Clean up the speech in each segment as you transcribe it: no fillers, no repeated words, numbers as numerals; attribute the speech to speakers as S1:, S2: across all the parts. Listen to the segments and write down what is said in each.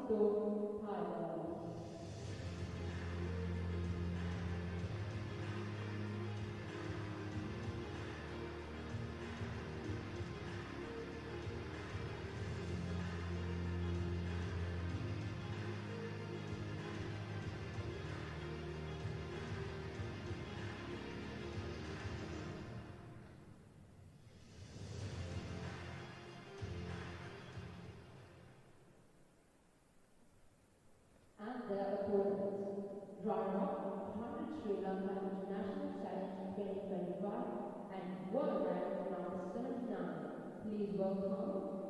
S1: And their opponents, runner-up 100 Sri Lanka International Challenge 2025 and world rank number 79. Please welcome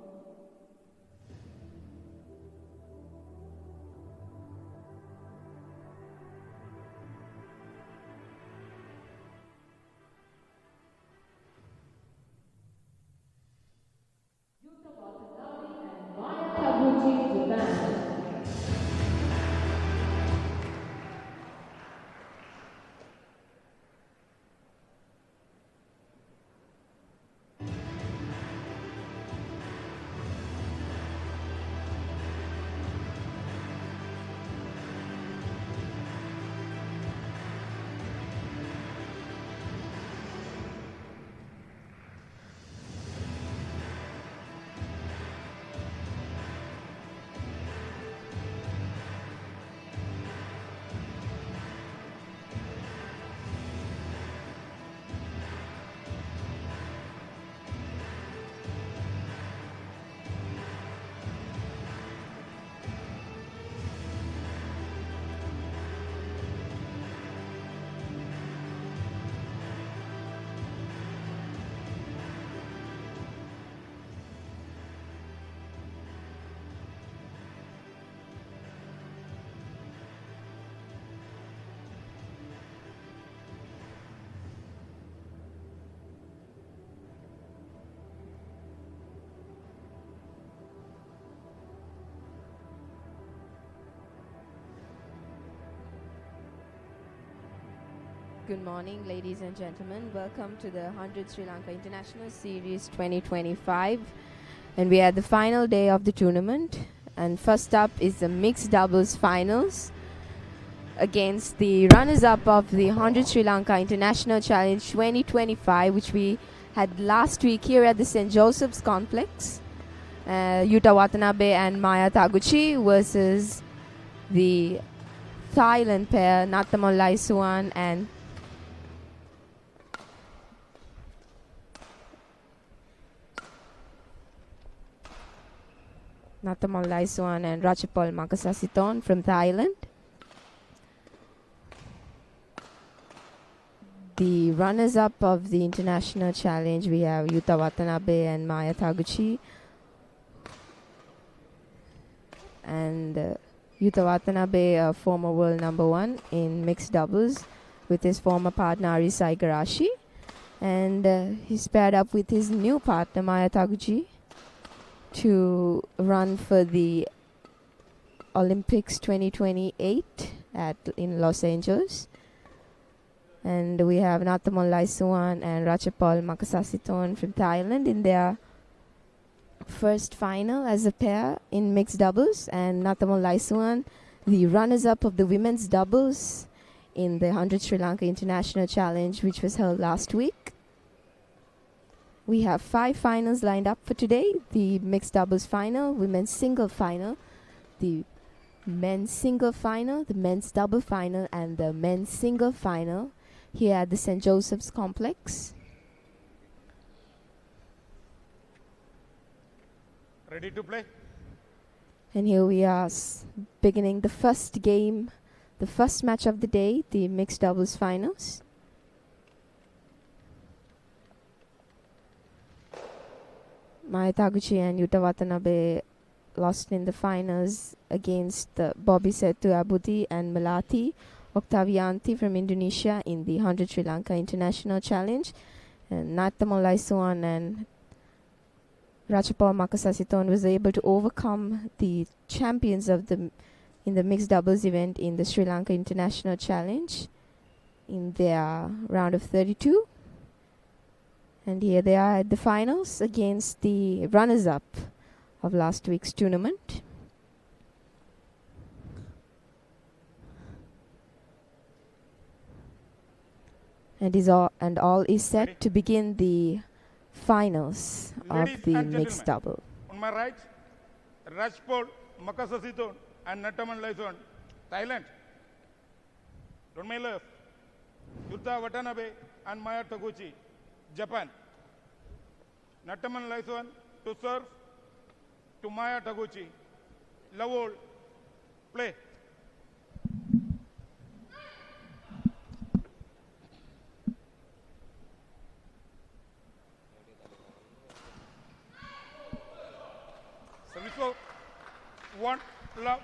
S1: and Maya Taguchi, Japan.
S2: Good morning, ladies and gentlemen. Welcome to the 100 Sri Lanka International Series 2025. And we are at the final day of the tournament. And first up is the mixed doubles finals against the runners-up of the 100 Sri Lanka International Challenge 2025, which we had last week here at the St. Joseph's Complex. Yuta Watanabe and Maya Taguchi versus the Thailand pair, Nathamon Laisuan and Nathamon Laisuan and Ratchapal Makasasiton from Thailand. The runners-up of the International Challenge, we have Yuta Watanabe and Maya Taguchi. And Yuta Watanabe, a former world number 1 in mixed doubles with his former partner Arisa Igarashi. And he's paired up with his new partner Maya Taguchi to run for the Olympics 2028 in Los Angeles. And we have Nathamon Laisuan and Ratchapal Makasasiton from Thailand in their first final as a pair in mixed doubles. And Nathamon Laisuan, the runners-up of the women's doubles in the 100 Sri Lanka International Challenge, which was held last week. We have 5 finals lined up for today. The mixed doubles final, women's single final, the men's single final, the men's double final, and the men's single final here at the St. Joseph's Complex.
S3: Ready to play?
S2: And here we are beginning the first game, the first match of the day, the mixed doubles finals. Maya Taguchi and Yuta Watanabe lost in the finals against Bobby Setu Abudi and Melati Octavianti from Indonesia in the 100 Sri Lanka International Challenge. And Nathamon Laisuan and Ratchapal Makasasiton was able to overcome the champions of in the mixed doubles event in the Sri Lanka International Challenge in their round of 32. And here they are at the finals against the runners-up of last week's tournament. and all is set
S3: Ready?
S2: to begin the finals of
S3: Ladies
S2: the
S3: and
S2: mixed
S3: gentlemen,
S2: double.
S3: on my right, Rajpal Makasasiton and Nataman Laison, Thailand. On my left, Yuta Watanabe and Maya Taguchi, Japan. Nataman Laison to serve to Maya Taguchi. Lavol, play. Service for one love.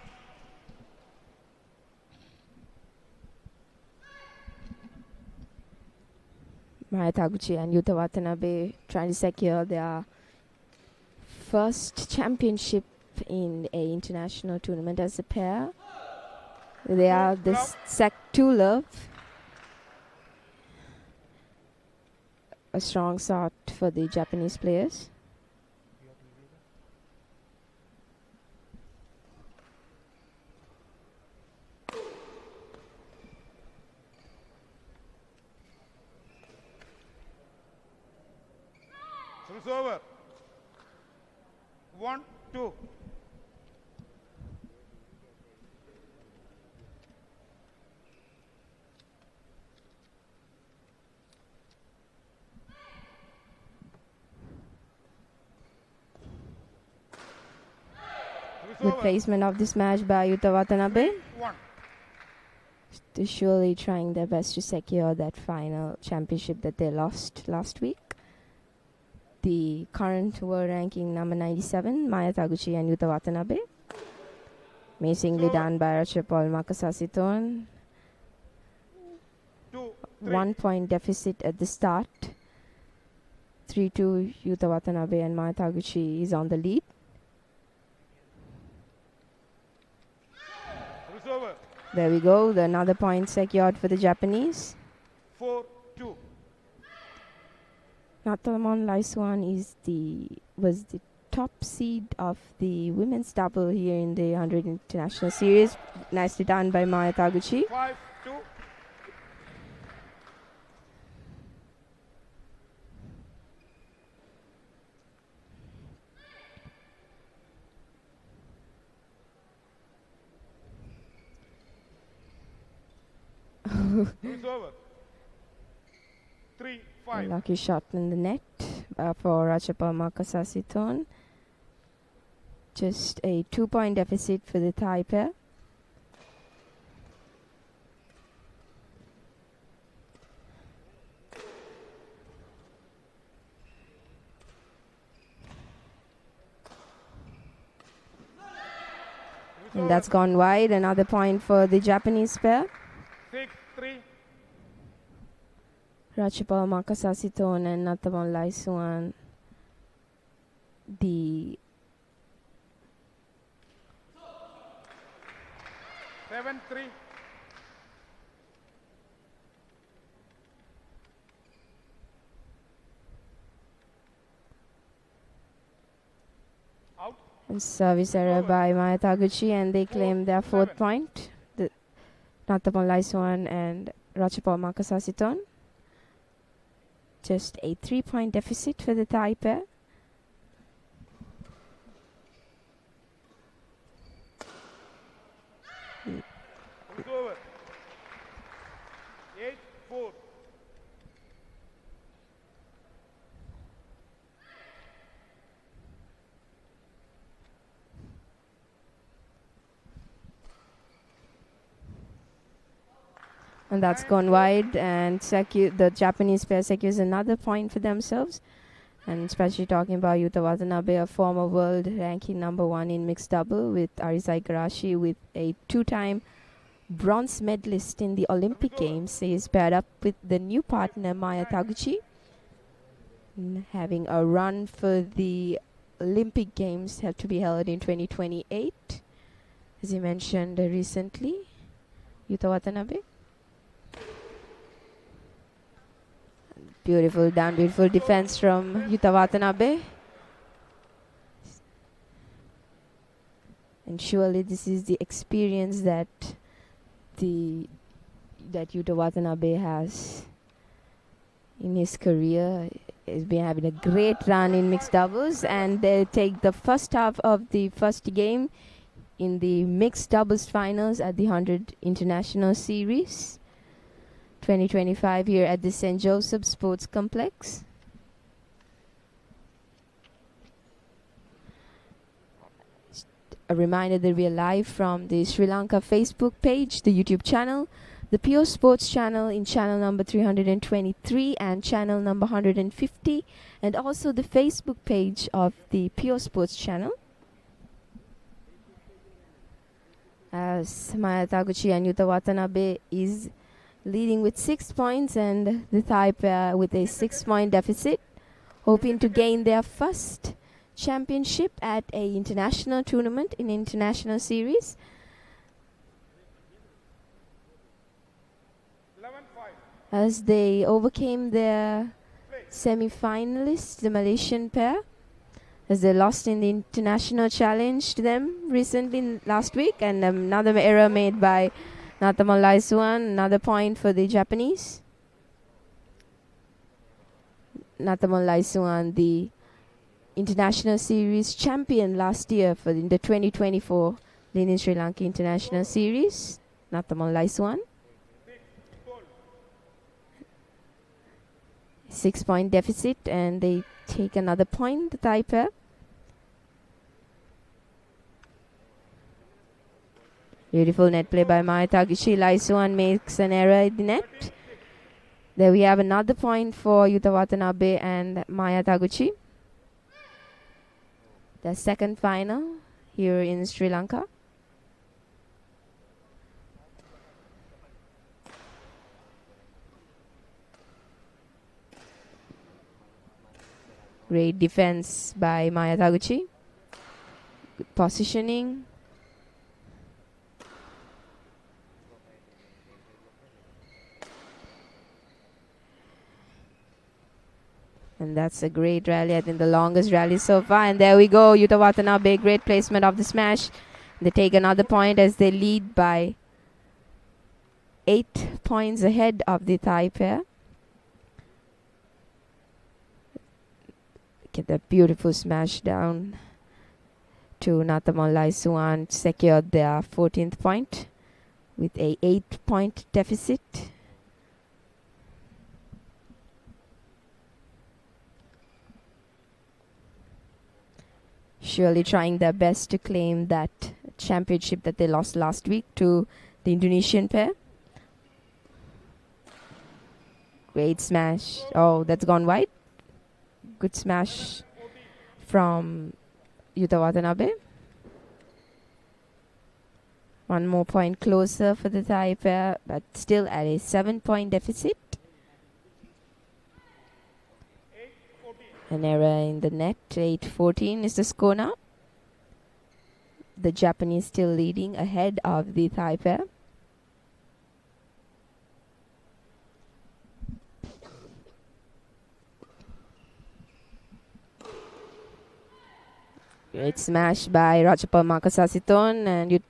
S2: Maya Taguchi and Yuta Watanabe trying to secure their first championship in a international tournament as a pair. They are the Sec 2 love. A strong start for the Japanese players.
S3: Service over. 1-2.
S2: Good placement of this match by Yuta Watanabe.
S3: 1.
S2: They're surely trying their best to secure that final championship that they lost last week. The current world ranking number 97, Maya Taguchi and Yuta Watanabe. Amazingly done by Rachapal Makasasiton. 1 point deficit at the start. 3-2 Yuta Watanabe and Maya Taguchi is on the lead. There we go, another point secured for the Japanese.
S3: 4-2.
S2: Natamon Laiswan was the top seed of the women's double here in the 100 International Series. Nicely done by Maya Taguchi.
S3: 5-2. It's over. 3-5.
S2: Lucky shot in the net for Rachapal Makasasiton. Just a 2-point deficit for the Thai pair. And that's gone wide. Another point for the Japanese pair.
S3: 6-3.
S2: Rachapal Makasasiton and Natamon Laisuan. The
S3: 7-3. Out.
S2: and service error by Maya Taguchi, and they claim their 4th point. Natamon Laisuan and Rachapal Makasasiton. Just a 3-point deficit for the Thai pair.
S3: It's over. 8-4.
S2: And that's gone wide, and the Japanese pair secures another point for themselves. And especially talking about Yuta Watanabe, a former world ranking number 1 in mixed double, with Arisai Igarashi, with a 2-time bronze medalist in the Olympic Games. He is paired up with the new partner Maya Taguchi, having a run for the Olympic Games have to be held in 2028, as you mentioned recently. Yuta Watanabe. Beautiful down, beautiful defense from Yuta Watanabe. And surely this is the experience that Yuta Watanabe has in his career. He's been having a great run in mixed doubles, and they take the first half of the first game in the mixed doubles finals at the 100 International Series 2025 here at the St. Joseph Sports Complex. A reminder that we are live from the Sri Lanka Facebook page, the YouTube channel, the Pure Sports channel in channel number 323 and channel number 150, and also the Facebook page of the Pure Sports channel. As Maya Taguchi and Yuta Watanabe is leading with 6 points, and the Thai pair with a 6-point deficit, hoping to gain their first championship at a international tournament in international series.
S3: 11-5.
S2: As they overcame their semi-finalists, the Malaysian pair, as they lost in the international challenge to them recently last week, and another error made by Nathamal Laisuan, another point for the Japanese. Nathamal Laisuan, the International Series champion last year for the 2024 Lenin Sri Lanka International Series. Nathamal Laisuan. 6-point deficit, and they take another point, the Thai pair. Beautiful net play by Maya Taguchi. Laisuan makes an error in the net. There we have another point for Yuta Watanabe and Maya Taguchi. The second final here in Sri Lanka. Great defense by Maya Taguchi. Good positioning. And that's a great rally. I think the longest rally so far. And there we go. Yuta Watanabe, great placement of the smash. They take another point as they lead by 8 points ahead of the Thai pair. Get that beautiful smash down to Nathamal Laisuan. Secured their 14th point with a 8-point deficit. Surely trying their best to claim that championship that they lost last week to the Indonesian pair. Great smash. Oh, that's gone wide. Good smash from Yuta Watanabe. One more point closer for the Thai pair, but still at a 7-point deficit. An error in the net. 8-14 is the score now. The Japanese still leading ahead of the Thai pair. Great smash by Ratchapal Makasasiton, and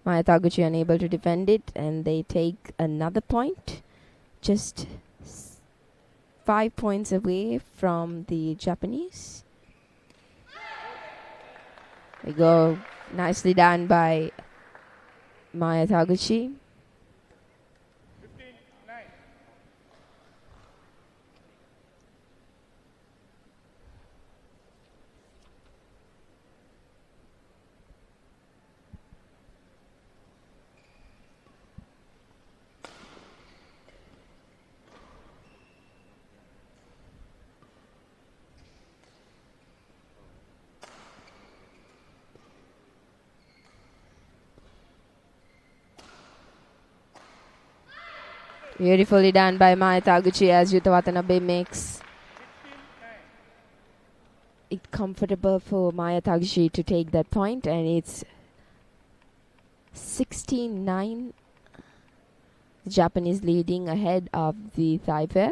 S2: Maya Taguchi unable to defend it, and they take another point. Just 5 points away from the Japanese. We go. Nicely done by Maya Taguchi.
S3: 15-9.
S2: Beautifully done by Maya Taguchi as Yuta Watanabe makes it comfortable for Maya Taguchi to take that point, and it's 16-9. The Japanese leading ahead of the Thai pair.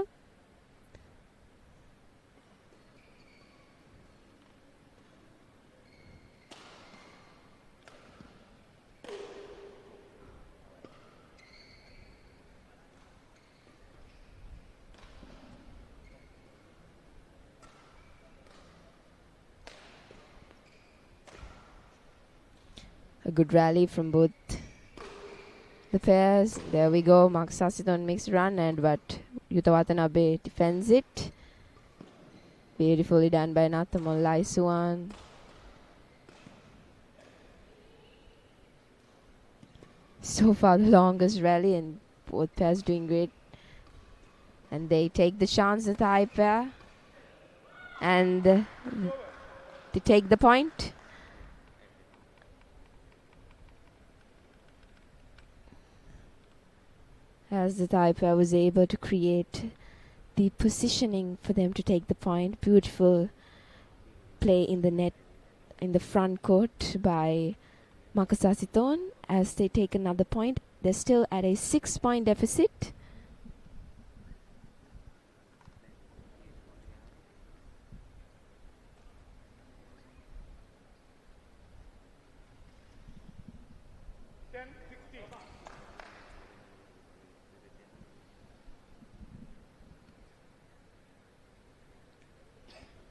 S2: A good rally from both the pairs. There we go. Marcus Asiton makes a run, and but Yuta Watanabe defends it. Beautifully done by Nathamon Laisuan. So far the longest rally, and both pairs doing great. And they take the chance, the Thai pair. And they take the point. As the Thai pair was able to create the positioning for them to take the point. Beautiful play in the net, in the front court by Marcus Asiton. As they take another point, they're still at a 6-point deficit.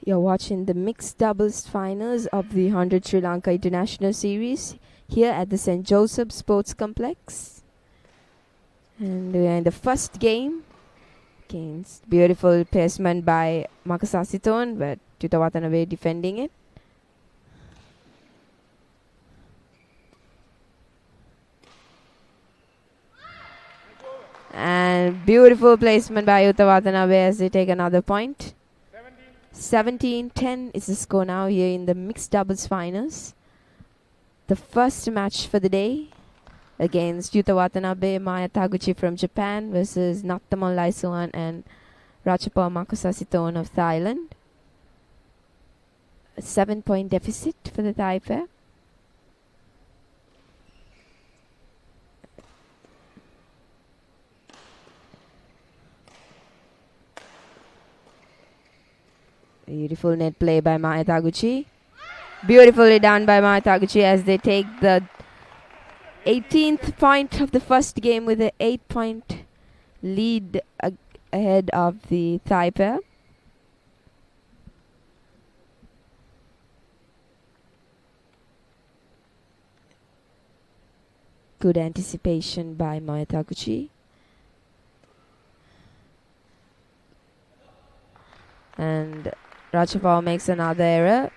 S2: You're watching the mixed doubles finals of the 100 Sri Lanka International Series here at the St. Joseph Sports Complex. And we are in the first game. Against beautiful placement by Marcus Asiton, but Yuta Watanabe defending it. And beautiful placement by Yuta Watanabe as they take another point. 17-10 is the score now here in the mixed doubles finals. The first match for the day against Yuta Watanabe, Maya Taguchi from Japan versus Nattamon Laisuan and Ratchapal Marcus Asiton of Thailand. A 7-point deficit for the Thai pair. Beautiful net play by Maya Taguchi. Beautifully done by Maya Taguchi as they take the 18th point of the first game with an 8-point lead ahead of the Thai pair. Good anticipation by Maya Taguchi. And Ratchapal makes another error.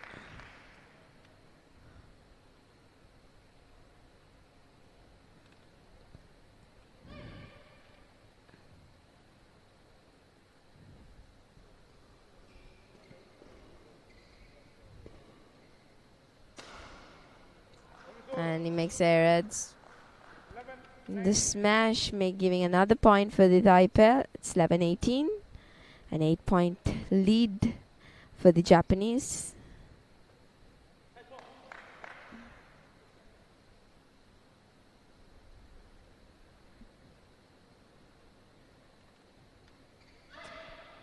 S2: And he makes errors. The smash giving another point for the Thai pair. It's 11-18. An 8-point lead for the Japanese.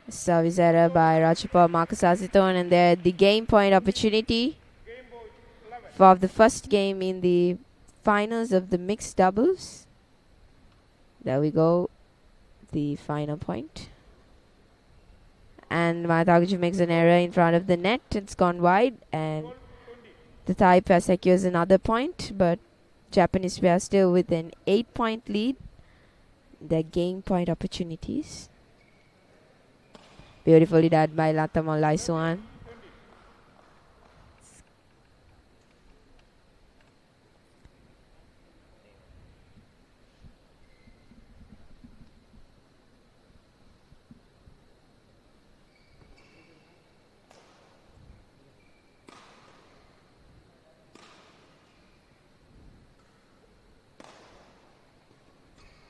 S2: Service error by Ratchapal Marcus Asiton, and there the game point opportunity for the first game in the finals of the mixed doubles. There we go, the final point. And Maya Taguchi makes an error in front of the net. It's gone wide, and the Thai pair secures another point, but Japanese pair still with an 8-point lead. Their game point opportunities. Beautifully done by Nathamon Laisuan.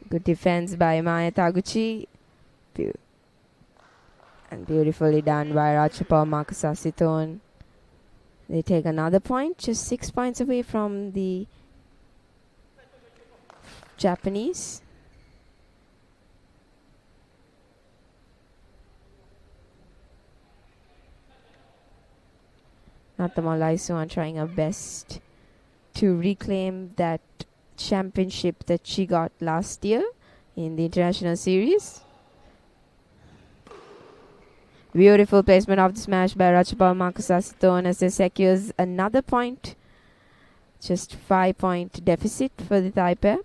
S2: Good defense by Maya Taguchi. And beautifully done by Ratchapal Marcus Asiton. They take another point, just 6 points away from the Japanese. Nathamon Laisuan trying her best to reclaim that championship that she got last year in the international series. Beautiful placement of the smash by Ratchapal Marcus Asiton as they secures another point Just 5-point deficit for the Thai pair.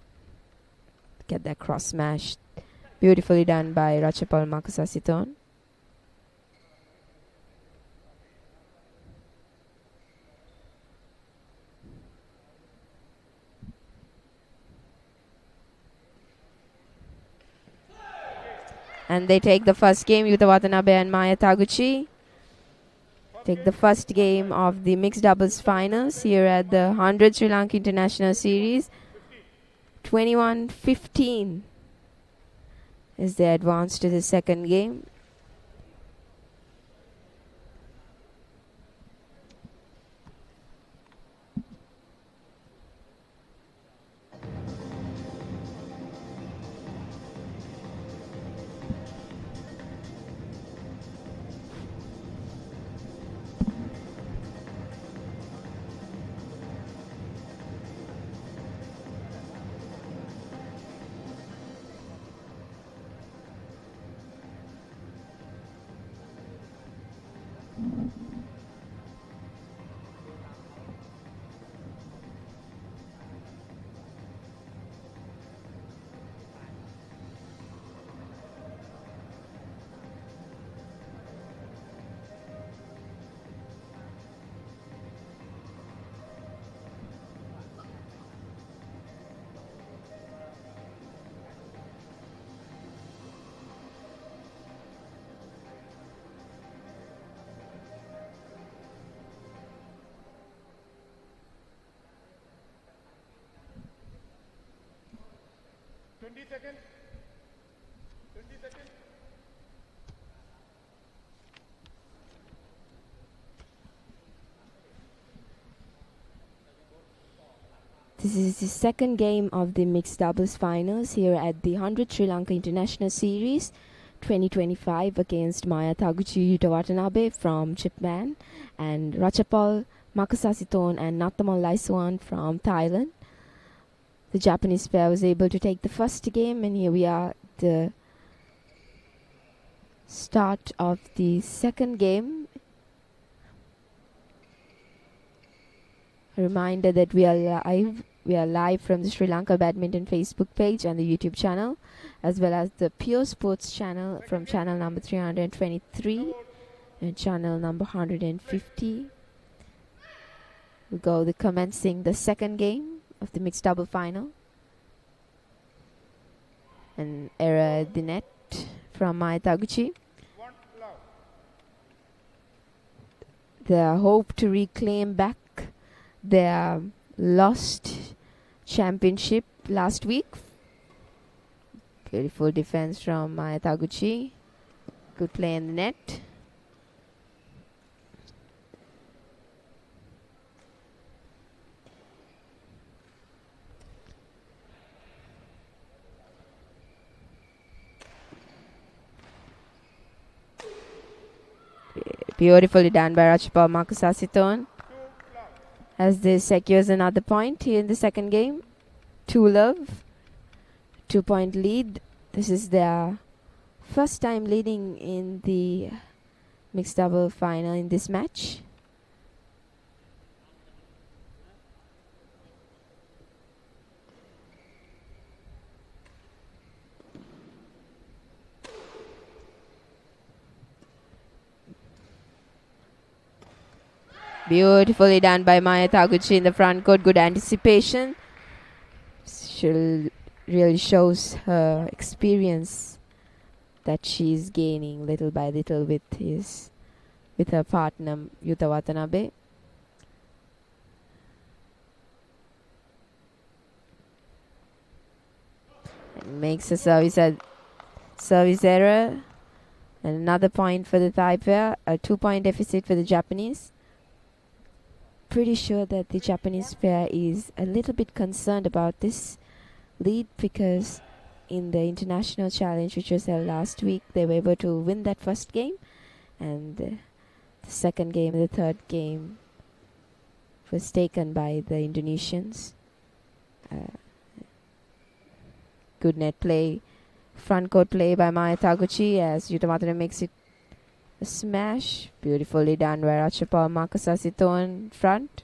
S2: Get that cross smash. Beautifully done by Ratchapal Makasasiton. And they take the first game. Yuta Watanabe and Maya Taguchi take the first game of the mixed doubles finals here at the 100 Sri Lanka International Series. 21-15 as they advance to the second game.
S3: Seconds. 20 seconds.
S2: This is the second game of the mixed doubles finals here at the 100 Sri Lanka International Series 2025 against Maya Taguchi Yuta Watanabe from Japan and Ratchapal Makasasiton and Nathamal Laisuan from Thailand. The Japanese pair was able to take the first game, and here we are at the start of the second game. A reminder that we are live. We are live from the Sri Lanka Badminton Facebook page and the YouTube channel, as well as the Pure Sports channel from channel number 323 and channel number 150. We go the commencing the second game of the mixed double final. An error at the net from Maya Taguchi. They hope to reclaim back their lost championship last week. Beautiful defense from Maya Taguchi. Good play in the net. Beautifully done by Ratchapal Makasasiton as this secures another point here in the second game. 2-love, 2-point lead. This is their first time leading in the mixed double final in this match. Beautifully done by Maya Taguchi in the front court. Good anticipation. She really shows her experience that she's gaining little by little with her partner Yuta Watanabe. And makes a service error. And another point for the Thai pair. A 2-point deficit for the Japanese. Pretty sure that the Japanese pair is a little bit concerned about this lead because in the international challenge which was held last week, they were able to win that first game, and the second game and the third game was taken by the Indonesians. Good net play, front court play by Maya Taguchi as Yuta Watanabe makes it a smash. Beautifully done by Ratchapal Makasasiton front.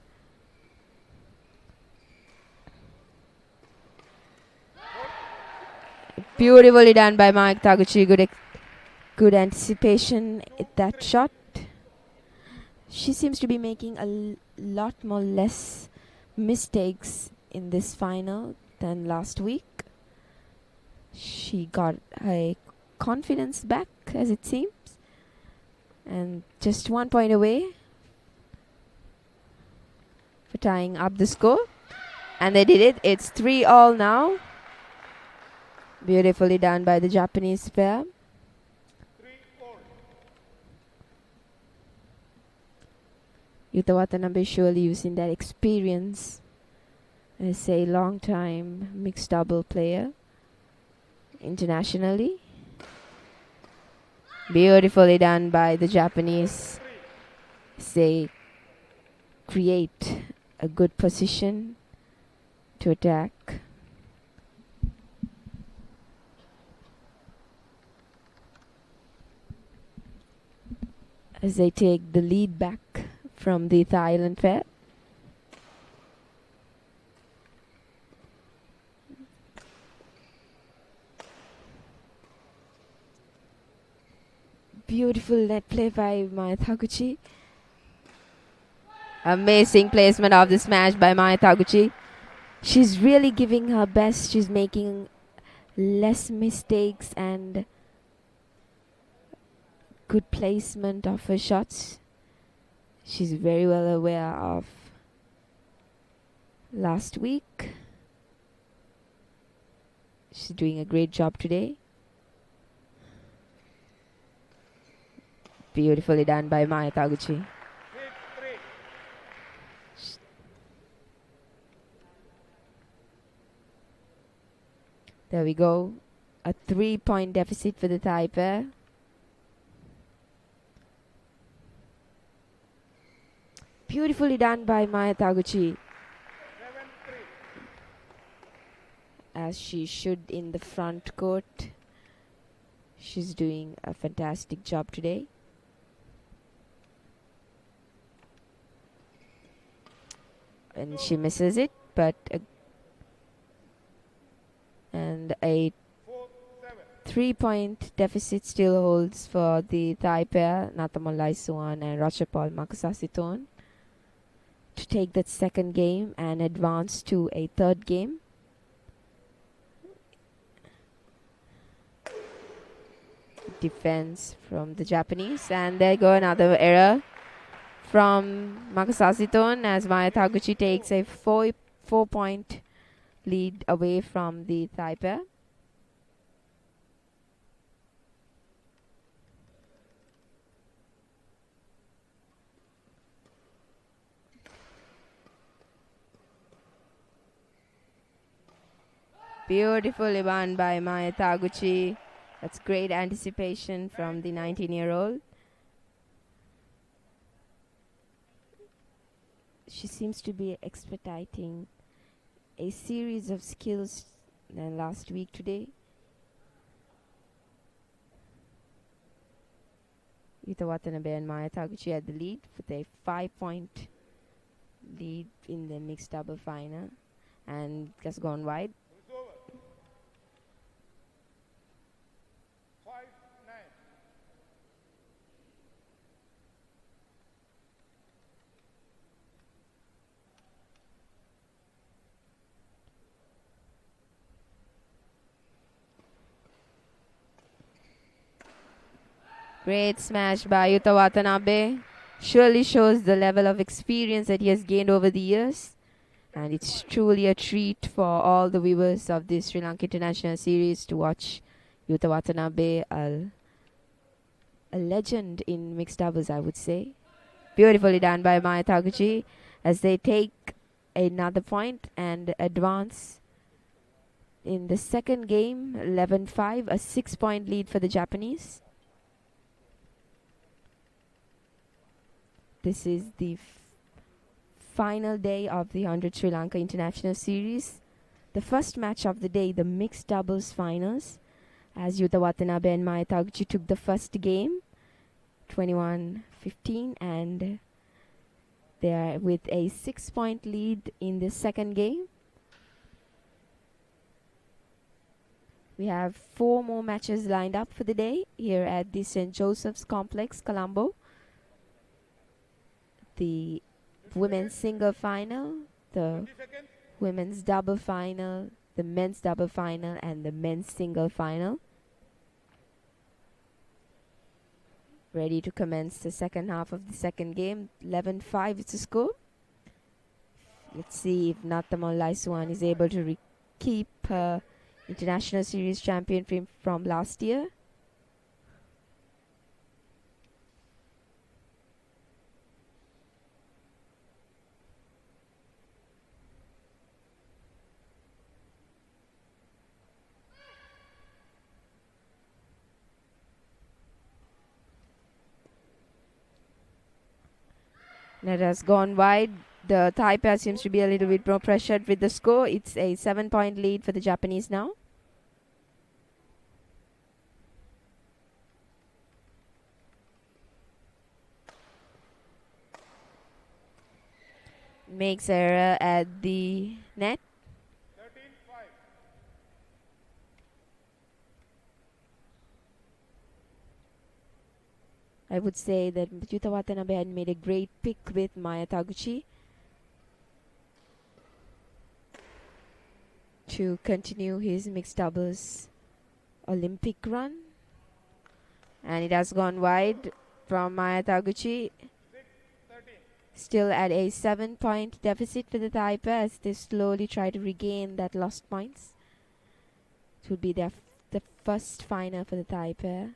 S2: Beautifully done by Mike Taguchi. Good anticipation at that shot. She seems to be making a lot more less mistakes in this final than last week. She got her confidence back, as it seems. And just 1 point away for tying up the score. And they did it. It's 3-all now. Beautifully done by the Japanese pair.
S3: 3-4.
S2: Yuta Watanabe surely using that experience as a long-time mixed double player internationally. Beautifully done by the Japanese. They create a good position to attack. As they take the lead back from the Thailand pair. Beautiful net play by Maya Taguchi. Amazing placement of the smash by Maya Taguchi. She's really giving her best. She's making less mistakes and good placement of her shots. She's very well aware of last week. She's doing a great job today. Beautifully done by Maya Taguchi. There we go. A 3-point deficit for the Thai pair. Beautifully done by Maya Taguchi.
S3: 7-3.
S2: As she should in the front court. She's doing a fantastic job today. And she misses it, but a 3-point deficit still holds for the Thai pair, Natamon Suan and Ratchapal Makasasiton, to take that second game and advance to a third game. Defense from the Japanese, and there go another error from Makasasiton as Maya Taguchi takes a 4-point lead away from the Thai pair. Beautifully won by Maya Taguchi. That's great anticipation from the 19-year-old. She seems to be expediting a series of skills than last week today. Yuta Watanabe and Maya Taguchi at the lead with a 5-point lead in the mixed double final, and just gone wide.
S3: It's over. 5-9.
S2: Great smash by Yuta Watanabe. Surely shows the level of experience that he has gained over the years. And it's truly a treat for all the viewers of this Sri Lanka International Series to watch Yuta Watanabe, a legend in mixed doubles, I would say. Beautifully done by Maya Taguchi as they take another point and advance in the second game, 11-5, a 6-point lead for the Japanese. This is the final day of the 100 Sri Lanka International Series. The first match of the day, the mixed doubles finals, as Yuta Watanabe and Maya Taguchi took the first game, 21-15, and they are with a 6-point lead in the second game. We have 4 more matches lined up for the day here at the St. Joseph's Complex, Colombo. The women's single final, the
S3: 20 seconds.
S2: women's double final, the men's double final, and the men's single final. Ready to commence the second half of the second game. 11-5 is the score. Let's see if Nathamal Laisuan is able to keep International Series champion from last year. Net has gone wide. The Thai pair seems to be a little bit more pressured with the score. It's a 7-point lead for the Japanese now. Makes error at the net.
S3: 13-5.
S2: I would say that Yuta Watanabe had made a great pick with Maya Taguchi to continue his mixed doubles Olympic run. And it has gone wide from Maya Taguchi.
S3: 6-13.
S2: Still at a 7-point deficit for the Thai pair as they slowly try to regain that lost points. It would be the first final for the Thai pair.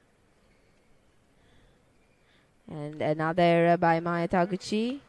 S2: And another error by Maya Taguchi.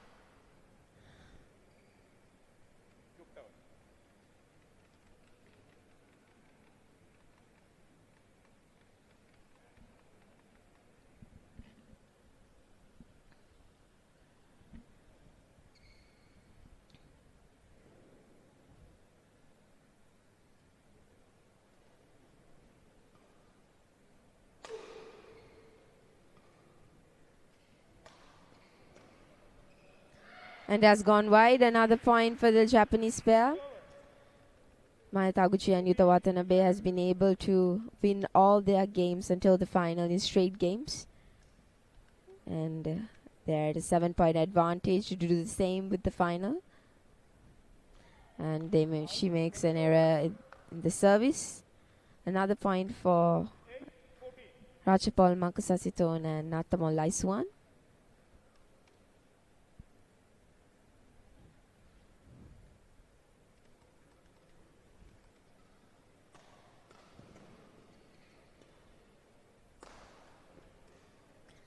S2: And has gone wide. Another point for the Japanese pair. Maya Taguchi and Yuta Watanabe has been able to win all their games until the final in straight games. And they're at a 7-point advantage to do the same with the final. And she makes an error in the service. Another point for Ratchapal Makasasitone and Nathamal Laisuan.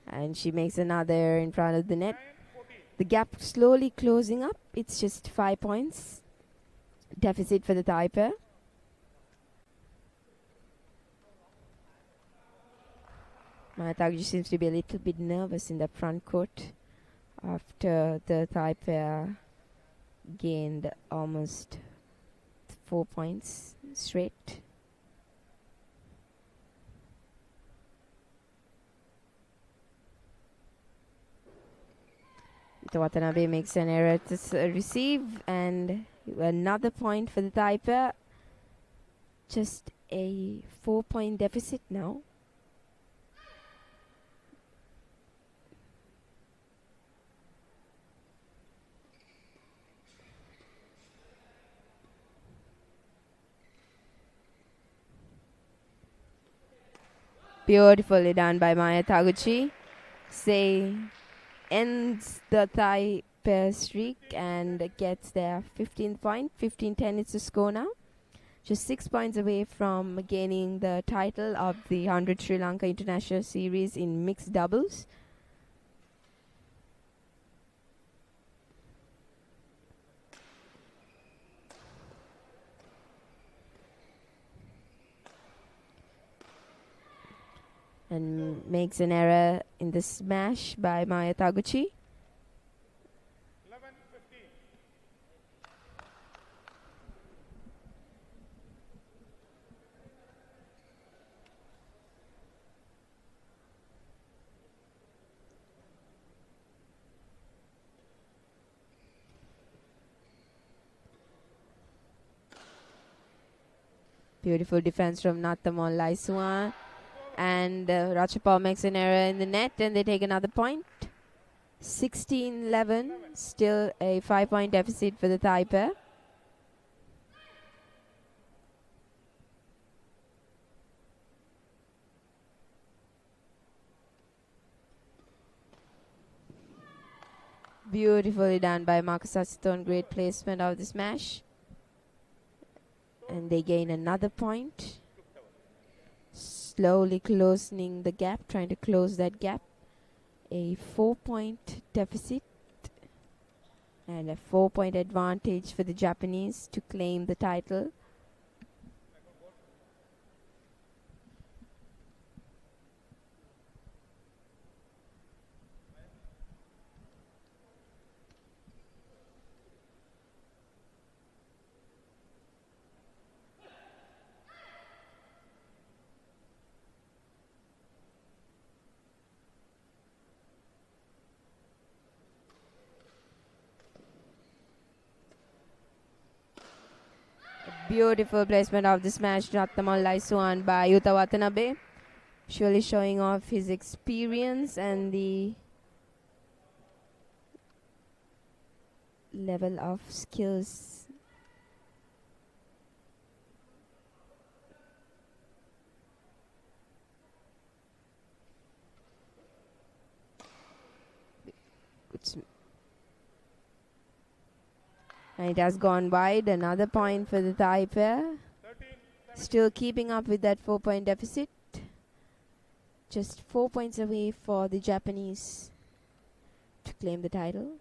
S2: And she makes another in front of the net. The gap slowly closing up. It's just 5 points deficit for the Thai pair. Maya Taguchi seems to be a little bit nervous in the front court after the Thai pair gained almost 4 points straight. Watanabe makes an error to receive, and another point for the Thai pair. Just a 4-point deficit now. Beautifully done by Maya Taguchi. Ends the Thai pair streak and gets their 15th point. 15-10 is the score now. Just 6 points away from gaining the title of the 100 Sri Lanka International Series in mixed doubles. And makes an error in the smash by Maya Taguchi.
S3: 11-15.
S2: Beautiful defense from Natamon Laisuan. And Ratchapal makes an error in the net and they take another point. 16-11. Still a 5-point deficit for the Thai pair. Beautifully done by Marcus Asiton. Great placement of the smash. And they gain another point. Slowly closing the gap, trying to close that gap. A 4-point deficit and a 4-point advantage for the Japanese to claim the title. Beautiful placement of the smash Ratnamal Laisuan by Yuta Watanabe. Surely showing off his experience and the level of skills. And it has gone wide. Another point for the Thai pair. Still keeping up with that 4-point deficit. Just 4 points away for the Japanese to claim the title.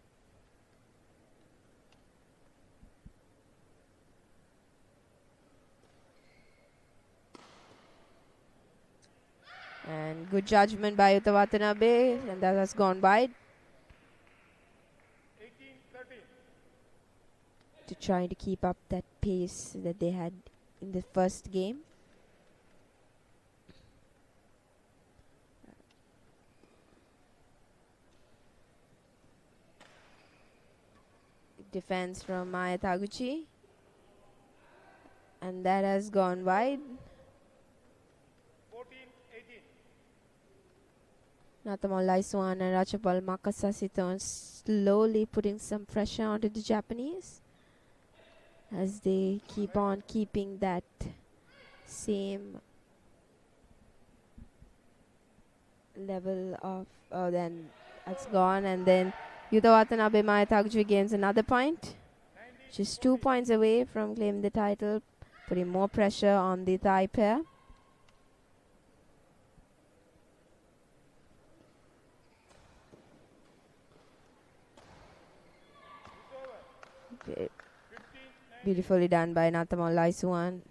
S2: And good judgment by Yuta Watanabe, and that has gone wide.
S3: 18-13.
S2: To try to keep up that pace that they had in the first game. Defense from Maya Taguchi. And that has gone wide.
S3: 14-18.
S2: Natamon Laisuan and Ratchapal Makasasiton slowly putting some pressure onto the Japanese as they keep on keeping that same level of then it's gone, and then Yuta Watanabe Maya Taguchi gains another point. Just 2 points away from claiming the title, putting more pressure on the Thai pair. Beautifully done by Natamon Laisuan.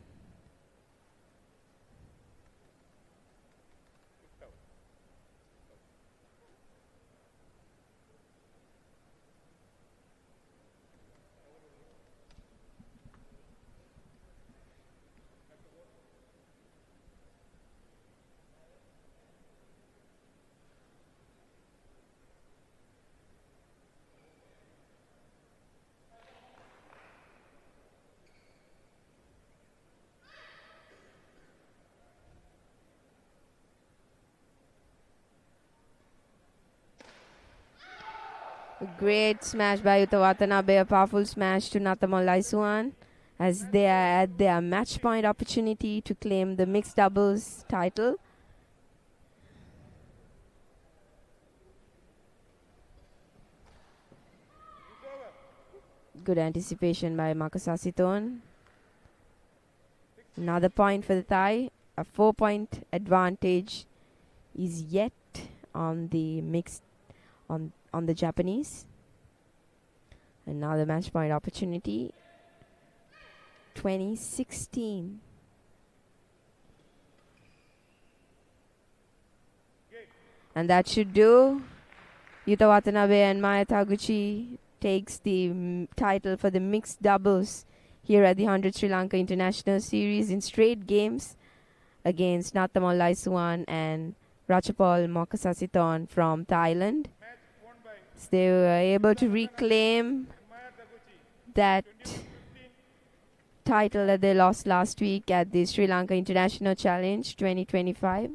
S2: A great smash by Yuta Watanabe, a powerful smash to Natamon Laisuan as they are at their match point opportunity to claim the mixed doubles title. Good anticipation by Marcus Asiton. Another point for the Thai. A 4-point advantage is yet on the mixed on the Japanese. Another match point opportunity. 2016. And that should do. Yuta Watanabe and Maya Taguchi takes the title for the mixed doubles here at the 100 Sri Lanka International Series in straight games against Natamon Laisuan and Ratchapal Mokasasiton from Thailand. So they were able to reclaim that title that they lost last week at the Sri Lanka International Challenge 2025.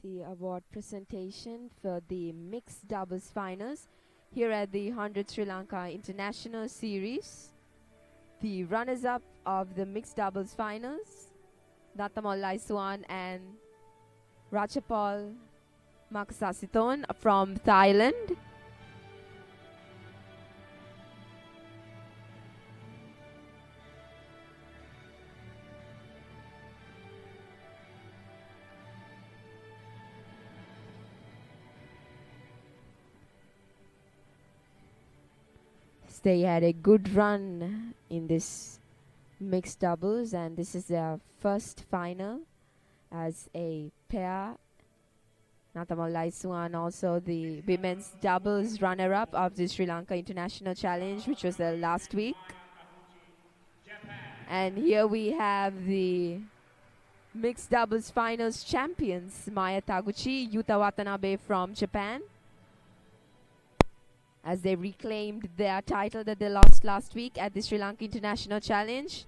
S2: the award presentation for the mixed doubles finals here at the 100 Sri Lanka International Series. The runners-up of the mixed doubles finals, Nathamal Laisuan and Ratchapal Makasasiton from Thailand. They had a good run in this mixed doubles, and this is their first final as a pair. Nathamal Laisuan, also the women's doubles runner-up of the Sri Lanka International Challenge, which was last week. And here we have the mixed doubles finals champions, Maya Taguchi, Yuta Watanabe from Japan, as they reclaimed their title that they lost last week at the Sri Lanka International Challenge,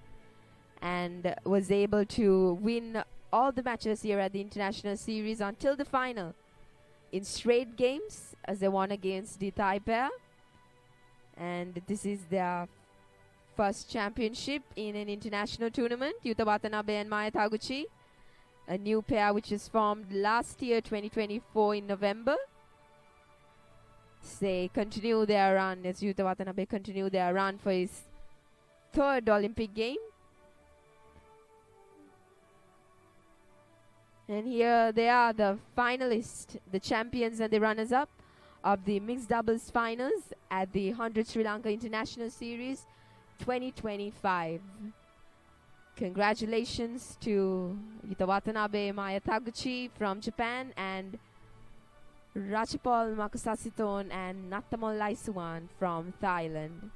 S2: and was able to win all the matches here at the International Series until the final in straight games, as they won against the Thai pair. And this is their first championship in an international tournament, Yuta Watanabe and Maya Taguchi, a new pair which was formed last year, 2024, in November. They continue their run, as Yuta Watanabe continue their run for his third Olympic game. And here they are, the finalists, the champions and the runners-up of the mixed doubles finals at the 100 Sri Lanka International Series 2025. Congratulations to Yuta Watanabe, Maya Taguchi from Japan, and Ratchapal Makasasiton and Nathamal Laisuan from Thailand.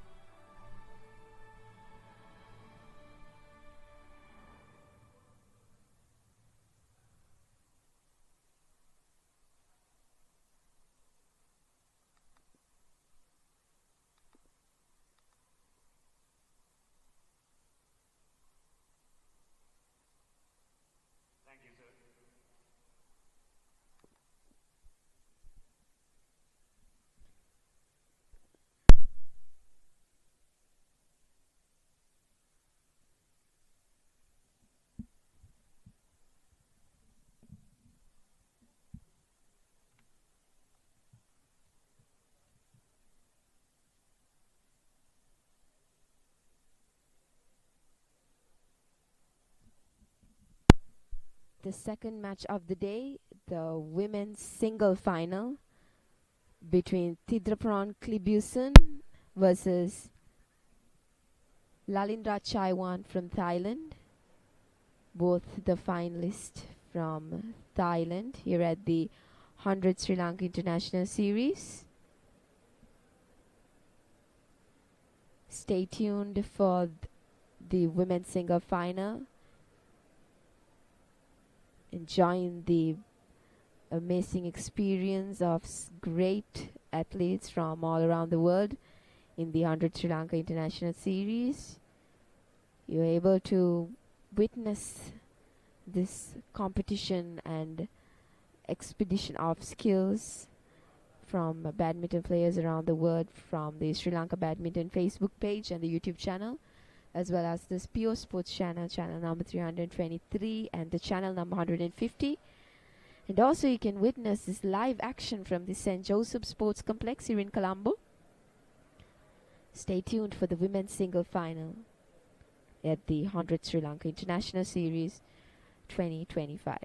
S2: The second match of the day, the women's single final between Thidrapran Klibusan versus Lalindra Chaiwan from Thailand. Both the finalists from Thailand here at the 100 Sri Lanka International Series. Stay tuned for the women's single final. Enjoying the amazing experience of great athletes from all around the world in the 100 Sri Lanka International Series. You're able to witness this competition and expedition of skills from badminton players around the world, from the Sri Lanka Badminton Facebook page and the YouTube channel, as well as this Pure Sports channel, channel number 323 and the channel number 150. And also you can witness this live action from the St. Joseph Sports Complex here in Colombo. Stay tuned for the women's single final at the 100 Sri Lanka International Series 2025.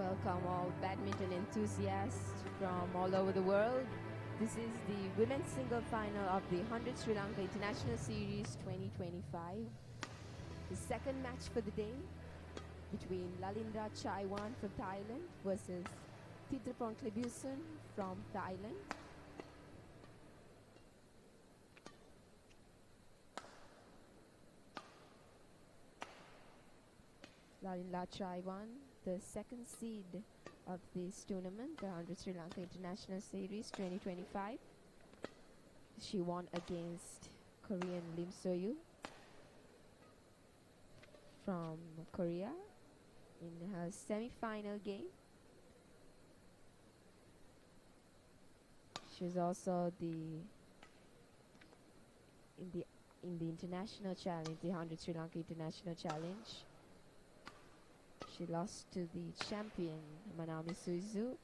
S2: Welcome all badminton enthusiasts from all over the world. This is the women's single final of the 100 Sri Lanka International Series 2025. The second match for the day between Lalindra Chaiwan from Thailand versus Thidrapon Klebuson from Thailand. Lalindra Chaiwan, the second seed of this tournament, the 100 Sri Lanka International Series 2025. She won against Korean Lim Soyu from Korea in her semi-final game. She was also in the international challenge, the 100 Sri Lanka International Challenge. She lost to the champion Manami Suizu,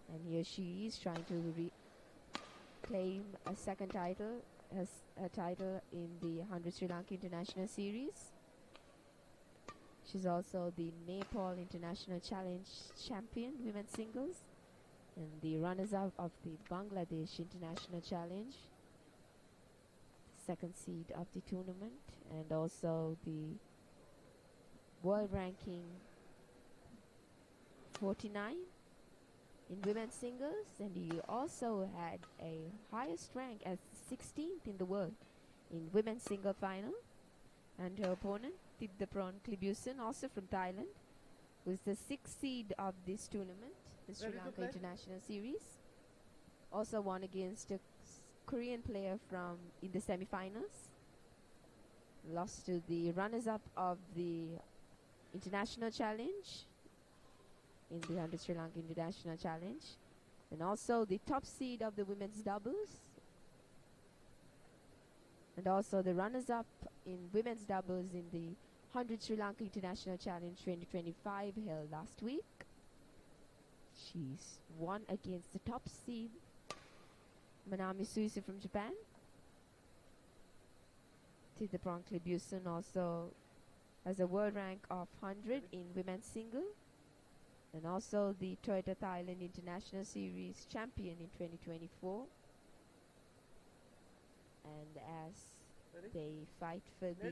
S2: and here she is trying to claim a second title, a title in the 100 Sri Lanka International Series. She's also the Nepal International Challenge champion, women's singles, and the runners-up of the Bangladesh International Challenge, second seed of the tournament, and also the world ranking 49 in women's singles, and he also had a highest rank as 16th in the world in women's single final. And her opponent, Thidrapon Klebuson, also from Thailand, who is the 6th seed of this tournament, the Sri Lanka International Series. Also won against a Korean player in the semi-finals. Lost to the runners-up of the International Challenge in the 100 Sri Lanka International Challenge, and also the top seed of the women's doubles, and also the runners-up in women's doubles in the 100 Sri Lanka International Challenge 2025 held last week. She's won against the top seed Manami Suizu from Japan. Thidrapon Klebuson also has a world rank of 100 in women's single, and also the Toyota Thailand International Series champion in 2024. And as they fight for the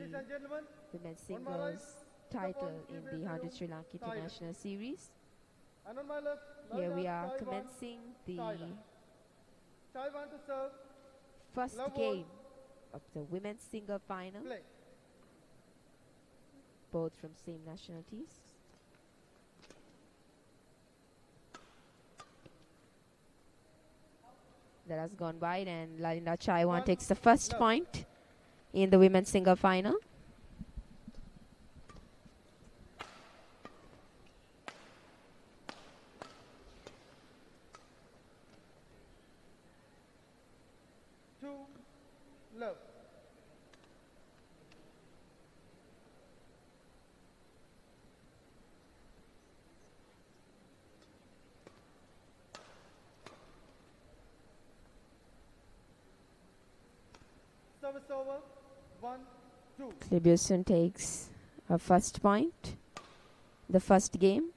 S2: women's singles title in the 100 Sri Lanka International Series, here we are commencing the first game of the women's single final, both from same nationalities. That has gone wide, and Lalindra Chaiwan takes the first point in the women's single final.
S3: Love. Service over. 1-2.
S2: Klebuson takes her first point, the first game.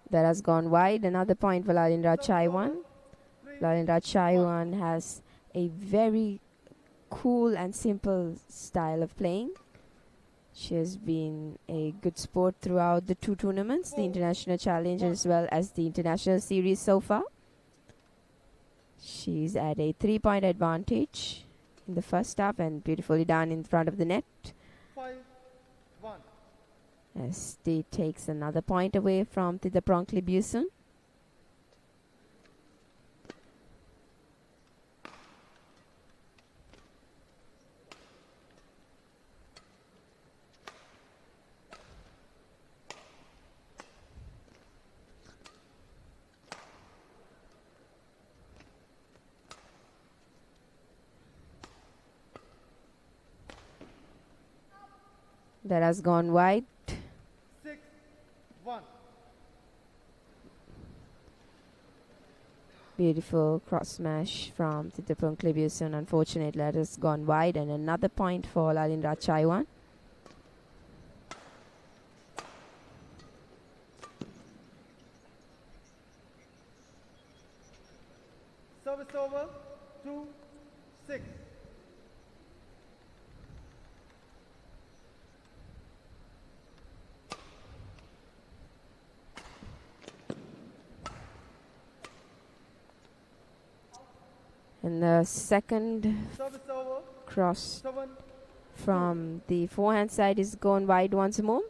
S2: That has gone wide. Another point for Lalindra Chaiwan. Lalindra Chaiwan has a very cool and simple style of playing. She has been a good sport throughout the two tournaments, the International Challenge as well as the International Series so far. She's at a 3-point advantage in the first half, and beautifully done in front of the net.
S3: 5-1.
S2: As they takes another point away from Thidrapon Klebuson. That has gone wide.
S3: 6-1.
S2: Beautiful cross smash from Thidrapon Klebuson. Unfortunately, that has gone wide, and another point for Lalindra Chaiwan.
S3: 6.
S2: And the second
S3: Service over.
S2: cross
S3: 7.
S2: from the forehand side is gone wide once more.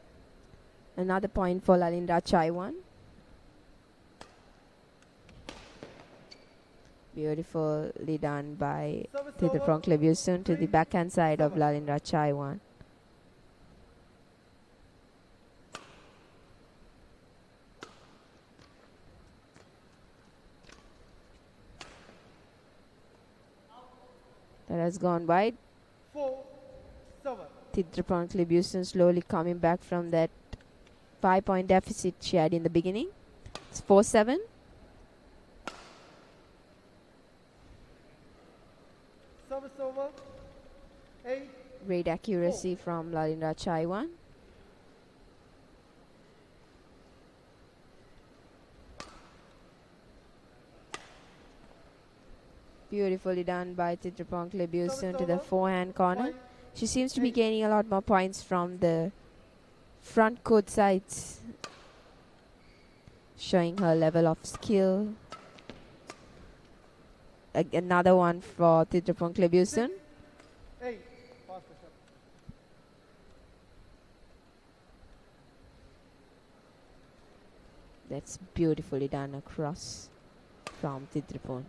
S2: Another point for Lalindra Chaiwan. Beautifully done by
S3: Service
S2: Thidrapong
S3: over.
S2: Klebusun to the
S3: 3,
S2: backhand side of
S3: 7.
S2: Lalindra Chaiwan. That has gone wide.
S3: 4, 7.
S2: Thidrapong Klebusun slowly coming back from that 5-point deficit she had in the beginning. It's 4-7.
S3: Service over. 8.
S2: Great accuracy from Lalindra Chaiwan. Beautifully done by Thidrapong Klebusun to the forehand corner.
S3: 5,
S2: She seems to be gaining a lot more points from the front court sides, showing her level of skill. Another one for Thidrapong Klebusun.
S3: 8. Pass the shot.
S2: That's beautifully done across from Thidrapong.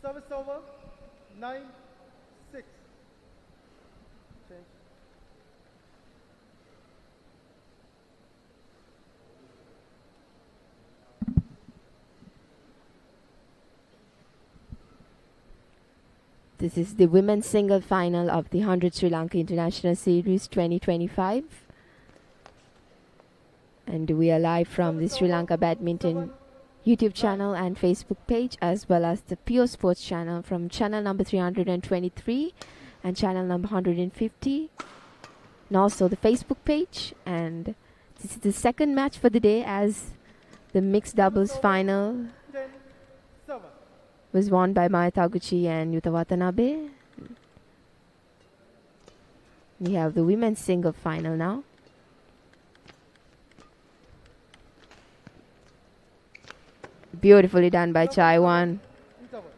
S3: Service over. 9, 6. Change.
S2: This is the women's single final of the 100 Sri Lanka International Series 2025. And we are live from the Sri Lanka Badminton YouTube channel and Facebook page, as well as the Pure Sports channel from channel number 323 and channel number 150. And also the Facebook page. And this is the second match for the day, as the mixed doubles final
S3: 10, 7.
S2: was won by Maya Taguchi and Yuta Watanabe. We have the women's single final now. Beautifully done by Chaiwan.
S3: Interval.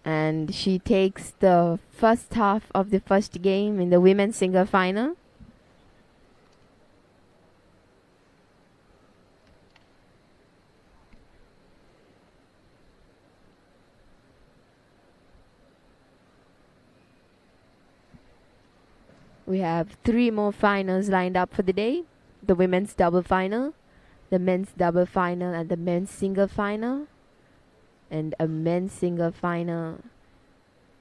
S2: And she takes the first half of the first game in the women's single final. We have 3 more finals lined up for the day. The women's double final, the men's double final, and the men's single final. And a men's single final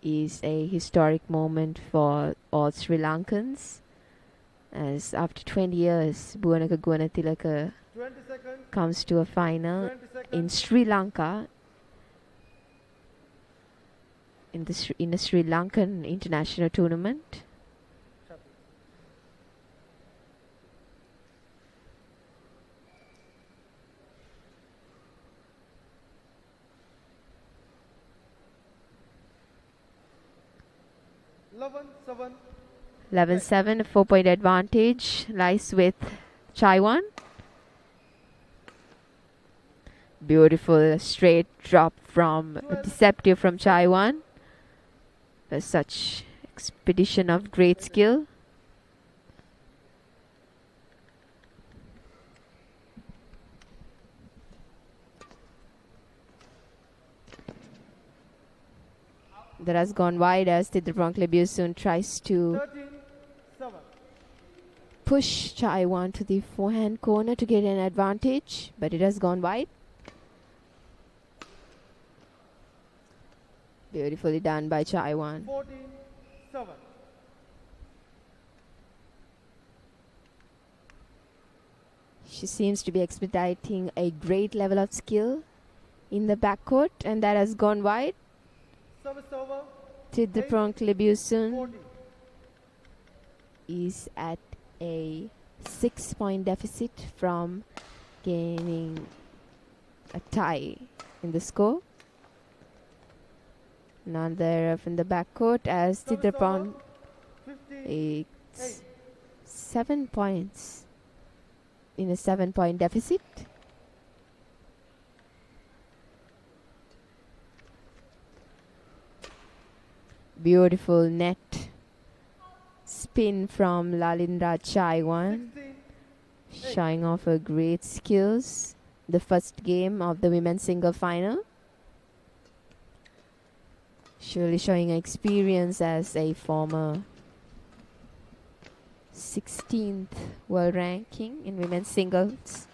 S2: is a historic moment for all Sri Lankans, as after 20 years, Buwanaka Guanatilaka
S3: 20 seconds.
S2: comes to a final
S3: 20 seconds.
S2: in Sri Lanka, in a Sri Lankan international tournament.
S3: 11-7.
S2: 11-7, a 4-point advantage lies with Chaiwan. Beautiful straight drop from Deceptive from Chaiwan. Such expedition of great skill. That has gone wide as Thidrapong Klebusun tries to
S3: 13-7.
S2: push Chaiwan to the forehand corner to get an advantage, but it has gone wide. Beautifully done by Chaiwan.
S3: 14-7.
S2: She seems to be expediting a great level of skill in the backcourt, and that has gone wide.
S3: Service over.
S2: Thidrapong Klebusun
S3: 40.
S2: is at a 6-point deficit from gaining a tie in the score. Another from the backcourt as
S3: Service
S2: Tidrapon
S3: over. 15.
S2: takes 7 points in a 7-point deficit. Beautiful net spin from Lalindra Chaiwan,
S3: 16.
S2: showing off her great skills. The first game of the women's single final. Surely showing experience as a former 16th world ranking in women's singles.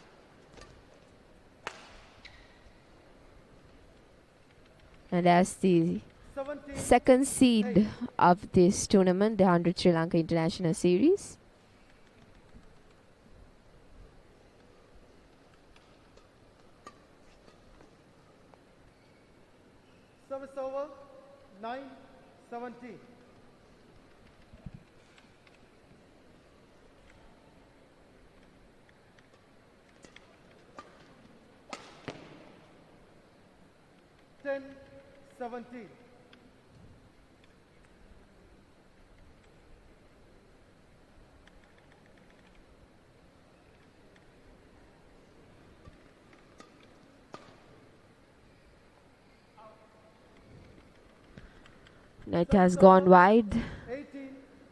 S2: And as the
S3: 17.
S2: second seed of this tournament, the 100 Sri Lanka International Series.
S3: Service over. 9-17. Ten, 17.
S2: Net has gone wide.
S3: 18.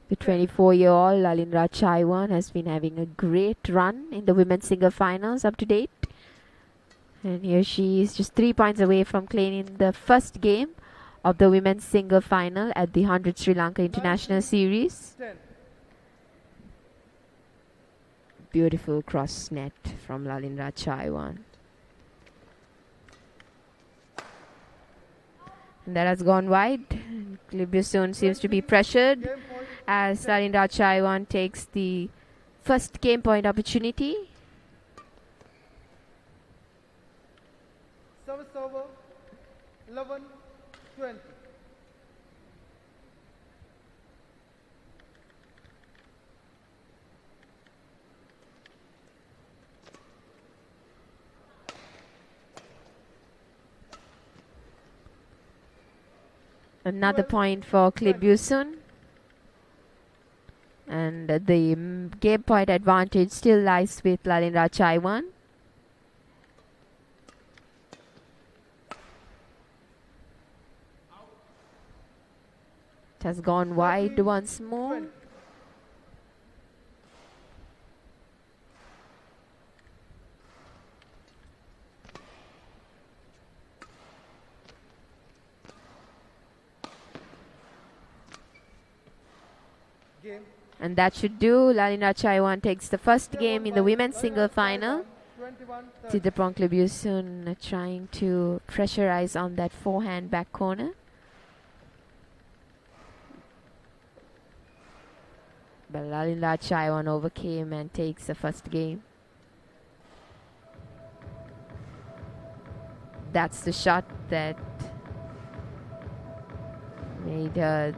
S2: The 24-year-old Lalindra Chaiwan has been having a great run in the women's single finals up to date. And here she is, just 3 points away from claiming the first game of the women's single final at the 100 Sri Lanka International Series.
S3: 10.
S2: Beautiful cross net from Lalindra Chaiwan. And that has gone wide. Clibuson seems to be pressured
S3: Game point.
S2: as Lalindra Chaiwan takes the first game point opportunity.
S3: Service over. 11-20.
S2: Another point for Clibuson. And the game point advantage still lies with Lalindra Chaiwan. It has gone wide
S3: 13,
S2: once more.
S3: 20. Game.
S2: And that should do. Lalindra Chaiwan takes the first game in the women's single final.
S3: 21-30.
S2: Tidrapon Clibuson trying to pressurize on that forehand back corner. But Lalindra Chaiwan overcame and takes the first game. That's the shot that made her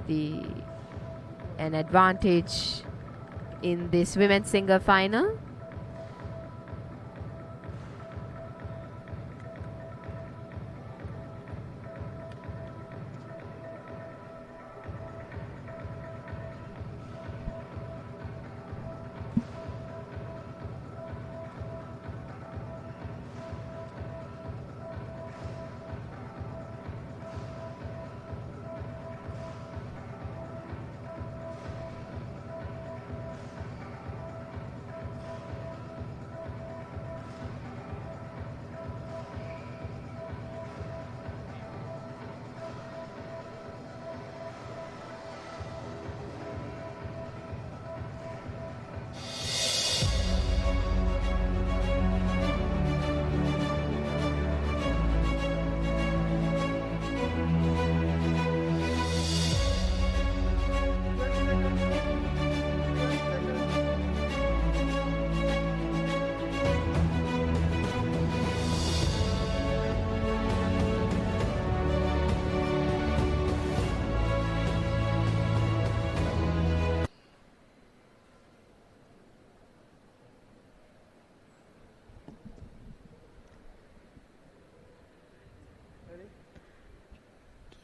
S2: an advantage in this women's single final.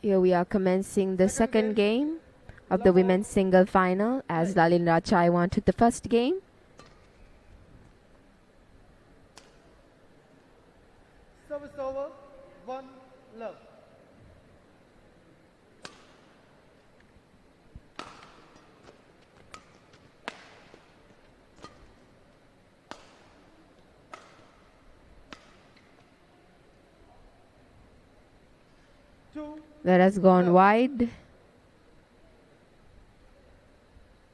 S2: Here we are commencing the second
S3: Second
S2: game of the
S3: Level
S2: women's single final as Lalindra Chaiwan took the first game.
S3: Service over. 1 love. Two.
S2: That has gone
S3: love.
S2: wide.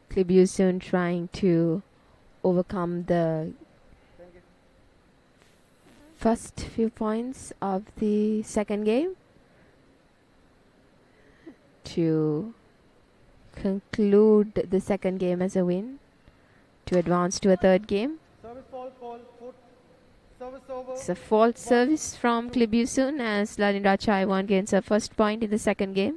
S2: Klibusun trying to overcome the
S3: Thank you.
S2: first few points of the second game to conclude the second game as a win to advance to a third game.
S3: Service fault. Foot. Service over.
S2: It's a fault service from Klibusun as Lalindra Chaiwan gains her first point in the second game.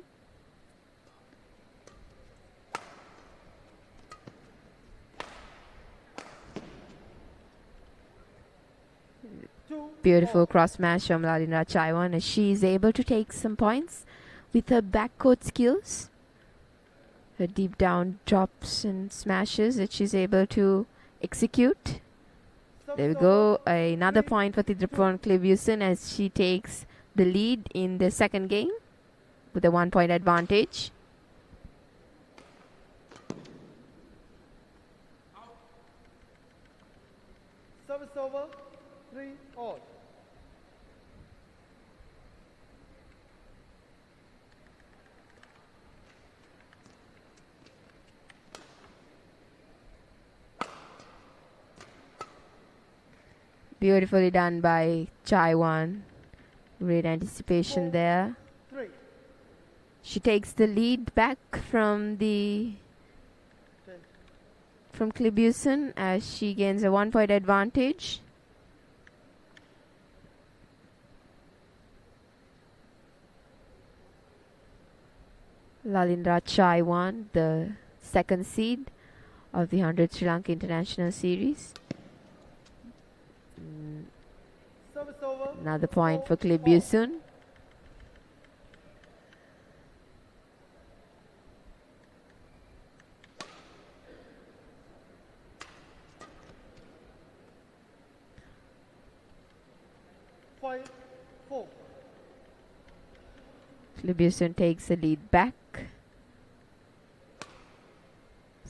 S3: Two.
S2: Beautiful cross smash from Lalindra Chaiwan as she is able to take some points with her backcourt skills. Her deep down drops and smashes that she's able to execute. There we go. Another point for Tidripon Klibusun as she takes the lead in the second game with a 1 point advantage.
S3: Service over. 3 all.
S2: Beautifully done by Chaiwan. Great anticipation
S3: 4,
S2: there.
S3: 3.
S2: She takes the lead back from
S3: 10.
S2: Klibusun as she gains a 1 point advantage. Lalindra Chaiwan, the second seed of the 100 Sri Lanka International Series.
S3: Service over.
S2: Another point for
S3: 4 all.
S2: Klibusun.
S3: Five. 4.
S2: Klibusun takes the lead back.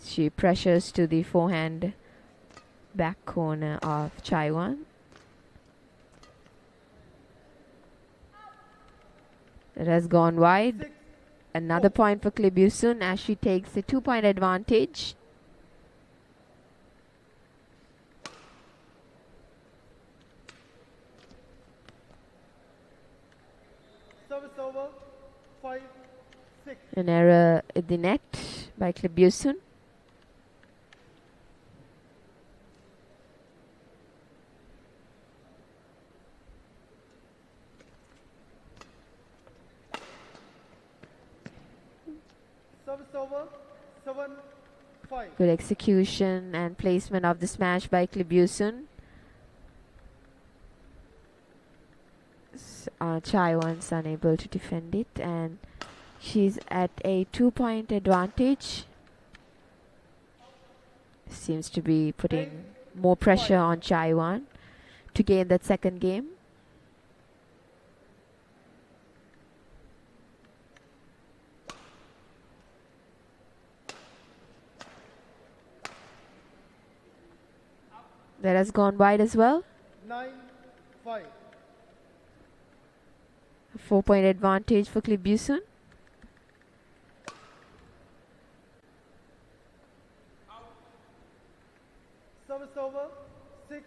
S2: She pressures to the forehand back corner of Chaiwan. That has gone wide.
S3: 6.
S2: Another point for Klibusun as she takes a 2 point advantage.
S3: Service over. 5. 6.
S2: An error at the net by Klibusun.
S3: Service over. 7. 5.
S2: Good execution and placement of the smash by Klibusun. Chaiwan's unable to defend it and she's at a 2 point advantage. Seems to be putting more pressure on Chaiwan to gain that second game. That has gone wide as well.
S3: 9. 5.
S2: A 4 point advantage for Klibusun.
S3: Service over. 6.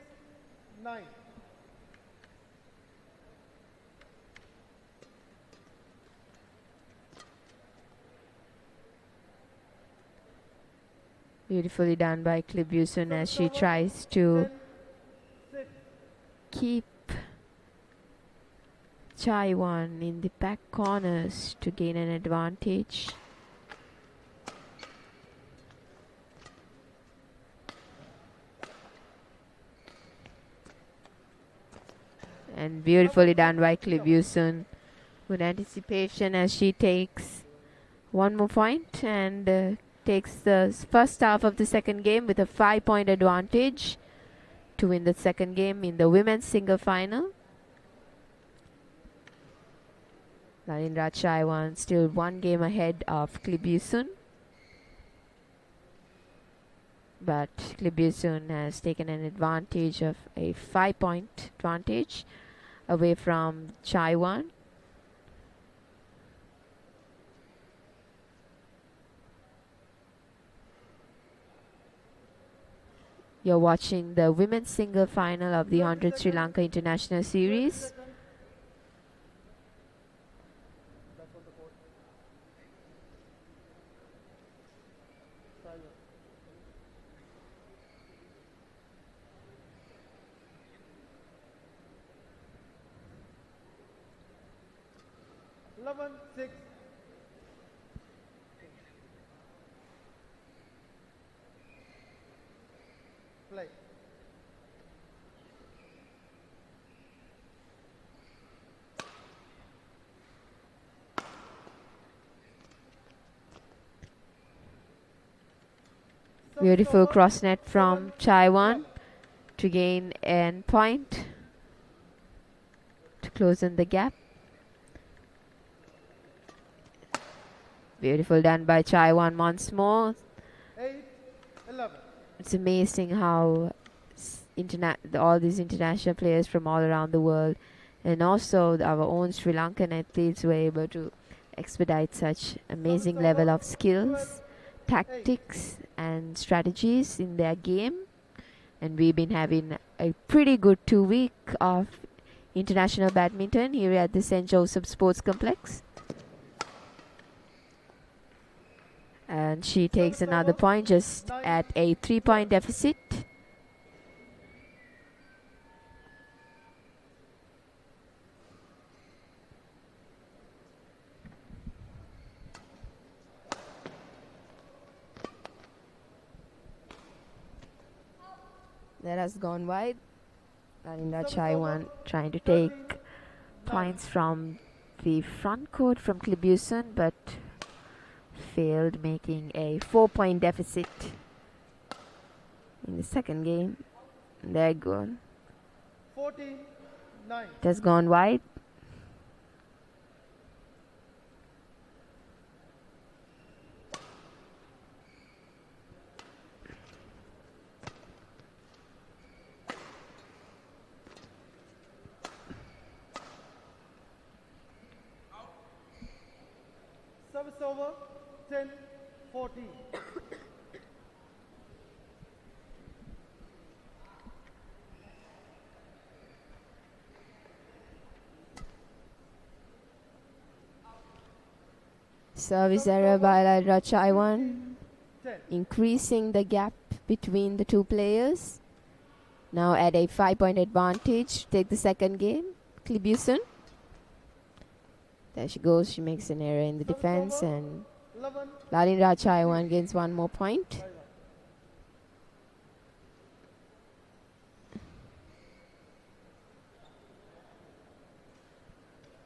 S3: 9.
S2: Beautifully done by Klibusun as she tries to
S3: 10. 6.
S2: keep Chaiwan in the back corners to gain an advantage. And beautifully done by Klibusun Good anticipation as she takes one more point and takes the first half of the second game with a 5-point advantage to win the second game in the women's single final. Narendra Chaiwan still one game ahead of Klibusun. But Klibusun has taken an advantage of a 5-point advantage away from Chaiwan. You're watching the women's single final of the 100 Sri Lanka International Series.
S3: That's what the court. Silence. 11-6. Play.
S2: Beautiful cross net from Chaiwan to gain an point to close in the gap. Beautiful done by Chaiwan once more.
S3: 8-11.
S2: It's amazing how all these international players from all around the world and also our own Sri Lankan athletes were able to expedite such amazing level of skills, tactics and strategies in their game. And we've been having a pretty good 2 week of international badminton here at the St. Joseph Sports Complex. And she takes another point just at a 3-point deficit. That has gone wide. Narendra Chaiwan trying to take points from the front court from Klibusun, but failed, making a 4-point deficit in the second game. They're good.
S3: 14-9.
S2: It has gone wide.
S3: Service over. 10-14.
S2: Service error by Narendra Chaiwan,
S3: 10.
S2: increasing the gap between the two players. Now at a 5-point advantage, take the second game. Klibusun. There she goes. She makes an error in the defense, and
S3: 11.
S2: Narendra Chaiwan gains one more point.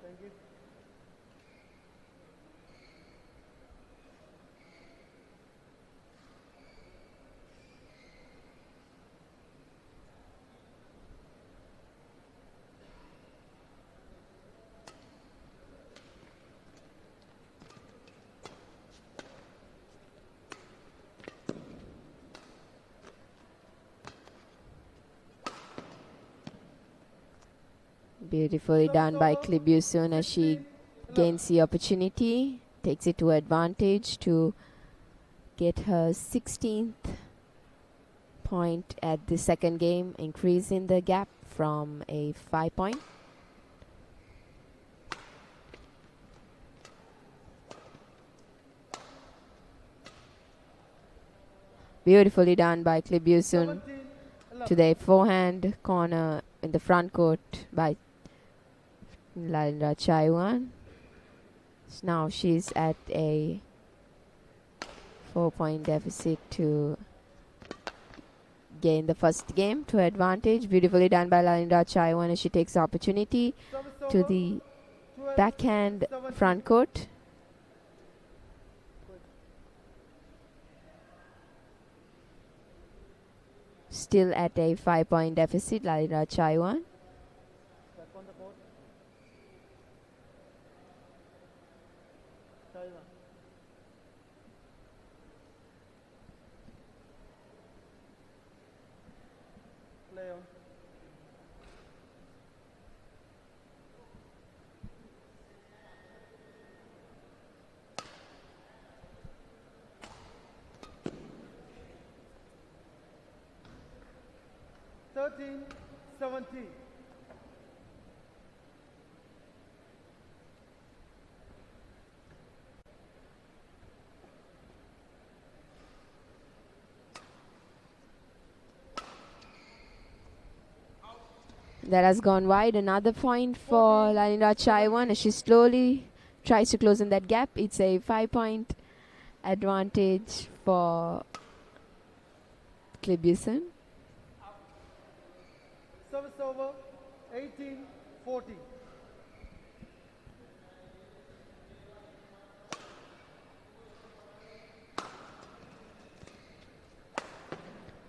S3: Thank you.
S2: Beautifully done by Klibusun as she gains the opportunity, takes it to advantage to get her 16th point at the second game, increasing the gap from a 5-point. Beautifully done by Klibusun
S3: 17-11.
S2: to the forehand corner in the front court by Narendra Chaiwan. Now she's at a 4-point deficit to gain the first game to advantage. Beautifully done by Narendra Chaiwan as she takes the opportunity
S3: Service
S2: to
S3: over.
S2: the
S3: 12,
S2: backhand
S3: 17.
S2: front court. Still at a 5-point deficit, Lalita Chaiwan.
S3: Back on the court. China. Play on. Thirteen, 17.
S2: That has gone wide. Another point for Lalita Chaiwan as she slowly tries to close in that gap. It's a 5-point advantage for Klibusen.
S3: Service over, 18, 14.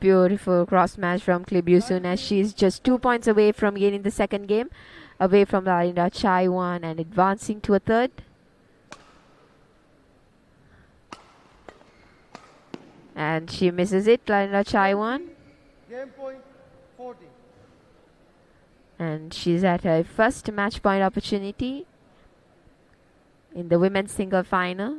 S2: Beautiful cross match from Klibusen as she's just 2 points away from gaining the second game, away from Lalita Chaiwan and advancing to a third. And she misses it, Lalita Chaiwan.
S3: Game point, 40.
S2: And she's at her first match point opportunity in the women's single final.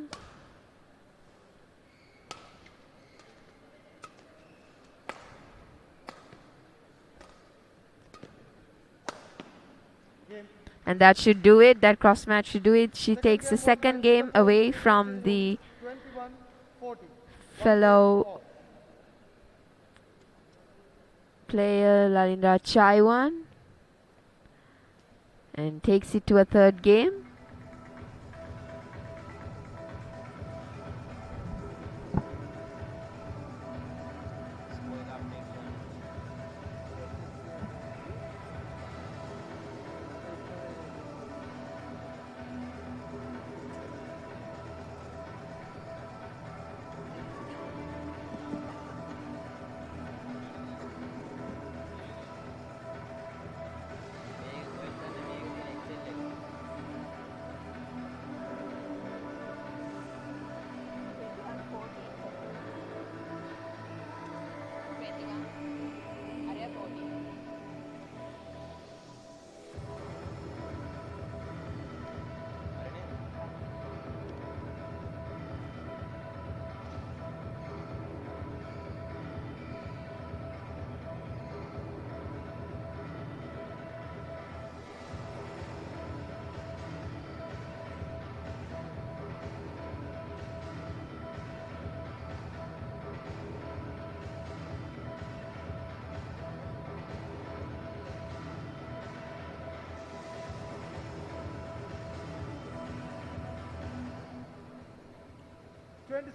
S2: And that should do it. That cross match should do it. She takes the second game away from the
S3: 21, 40.
S2: fellow player Lalita Chaiwan and takes it to a third game.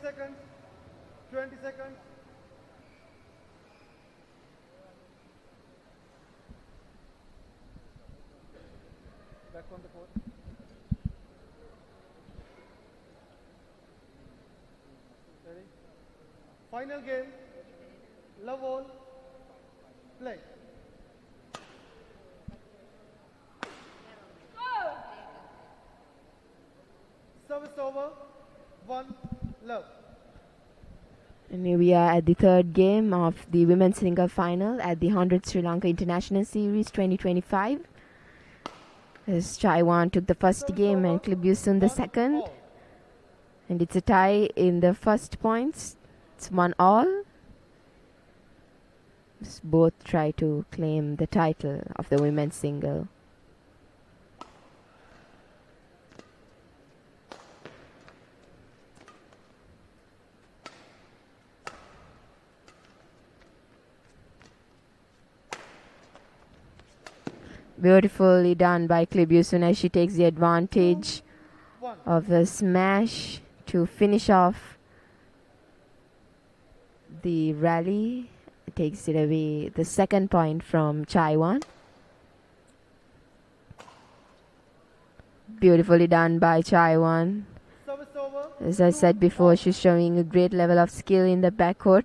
S3: Seconds. 20 seconds. Back on the court. Ready? Final game. Love all. Play. Service over. 1 love.
S2: And here we are at the third game of the women's single final at the 100th Sri Lanka International Series 2025. As Chaiwan took the first game and Klibusen the second. And it's a tie in the first points. It's 1-all. Both try to claim the title of the women's single. Beautifully done by Klibusen as she takes the advantage of the smash to finish off the rally. Takes it away, the second point from Chaiwan. Beautifully done by Chaiwan.
S3: Service over.
S2: As I said before, she's showing a great level of skill in the backcourt.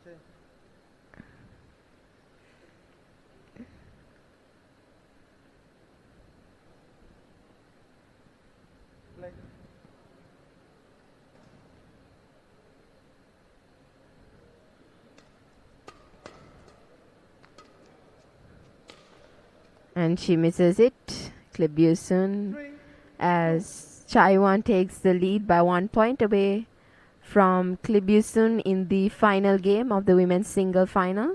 S3: Change. Play.
S2: And she misses it. Klibusun
S3: 3.
S2: as Chaiwan takes the lead by 1 point away from Klibusun in the final game of the women's single final.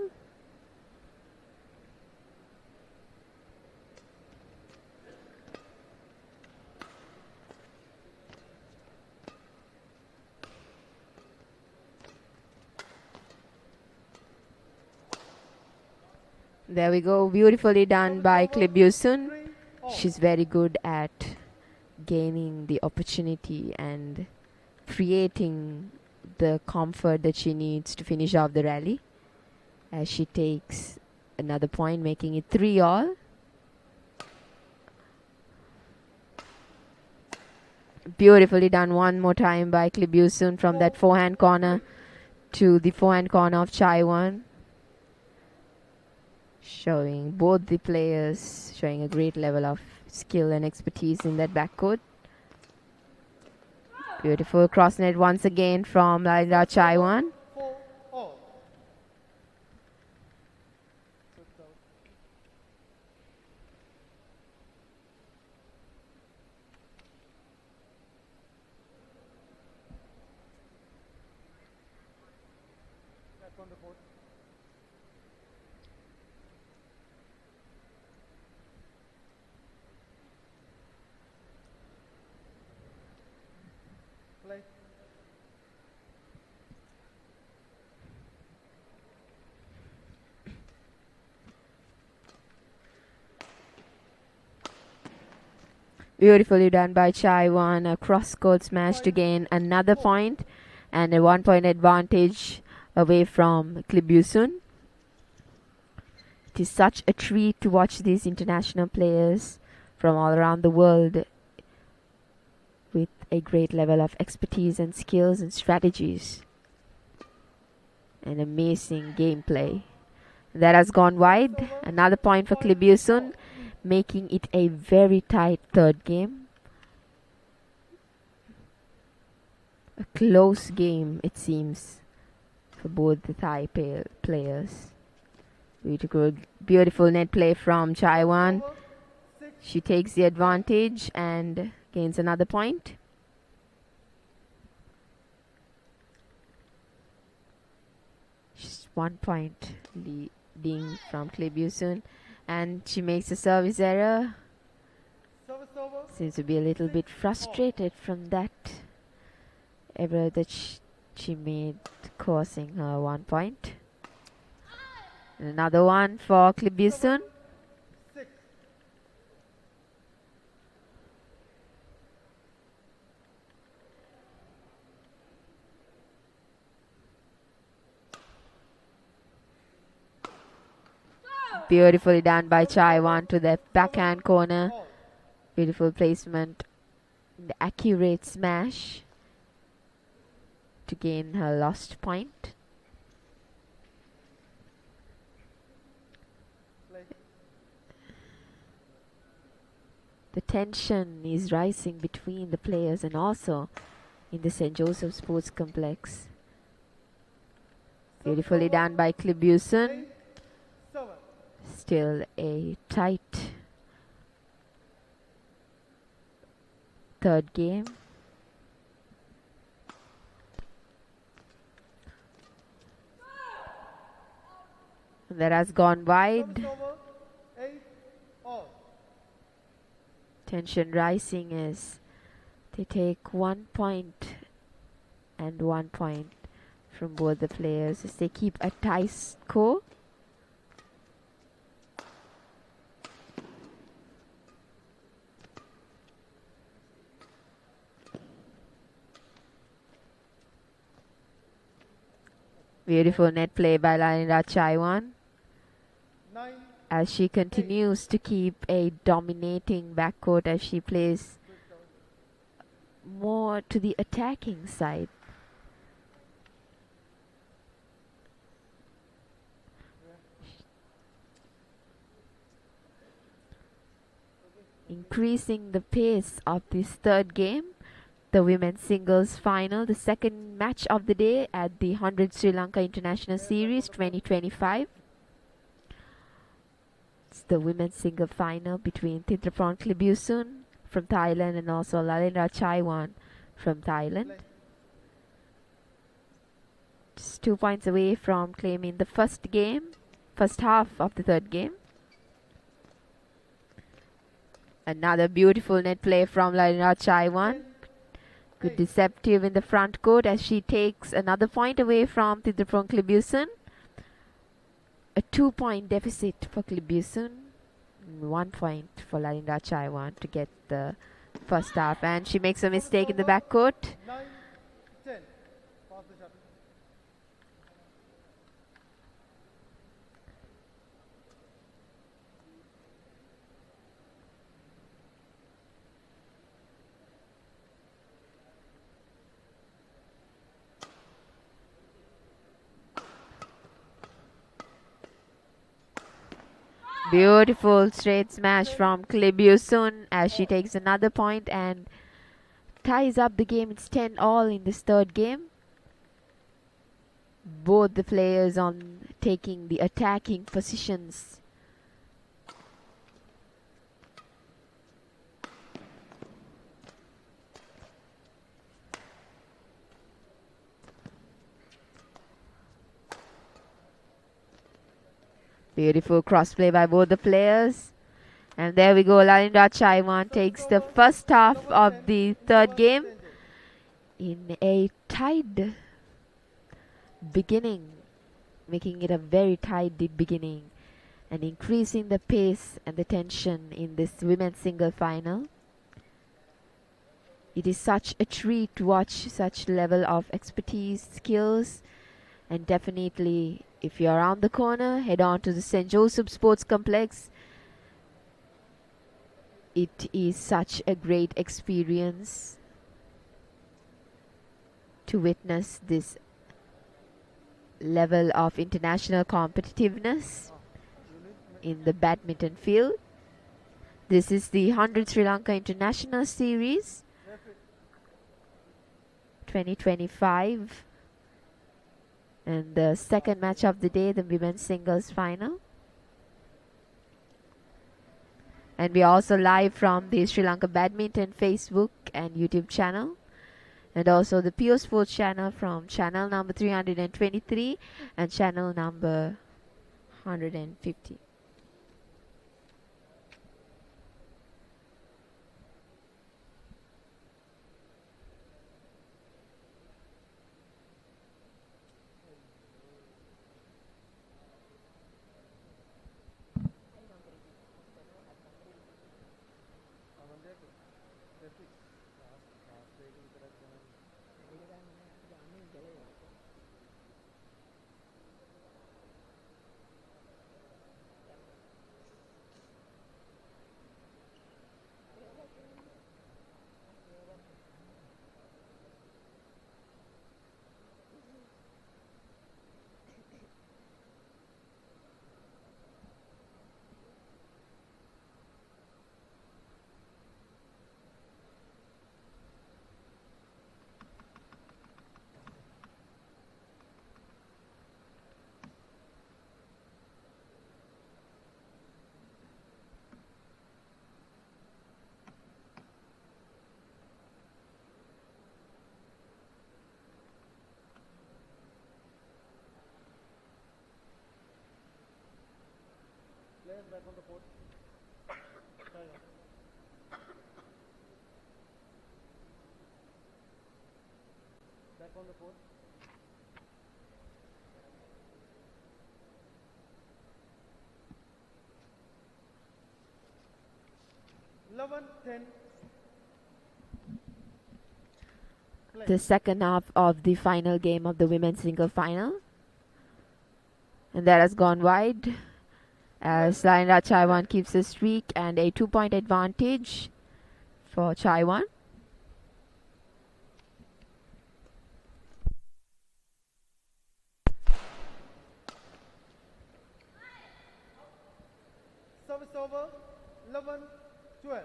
S2: There we go. Beautifully done by Klibusun.
S3: 3. All.
S2: She's very good at gaining the opportunity and creating the comfort that she needs to finish off the rally, as she takes another point, making it 3-all. Beautifully done one more time by Klibusun from that forehand corner to the forehand corner of Chaiwan. Showing both the players showing a great level of skill and expertise in that backcourt. Beautiful cross net once again from Laila Chaiwan.
S3: 4. All. Back on the board. Play.
S2: Beautifully done by Chaiwan. A cross-court smash to gain another point and a 1 point advantage away from Klibusun. It is such a treat to watch these international players from all around the world with a great level of expertise and skills and strategies. An amazing gameplay. That has gone wide. Another point for Klibusun, making it a very tight third game. A close game, it seems, for both the Thai players. Beautiful net play from Chaiwan.
S3: Over. 6.
S2: She takes the advantage and gains another point. She's 1 point leading from Klibusun, and she makes a service error.
S3: Service over.
S2: Seems to be a little bit frustrated from that error that she made, causing her 1 point. And another one for Klibusun.
S3: 6.
S2: Beautifully done by Chaiwan to the backhand corner.
S3: All.
S2: Beautiful placement. The accurate smash to gain her lost point.
S3: Play.
S2: The tension is rising between the players and also in the St. Joseph Sports Complex. Beautifully done by Klibusun.
S3: 8. 7.
S2: Still a tight third game. That has gone wide.
S3: Service over. 8. All.
S2: Tension rising as they take 1 point and 1 point from both the players as they keep a tie score. Beautiful net play by Laila Chaiwan
S3: 9.
S2: as she continues to keep a dominating backcourt as she plays more to the attacking side. Increasing the pace of this third game, the women's singles final, the second match of the day at the 100 Sri Lanka International Series 2025. It's the women's single final between Thithrapon Klibusun from Thailand and also Lalindra Chaiwan from Thailand. Just 2 points away from claiming the first half of the third game. Another beautiful net play from Lalindra Chaiwan. Good deceptive in the front court as she takes another point away from Thithrapon Klibusun. A 2-point deficit for Klibusun. 1 point for Lalindra Chaiwan to get the first half. And she makes a mistake in the backcourt.
S3: 9-10. Pass the shuttle.
S2: Beautiful straight smash from Klibusun as she takes another point and ties up the game. It's 10-all in this third game. Both the players on taking the attacking positions. Beautiful crossplay by both the players. And there we go. Lalindra Chaiwan takes the first half of the third game in a tied beginning, making it a very tied beginning and increasing the pace and the tension in this women's single final. It is such a treat to watch such level of expertise, skills, and definitely if you're around the corner, head on to the St. Joseph Sports Complex. It is such a great experience to witness this level of international competitiveness in the badminton field. This is the 100 Sri Lanka International Series 2025. And the second match of the day, the women's singles final. And we are also live from the Sri Lanka Badminton Facebook and YouTube channel. And also the Pure Sports channel from channel number 323 and channel number 150.
S3: Players back on the court. China. Back on the court.
S2: The second half of the final game of the women's single final. And that has gone wide. as Lalinra Chaiwan keeps a streak and a 2-point advantage for Chaiwan.
S3: Service over, 11-12.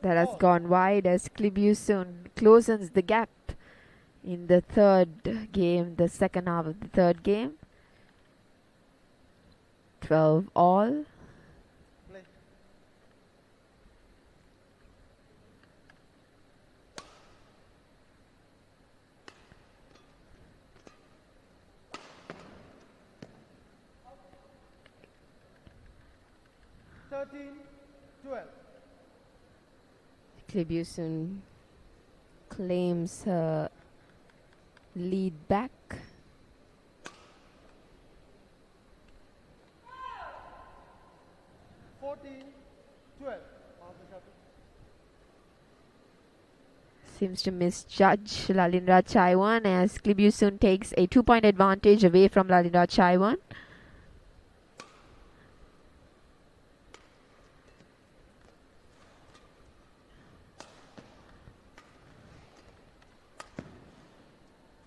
S2: That has gone wide as Klibusun closes the gap in the third game, the second half of the third game. 12 all.
S3: Play.
S2: Klibusun claims her lead back. Seems to misjudge Lalinra Chaiwan as Klibusun takes a 2-point advantage away from Lalinra Chaiwan.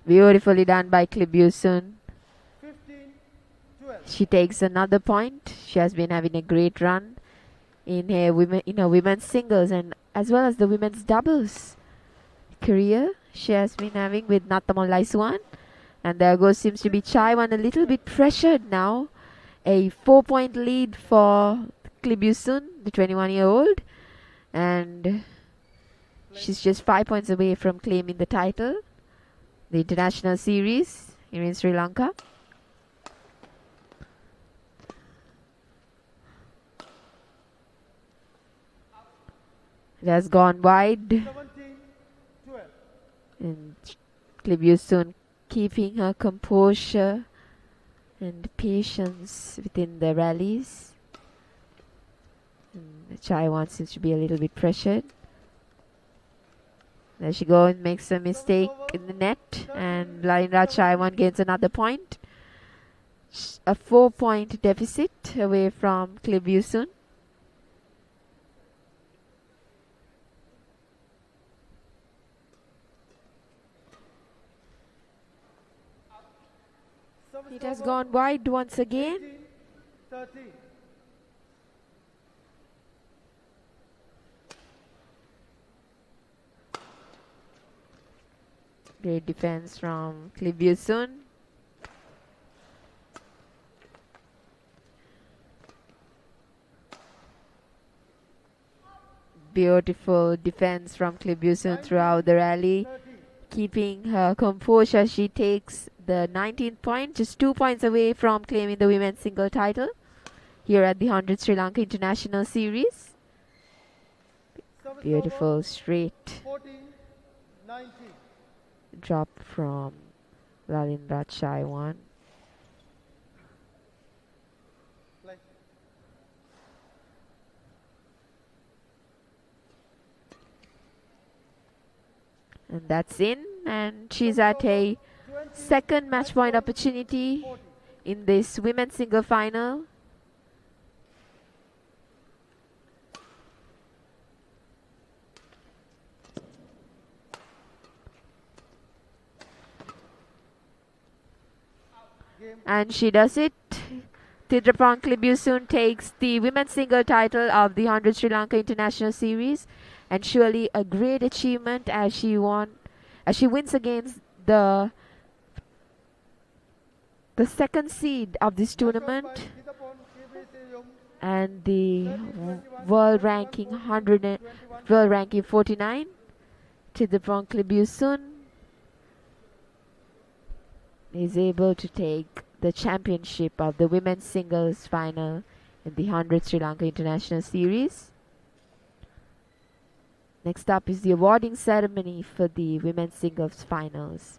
S2: Beautifully done by Klibusun. She takes another point. She has been having a great run in her women's singles and as well as the women's doubles career she has been having with Natamon Laisuan. And there goes seems to be Chaiwan a little bit pressured now. A 4-point lead for Klibusun, the 21-year-old. And she's just 5 points away from claiming the title, the international series here in Sri Lanka. It has gone wide. And Klibusun keeping her composure and patience within the rallies. And Chaiwan seems to be a little bit pressured. There she goes, makes a mistake in the net, and Lalinra Chaiwan gains another point. A 4-point deficit away from Klibusun. It has gone wide once again.
S3: 13.
S2: Great defense from Klibusun. Beautiful defense from Klibusun throughout the rally, keeping her composure. She takes the 19th point, just 2 points away from claiming the women's single title here at the 100 Sri Lanka International Series. Beautiful straight
S3: 14-19.
S2: drop from Lalinra Chaiwan.
S3: Play.
S2: And that's in, and she's at a second match point opportunity in this women's single final. And she does it. Tidrapong Klibusun takes the women's single title of the 100 Sri Lanka International Series, and surely a great achievement as she wins against the second seed of this tournament and the world ranking 49. Tidrapong Klibusun is able to take the championship of the women's singles final in the 100 Sri Lanka International Series. Next up is the awarding ceremony for the women's singles finals.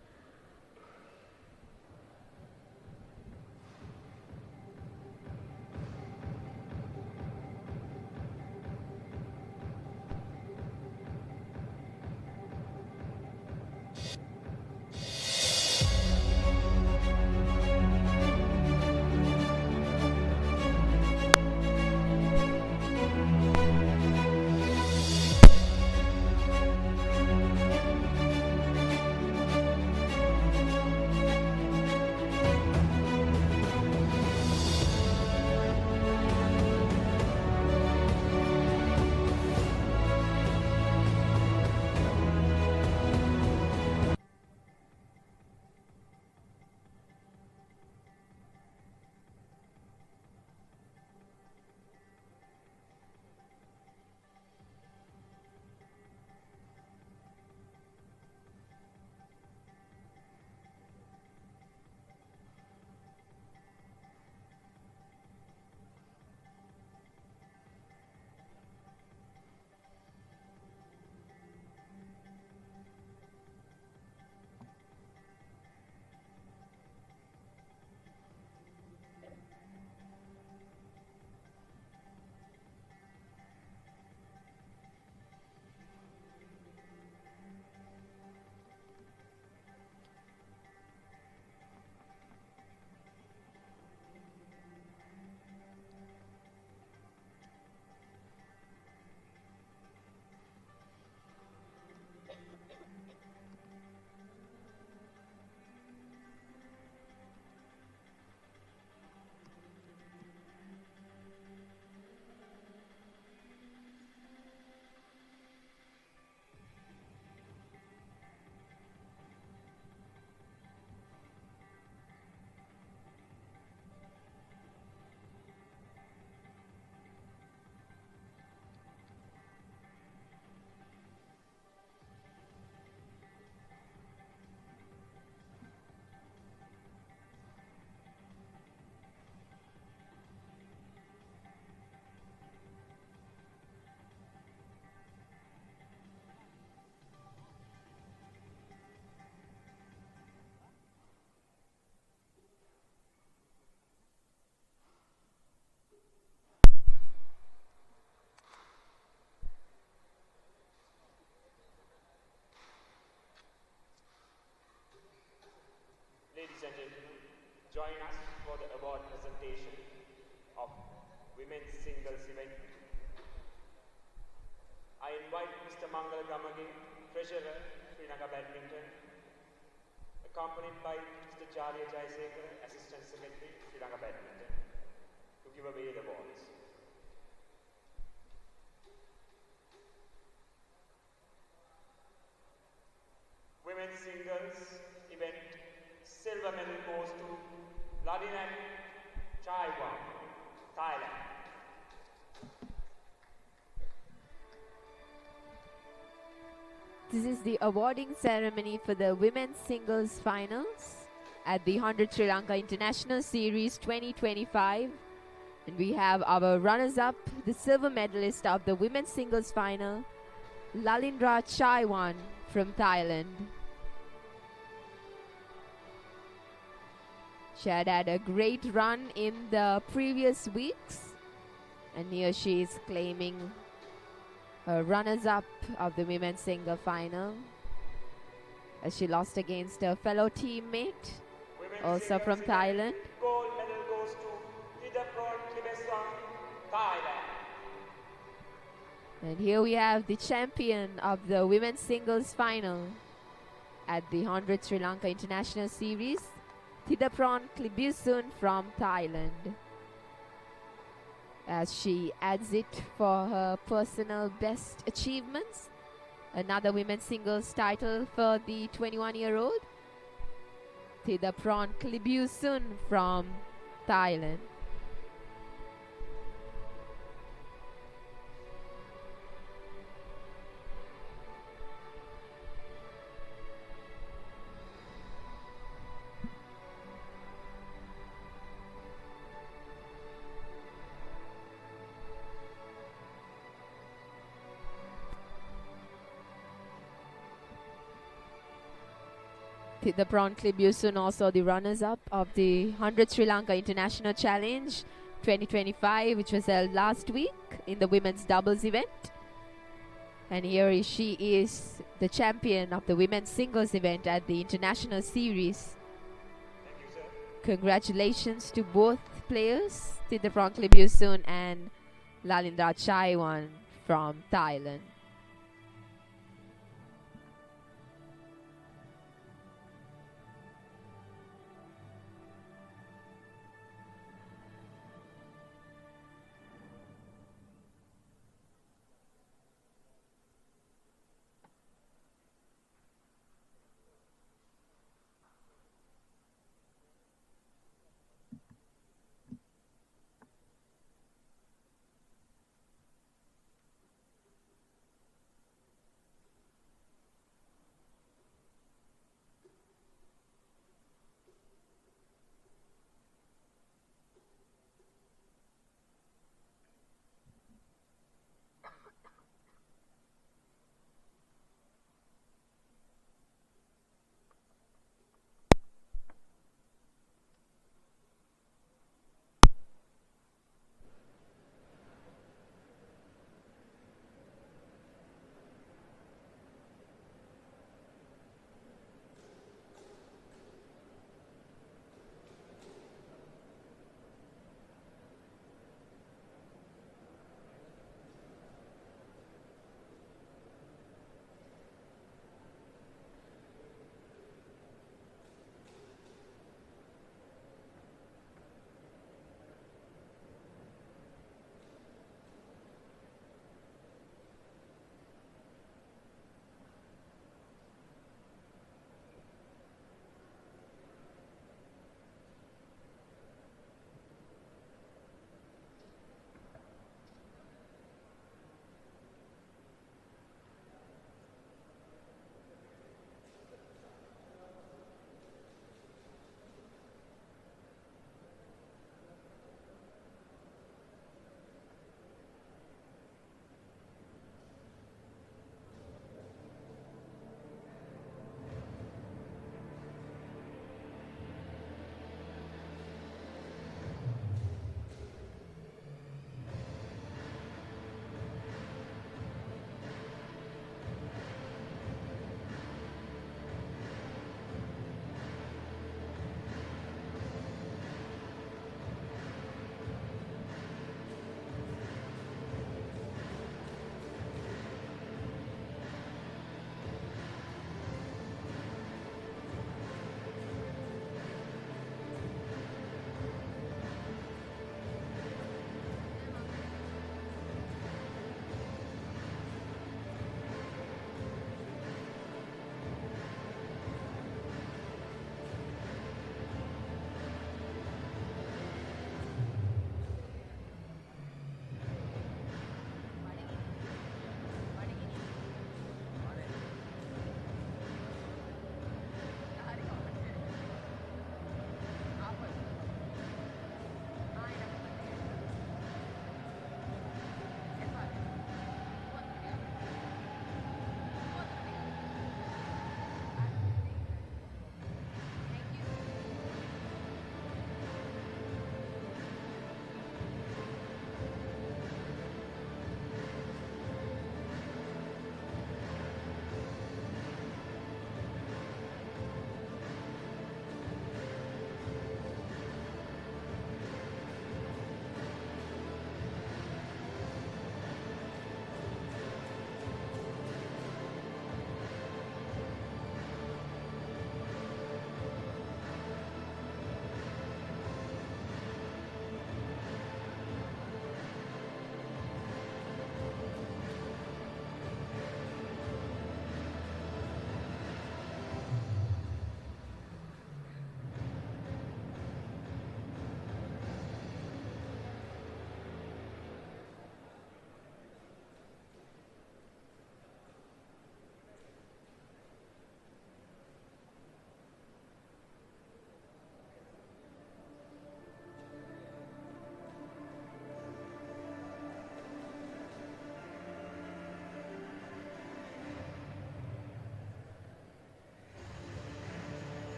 S4: join us for the award presentation of women's singles event. I invite Mr. Mangal Gamage, Treasurer, Sri Lanka Badminton, accompanied by Mr. Charya Jayasekara, Assistant Secretary, Sri Lanka Badminton, to give away the awards. Women's singles event silver medal goes to Ladin Chaiwan, Thailand.
S2: This is the awarding ceremony for the women's singles finals at the 100 Sri Lanka International Series 2025. And we have our runners-up, the silver medalist of the women's singles final, Lalindra Chaiwan from Thailand. She had a great run in the previous weeks, and here she is claiming her runners-up of the women's single final as she lost against her fellow teammate, also from Thailand.
S4: Gold medal goes to Thidapron Klibesang, Thailand.
S2: And here we have the champion of the women's singles final at the 100 Sri Lanka International Series, Thidapron Klibusun from Thailand, as she adds it for her personal best achievements. Another women's singles title for the 21-year-old, Thidapron Klibusun from Thailand. Thidapron Klibusun also the runners-up of the 100 Sri Lanka International Challenge 2025, which was held last week in the women's doubles event. And here she is the champion of the women's singles event at the International Series.
S4: Thank you, sir.
S2: Congratulations to both players, Thidapron Klibusun and Lalindra Chaiwan from Thailand.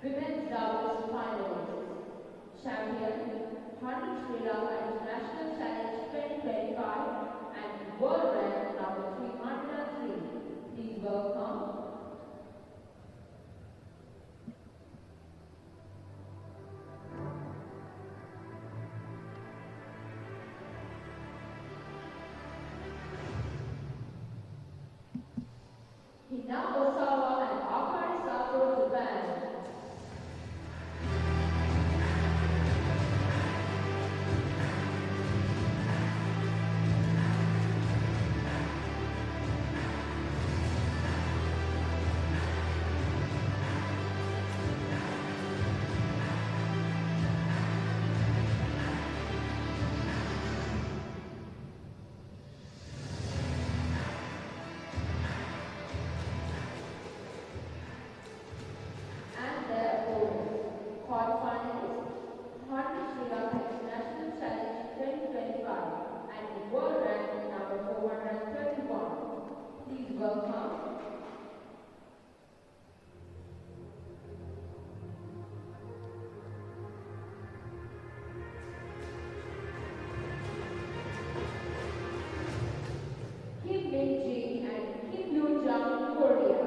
S1: Women's doubles finals. Champion, 100 Sri Lanka International Challenge 2025 and world rank number 303. Please welcome. Hina Osawa and Akari Sato, Japan. And their opponents, quarterfinalists, 100 Sri Lanka International Challenge 2025 and world rank number 431. Please welcome. Kim Min-ji and Kim Yoo-jung, Korea.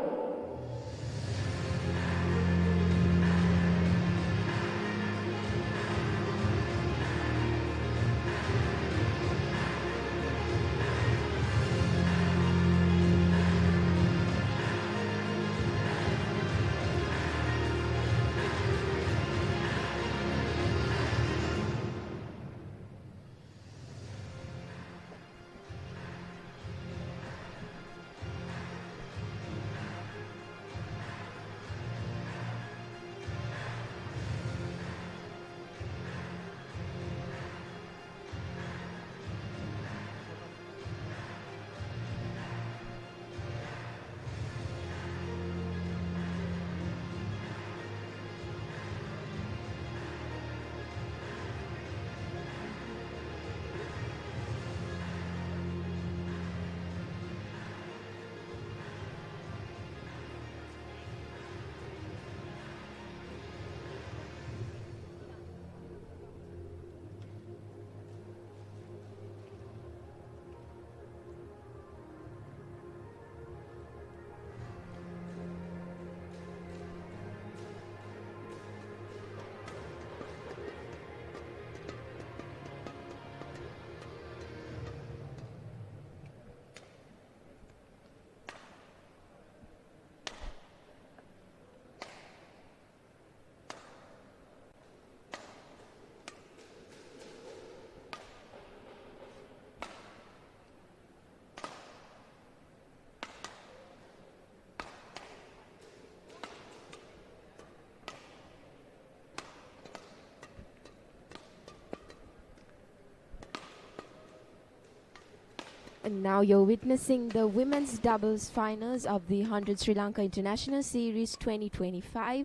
S2: And now you're witnessing the women's doubles finals of the 100 Sri Lanka International Series 2025.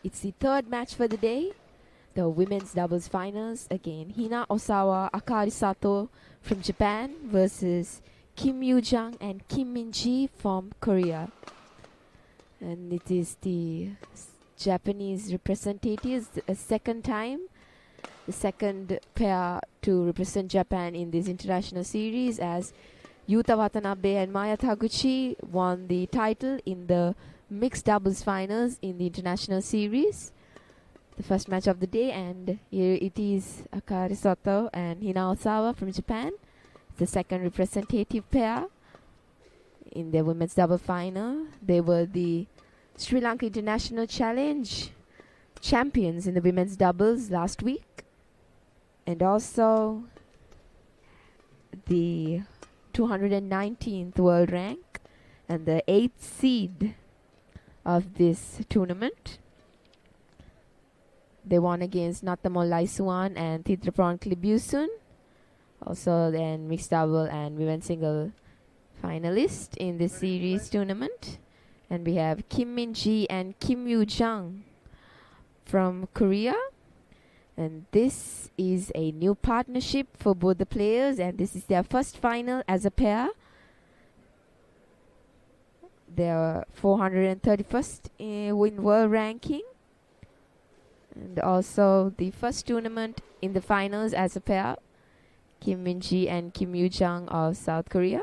S2: It's the third match for the day. The women's doubles finals again. Hina Osawa, Akari Sato from Japan versus Kim Yoo-jung and Kim Min-ji from Korea. And it is the Japanese representatives a second time. The second pair to represent Japan in this international series, as Yuta Watanabe and Maya Taguchi won the title in the mixed doubles finals in the international series. The first match of the day, and here it is Akari Sato and Hina Osawa from Japan, the second representative pair in the women's double final. They were the Sri Lanka International Challenge champions in the women's doubles last week, and also the 219th world rank and the 8th seed of this tournament. They won against Nathamol Laisuan and Thitraprawn Klibusun, also then mixed double and women's single finalist in this series tournament. And we have Kim Min-ji and Kim Yoo-jung from Korea. And this is a new partnership for both the players, and this is their first final as a pair. They are 431st in world ranking, And also the first tournament in the finals as a pair, Kim Min-ji and Kim Yoo-jung of South Korea.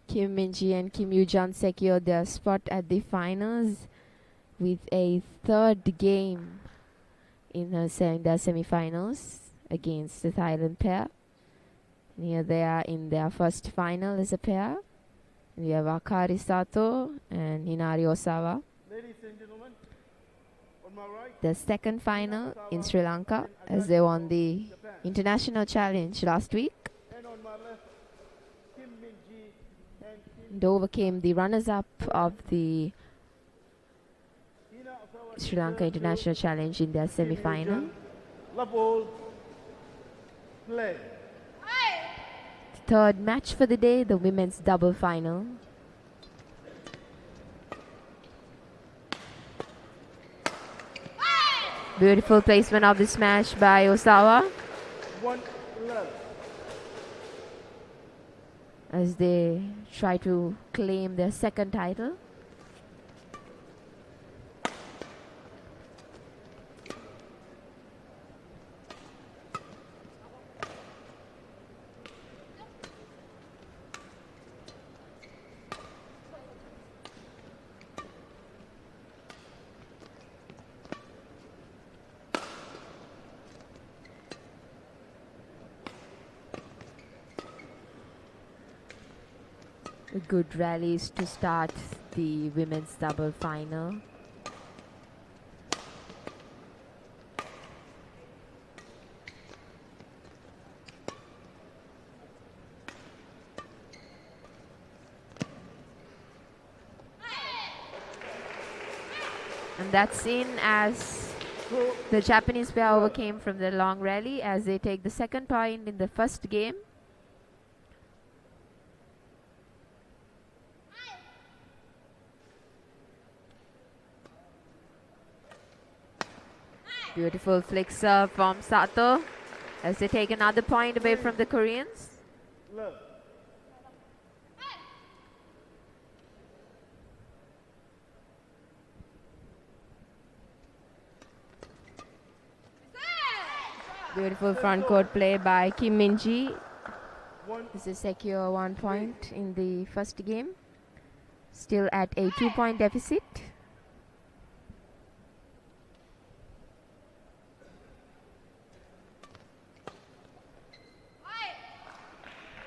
S2: Kim Min-ji and Kim Yoo-jung secured their spot at the finals with a third game in their semi-finals against the Thailand pair. And here they are in their first final as a pair. We have Akari Sato and Hinari Osawa.
S3: Ladies and gentlemen, on my right,
S2: The second final in Sri Lanka as they won the international challenge last week.
S3: and on my left, Kim Min-ji and Kim
S2: And overcame the runners-up of the
S3: Hina Osawa.
S2: Sri Lanka International Challenge in their semi-final.
S3: Love all. Play.
S2: Third match for the day, the women's double final. Beautiful placement of the smash by Osawa
S3: 1 love.
S2: as they try to claim their second title. Good rallies to start the women's double final. And that's in as the Japanese pair overcame from the long rally as they take the second point in the first game. Beautiful flick serve from Sato as they take another point away from the Koreans.
S3: Love.
S2: Beautiful front court play by Kim Min-ji.
S3: 1
S2: This is secure 1 point in the first game. Still at a 2-point deficit.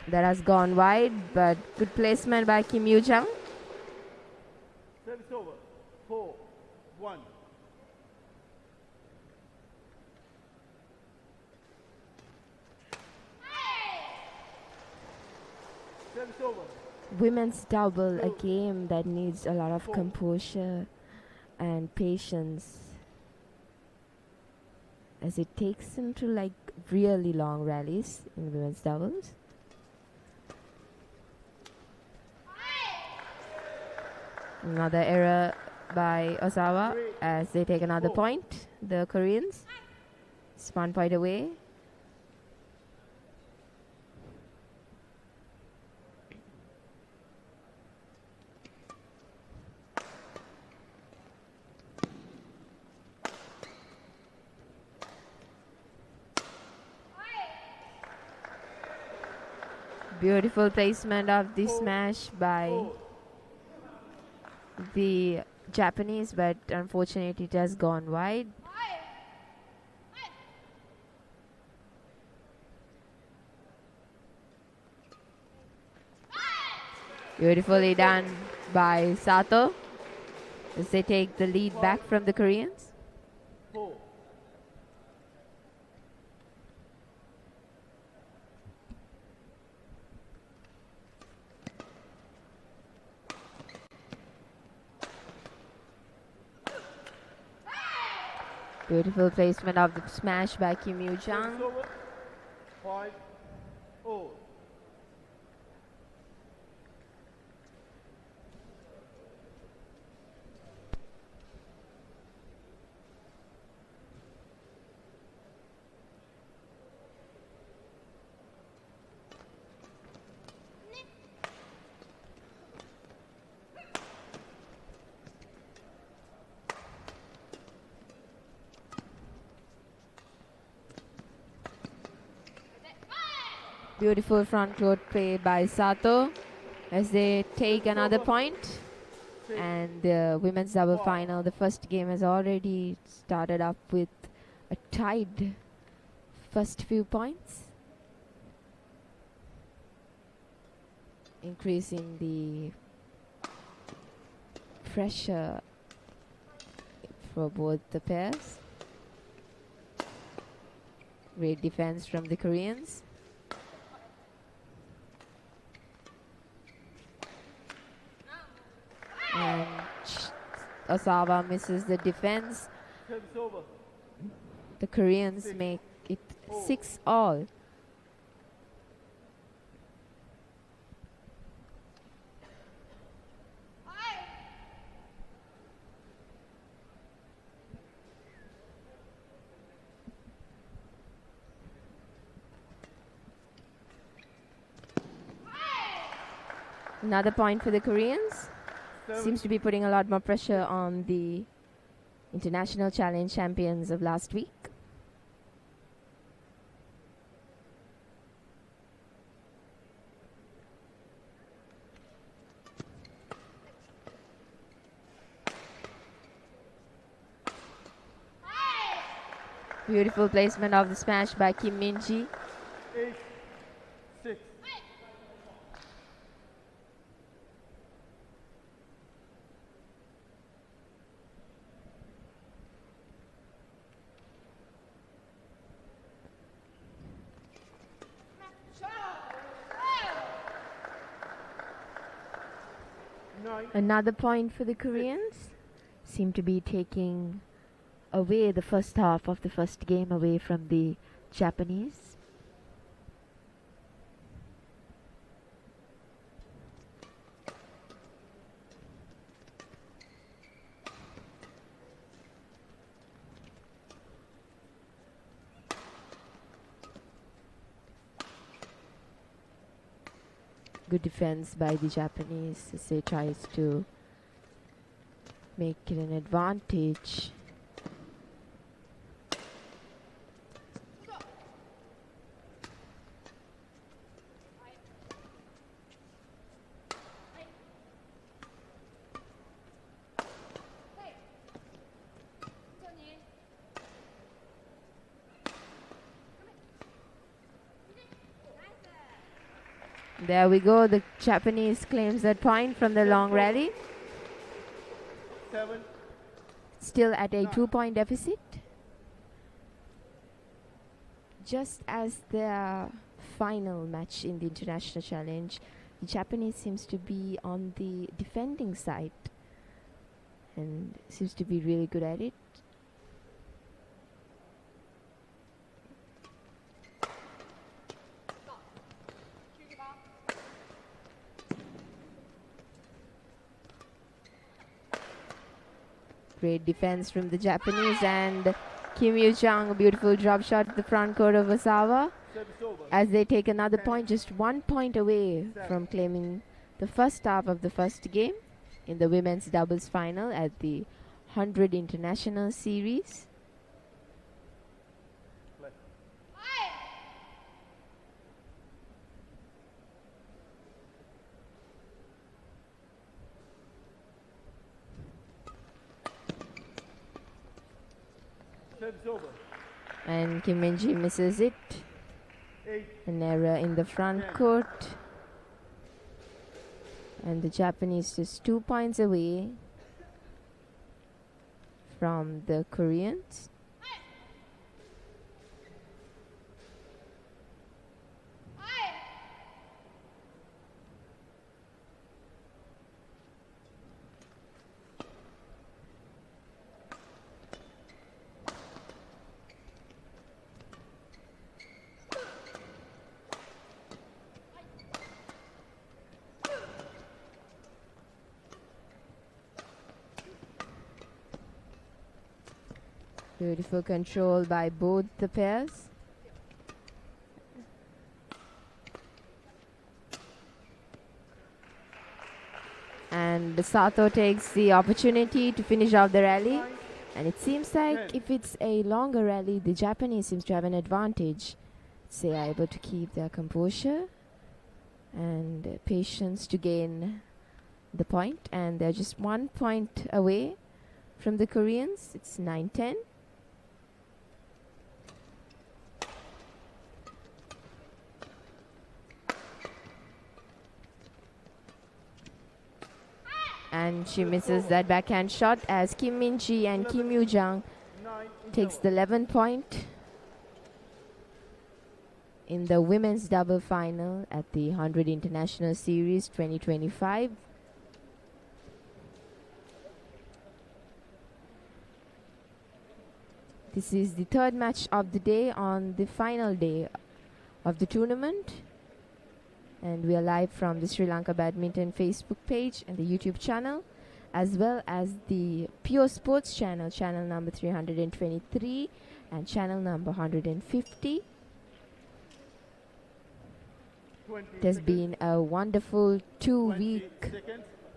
S2: That has gone wide, but good placement by Kim Yoo-jung.
S3: service over. 4-1. Service over.
S2: Women's double, a game that needs a lot of composure and patience, as it takes into like really long rallies in women's doubles. Another error by Osawa as they take another point, the Koreans. It's 1 point away. Beautiful placement of the smash by the Japanese, but unfortunately it has gone wide. Beautifully done by Sato as they take the lead back from the Koreans.
S3: 4.
S2: Beautiful placement of the smash by Kim Yoo-jung.
S3: Service over. 5-0.
S2: Beautiful front court play by Sato as they take another point. And the women's double final, the first game has already started up with a tied first few points, increasing the pressure for both the pairs. Great defense from the Koreans. And Osawa misses the defense.
S3: Service over.
S2: The Koreans make it 6-all. Another point for the Koreans. Seems to be putting a lot more pressure on the international challenge champions of last week. Beautiful placement of the smash by Kim Min-ji.
S3: 8-6.
S2: Another point for the Koreans. Seem to be taking away the first half of the first game away from the Japanese. Good defense by the Japanese as they tries to make it an advantage. There we go. The Japanese claims that point from the long rally.
S3: 7.
S2: Still at a 2-point deficit. Just as their final match in the international challenge, the Japanese seems to be on the defending side and seems to be really good at it. Great defense from the Japanese, and Kim Yoo-jung, a beautiful drop shot at the front court of Osawa as they take another point, just 1 point away from claiming the first half of the first game in the women's doubles final at the 100 International Series. And Kim Min-ji misses it. An error in the front court. And the Japanese just 2 points away from the Koreans. Beautiful control by both the pairs. And Sato takes the opportunity to finish off the rally. And it seems like if it's a longer rally, the Japanese seems to have an advantage. They are able to keep their composure and patience to gain the point. And they're just 1 point away from the Koreans. It's 9-10. And she misses that backhand shot as Kim Min-ji and Kim Yoo-jung takes the 11 point in the women's double final at the 100 International Series 2025. This is the third match of the day on the final day of the tournament. And we are live from the Sri Lanka Badminton Facebook page and the YouTube channel, as well as the Pure Sports channel, channel number 323 and channel number 150. There's been a wonderful 2-week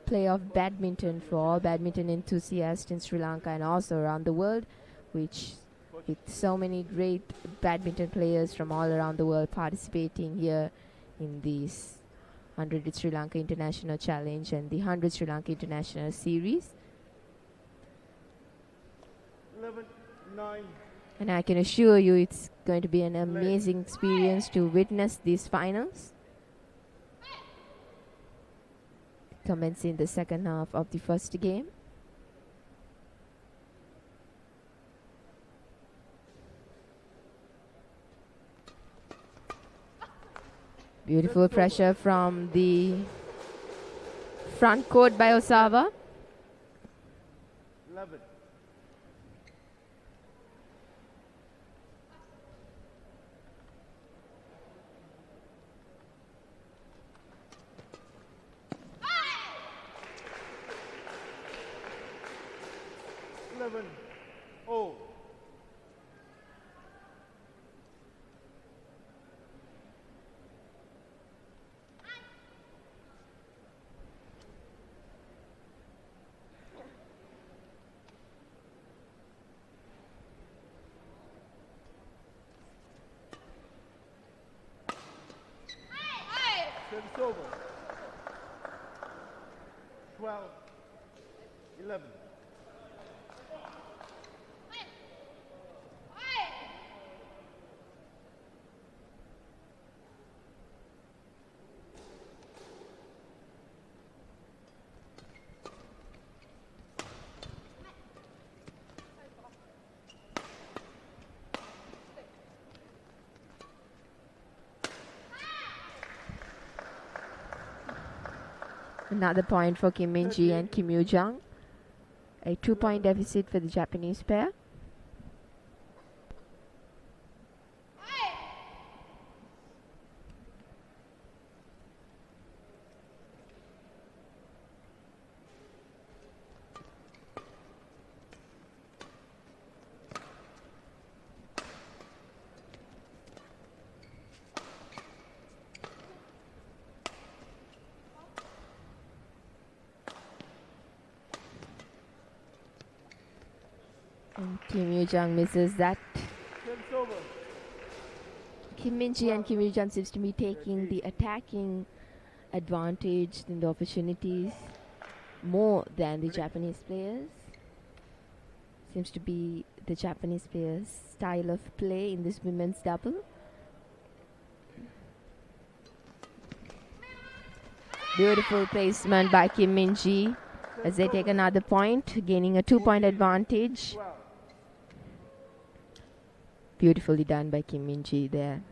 S2: play of badminton for all badminton enthusiasts in Sri Lanka and also around the world, which with so many great badminton players from all around the world participating here in these 100 Sri Lanka International Challenge and the 100 Sri Lanka International Series.
S3: 11-9.
S2: And I can assure you it's going to be an amazing experience to witness these finals. Commencing the second half of the first game. Beautiful pressure from the front court by Osawa.
S3: 11. Oh. Service over. 12-11.
S2: Another point for Kim Min-ji and Kim Yoo-jung. A 2-point deficit for the Japanese pair. And Kim Yoo-jung misses that.
S3: Service over.
S2: Kim Min-ji and Kim Yoo-jung seems to be taking the attacking advantage in the opportunities more than the Japanese players. Seems to be the Japanese players' style of play in this women's double. Beautiful placement by Kim Min-ji as they take another point, gaining a 2-point advantage.
S3: 12.
S2: Beautifully done by Kim Min-ji there.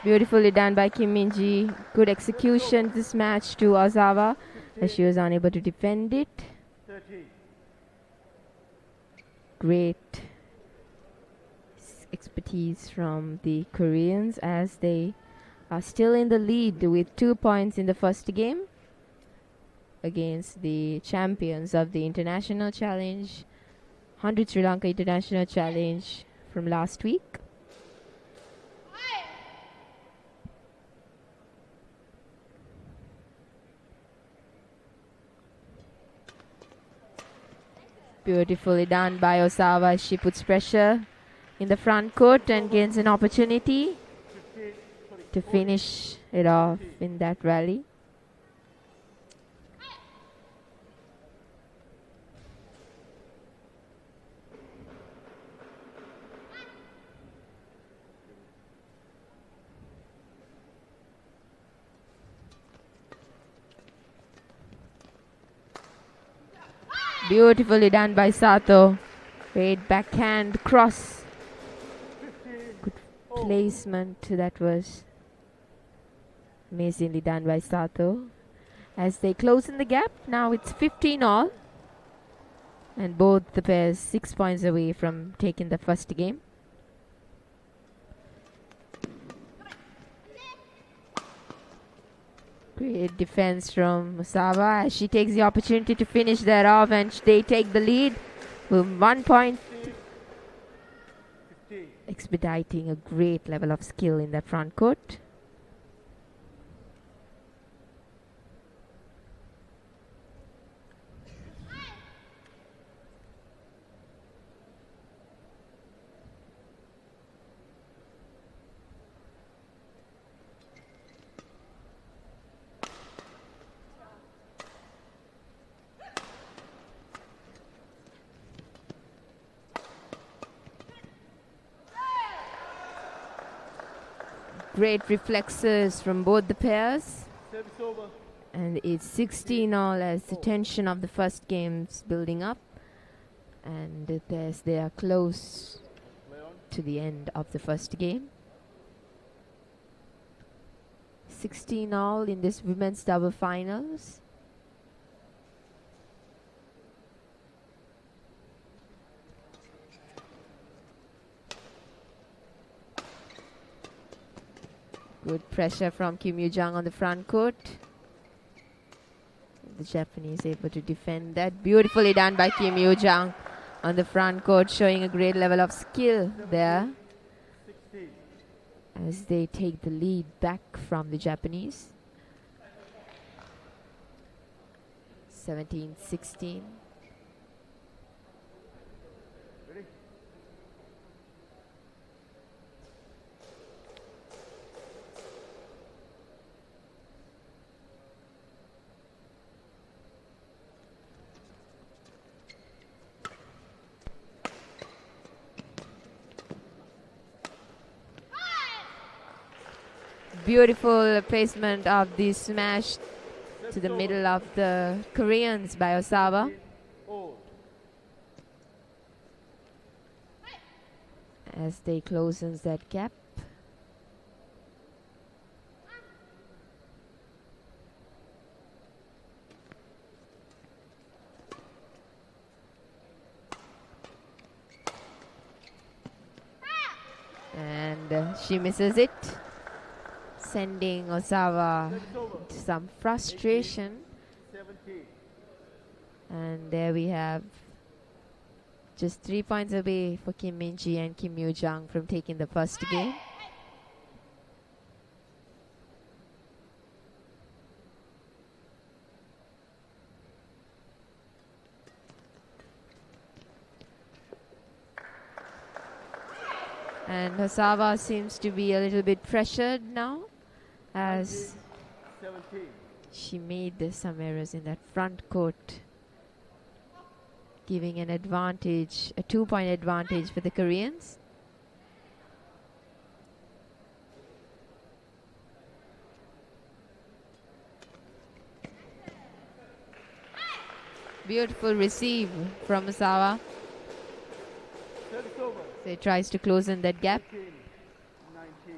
S2: Beautifully done by Kim Min-ji. Good execution this match to Ozawa as she was unable to defend it.
S3: 30.
S2: Great expertise from the Koreans as they are still in the lead with 2 points in the first game against the champions of the International Challenge, 100 Sri Lanka International Challenge from last week. Beautifully done by Ozawa. She puts pressure in the front court and gains an opportunity to finish it off in that rally. Beautifully done by Sato. Great backhand cross. Good placement. That was amazingly done by Sato. As they close in the gap, now it's 15 all. And both the pairs 6 points away from taking the first game. Great defense from Ozawa as she takes the opportunity to finish that off, and they take the lead with 1 point.
S3: 15.
S2: Expediting a great level of skill in that front court. Great reflexes from both the pairs.
S3: Service over.
S2: And it's 16 all as the tension of the first game's building up. And the pairs, they are close
S3: Play on.
S2: to the end of the first game. 16 all in this women's double finals. Good pressure from Kim Yoo-jung on the front court. The Japanese able to defend that. Beautifully done by Kim Yoo-jung on the front court, showing a great level of skill there
S3: 16.
S2: as they take the lead back from the Japanese. 17-16.
S3: Ready?
S2: Beautiful placement of the smash to the middle of the Koreans by Ozawa.
S3: All.
S2: As they closes that gap. And she misses it, sending Ozawa to some frustration.
S3: 17.
S2: And there we have just 3 points away for Kim Min-ji and Kim Yoo-jung from taking the first game. And Ozawa seems to be a little bit pressured now as
S3: 17.
S2: she made some errors in that front court, giving an advantage, a 2-point advantage for the Koreans. Beautiful receive from Ozawa.
S3: Service over.
S2: So he tries to close in that gap.
S3: 18. 19.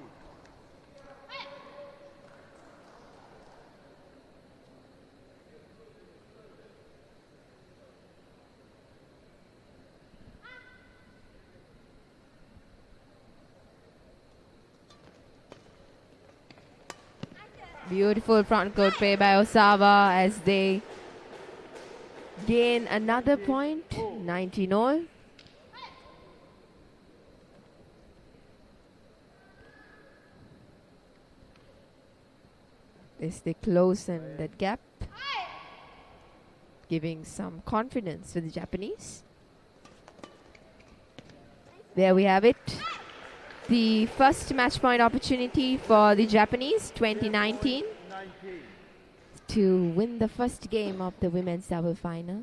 S2: Beautiful front court play by Osawa as they gain another point, 19-all. As they closen that gap, giving some confidence to the Japanese. There we have it. The first match point opportunity for the Japanese, 2019, to win the first game of the women's double final.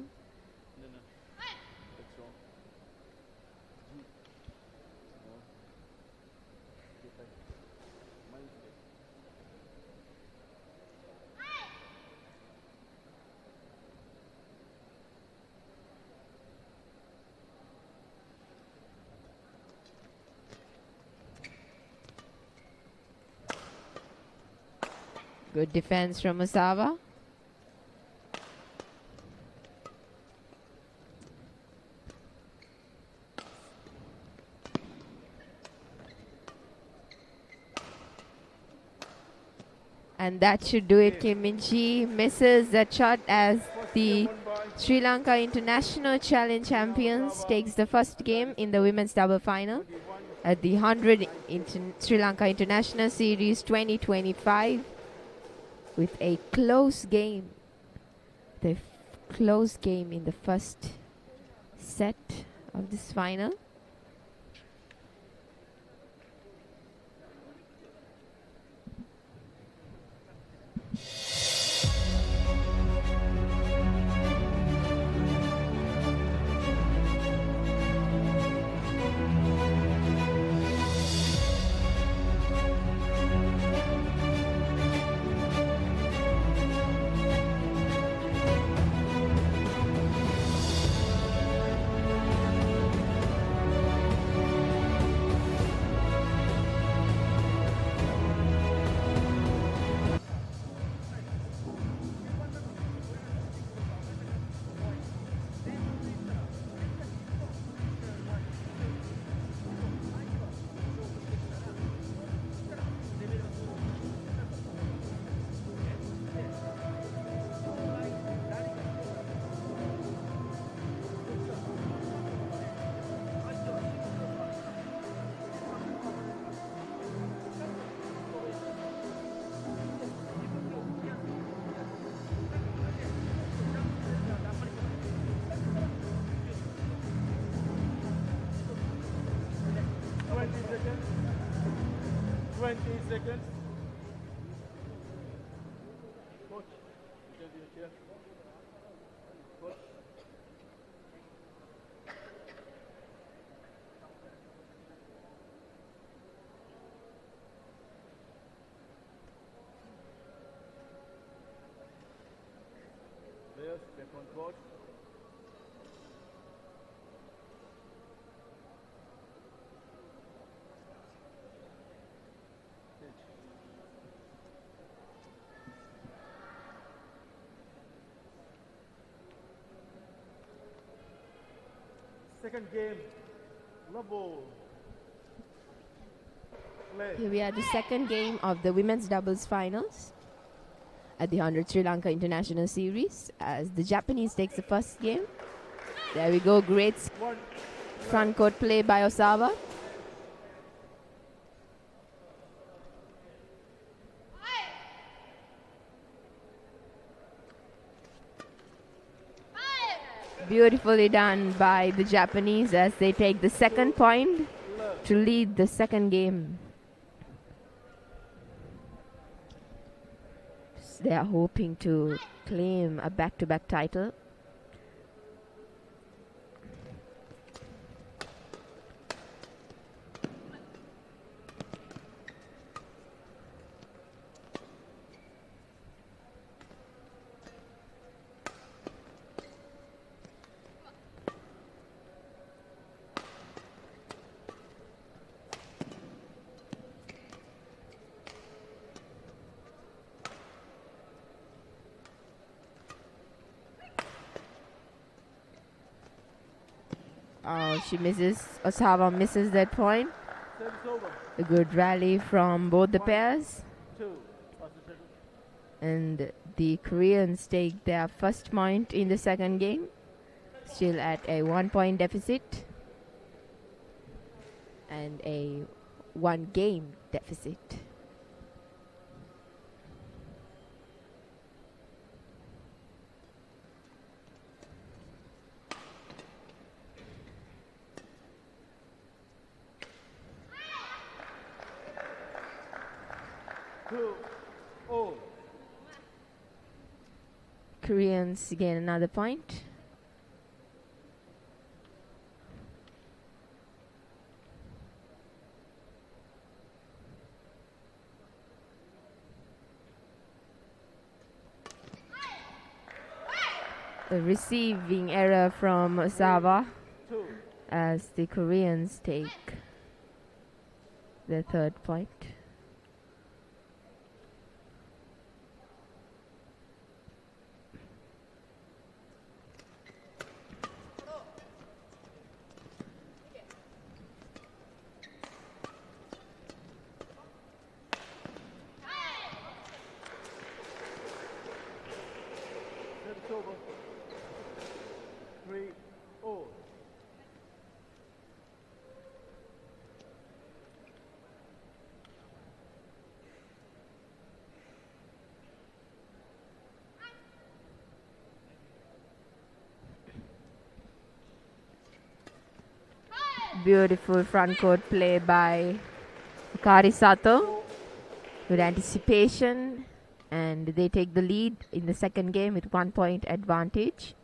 S2: Good defense from Osawa. And that should do it. Kim Min-ji misses that shot as the Sri Lanka International Challenge champions takes the first game in the women's double final at the 100 Sri Lanka International Series 2025 with a close game. The close game in the first set of this final.
S3: Second game, level.
S2: Here we are, the second game of the women's doubles finals at the 100 Sri Lanka International Series as the Japanese takes the first game. There we go, great front court play by Osawa. Beautifully done by the Japanese as they take the second point to lead the second game. They are hoping to claim a back-to-back title. She misses. Osawa misses that point. A good rally from both the pairs. And the Koreans take their first point in the second game, still at a 1-point deficit and a 1-game deficit. Koreans gain another point. A receiving error from Osawa as the Koreans take the third point. Beautiful front court play by Akari Sato. Good anticipation, and they take the lead in the second game with 1-point advantage.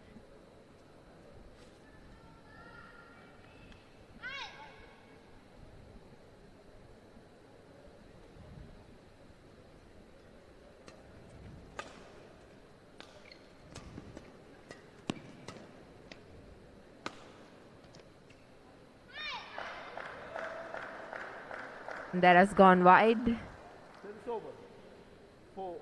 S2: That has gone wide.
S3: Service over. 4-4.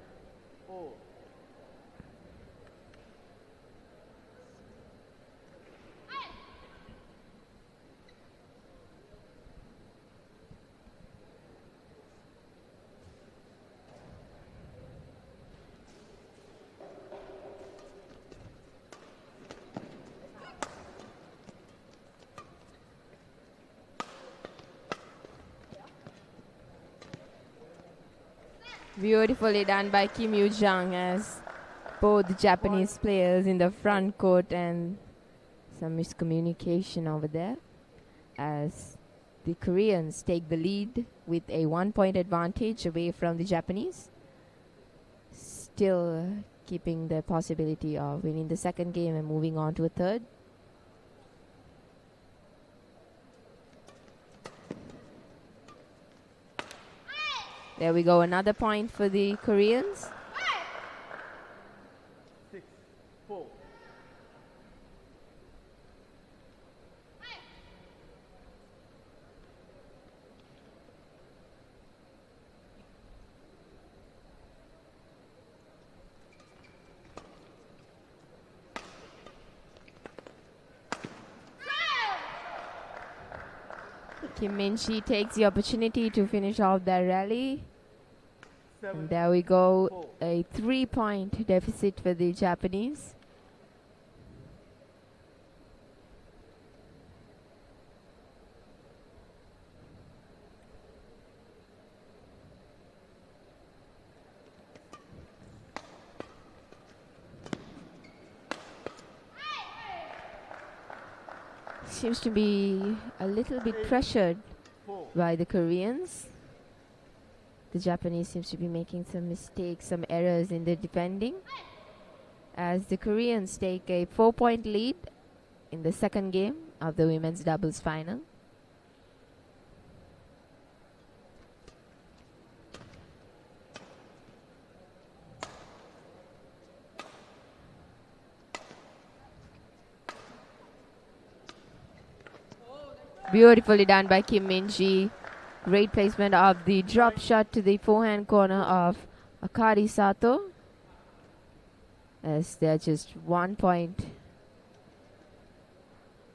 S2: Beautifully done by Kim Yoo-jung as both Japanese players in the front court, and some miscommunication over there as the Koreans take the lead with a 1-point advantage away from the Japanese, still keeping the possibility of winning the second game and moving on to a third. There we go, another point for the Koreans.
S3: 6-4.
S2: Kim Min-chi takes the opportunity to finish off their rally. And there we go, a 3-point deficit for the Japanese. Seems to be a little bit pressured by the Koreans. The Japanese seems to be making some mistakes, some errors in the defending, as the Koreans take a 4-point lead in the second game of the women's doubles final. Beautifully done by Kim Min-ji. Great placement of the drop shot to the forehand corner of Akari Sato, as they're just 1 point,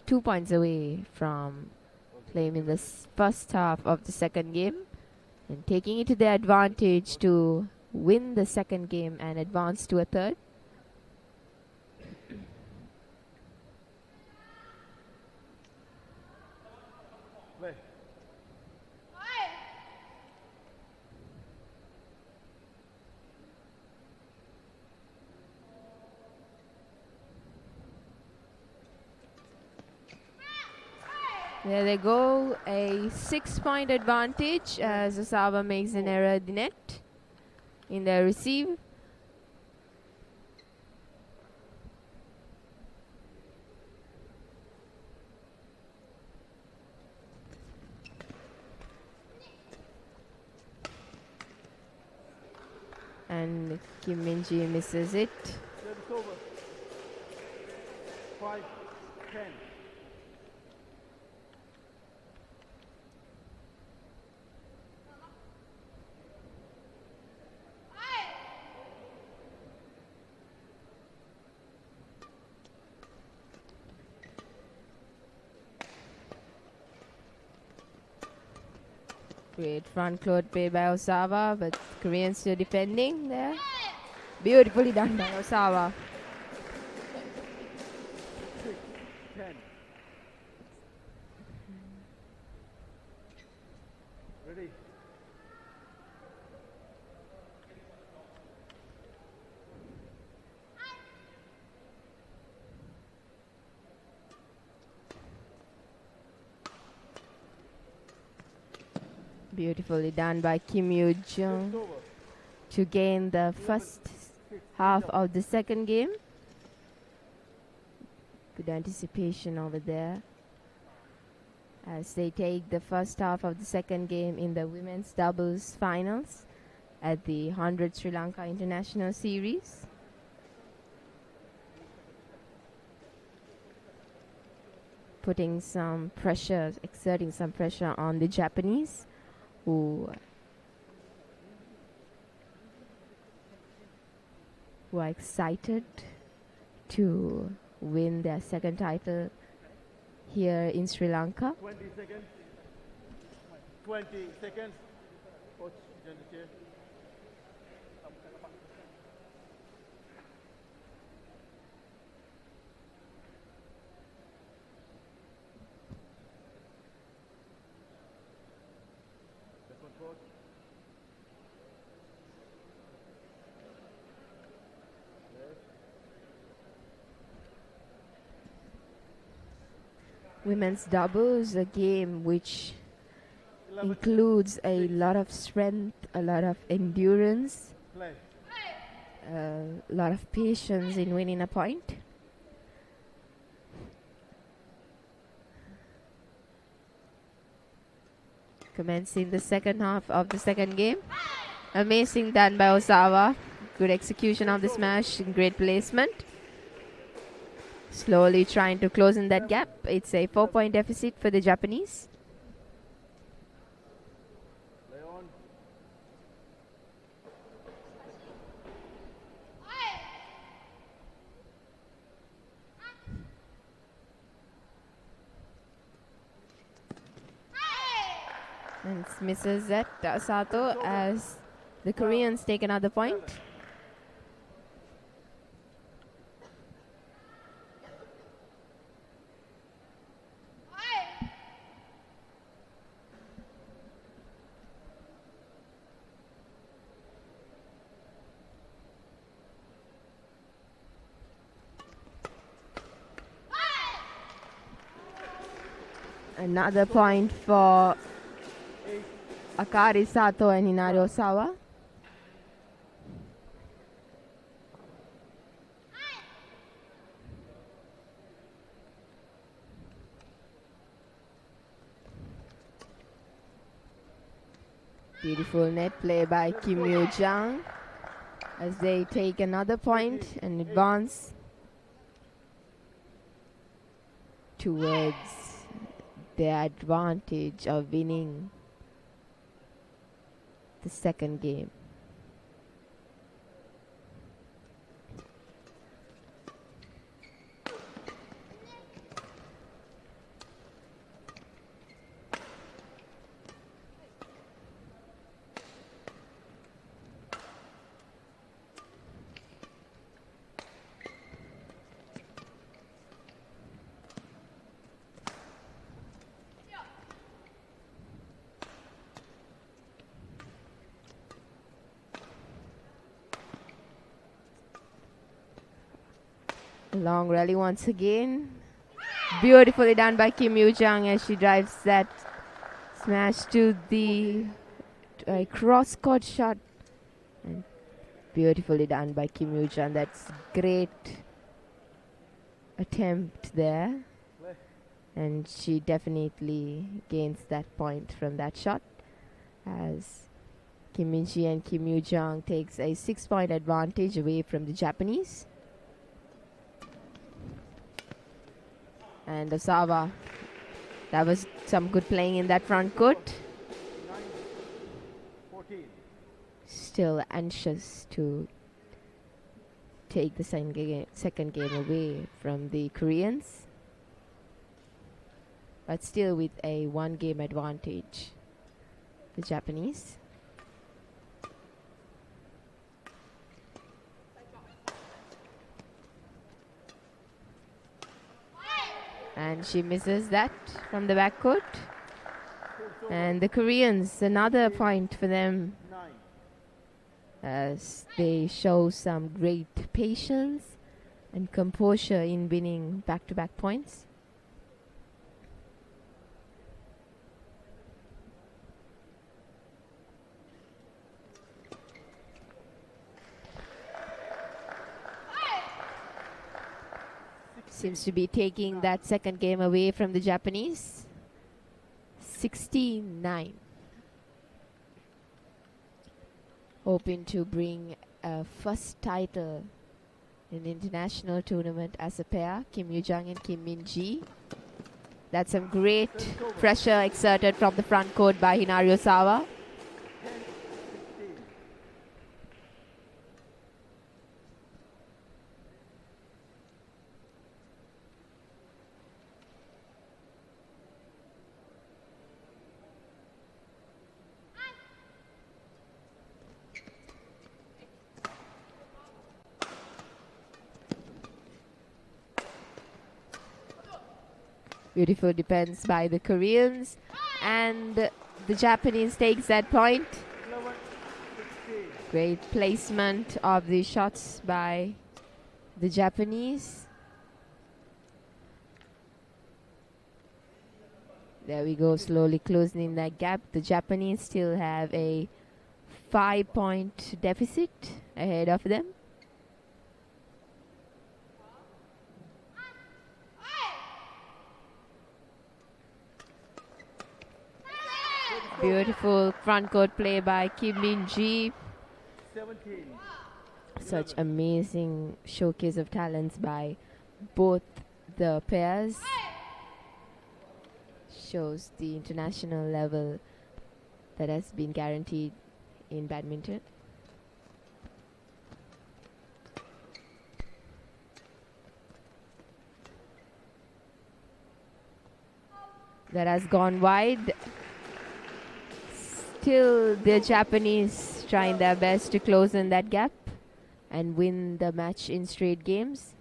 S2: 2 points away from claiming the first half of the second game and taking it to their advantage to win the second game and advance to a third.
S3: Play.
S2: There they go, a 6-point advantage as Osawa makes an error at the net in their receive. And Kim Min-ji misses it.
S3: Service over. 5-10.
S2: Great front court play by Osawa, but Koreans still defending there. Beautifully done by Osawa.
S3: 6-10. Ready?
S2: Beautifully done by Kim Yoo-jung
S3: Service over.
S2: to gain the first half of the second game. Good anticipation over there as they take the first half of the second game in the women's doubles finals at the 100 Sri Lanka International Series. Putting some pressure, exerting some pressure on the Japanese, who are excited to win their second title here in Sri Lanka.
S3: 20 seconds. 20 seconds. Coach, join the chair. Second coach.
S2: Women's doubles, a game which
S3: 11.
S2: includes a lot of strength, a lot of endurance,
S3: Play.
S2: a lot of patience in winning a point. Commencing the second half of the second game. Amazing done by Osawa. Good execution of the smash and great placement. Slowly trying to close in that gap. It's a 4-point deficit for the Japanese.
S3: Play on.
S2: And misses that Sato as the Koreans take another point. Another point for Akari Sato and Hinari Osawa. Beautiful net play by Kim Yoo-jung as they take another point and advance towards their advantage of winning the second game. Long rally once again. Beautifully done by Kim Yoo-jung as she drives that smash to the cross-court shot. And beautifully done by Kim Yoo-jung. That's great attempt there. And she definitely gains that point from that shot as Kim Min-ji and Kim Yoo-jung takes a 6-point advantage away from the Japanese. And Osawa, that was some good playing in that front court.
S3: 9-14.
S2: Still anxious to take the second game away from the Koreans, but still with a 1-game advantage, the Japanese. And she misses that from the backcourt. And the Koreans, another point for them as they show some great patience and composure in winning back-to-back points. Seems to be taking that second game away from the Japanese. 16-9. Hoping to bring a first title in international tournament as a pair, Kim Yoo-jung and Kim Min-ji. That's some great pressure exerted from the front court by Hinari Osawa. Beautiful defense by the Koreans, and the Japanese takes that point. Great placement of the shots by the Japanese. There we go, slowly closing that gap. The Japanese still have a 5-point deficit ahead of them. Beautiful front court play by Kim Min-ji.
S3: 17.
S2: Such amazing showcase of talents by both the pairs. Shows the international level that has been guaranteed in badminton. That has gone wide. Still the Japanese trying their best to close in that gap and win the match in straight games.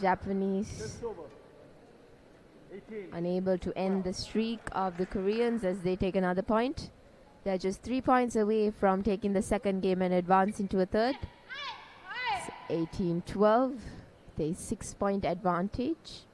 S2: Japanese unable to end the streak of the Koreans as they take another point. They're just 3 points away from taking the second game and advance into a third. It's 18-12. They 6-point advantage.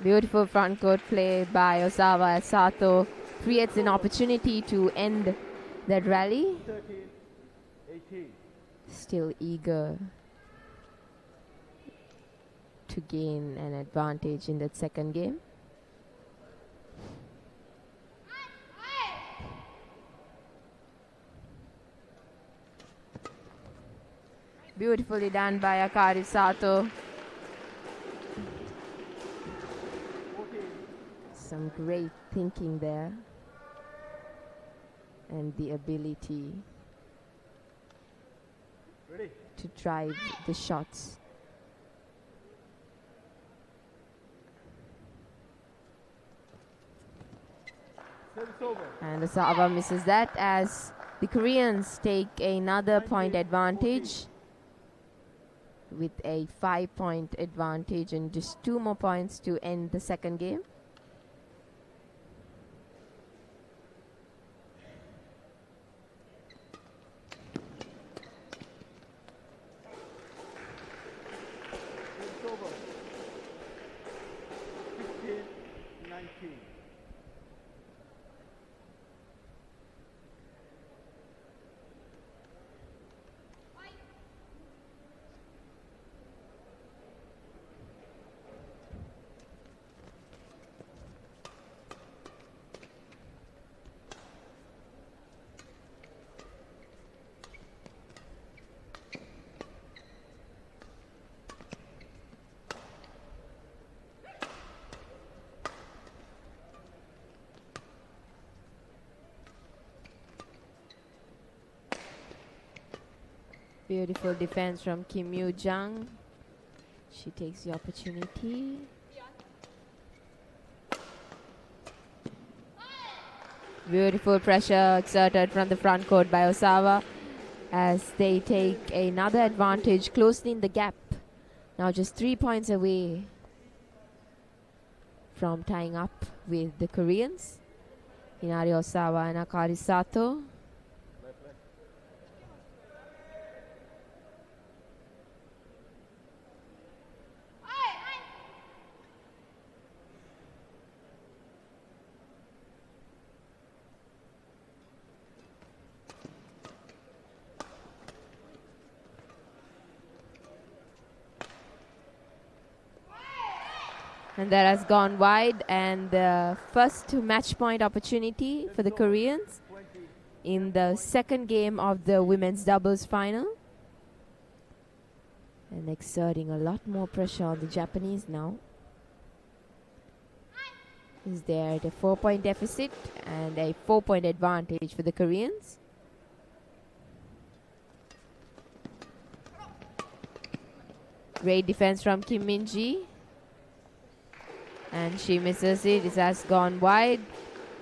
S2: Beautiful front court play by Osawa as Sato creates an opportunity to end that rally.
S3: 13-18.
S2: Still eager to gain an advantage in that second game. Beautifully done by Akari Sato. Some great thinking there and the ability
S3: Ready?
S2: to drive the shots.
S3: Service over.
S2: And the Sava misses that as the Koreans take another point advantage with a 5-point advantage and just 2 more points to end the second game.
S3: Service over. 15-19.
S2: Beautiful defense from Kim Yoo-jung. She takes the opportunity. Beautiful pressure exerted from the front court by Osawa as they take another advantage, closing the gap. Now just 3 points away from tying up with the Koreans. Hinari Osawa and Akari Sato. And that has gone wide, and the first match point opportunity for the Koreans in the second game of the women's doubles final. And exerting a lot more pressure on the Japanese now. Is there at a 4-point deficit and a 4-point advantage for the Koreans. Great defense from Kim Min-ji. And she misses it. It has gone wide.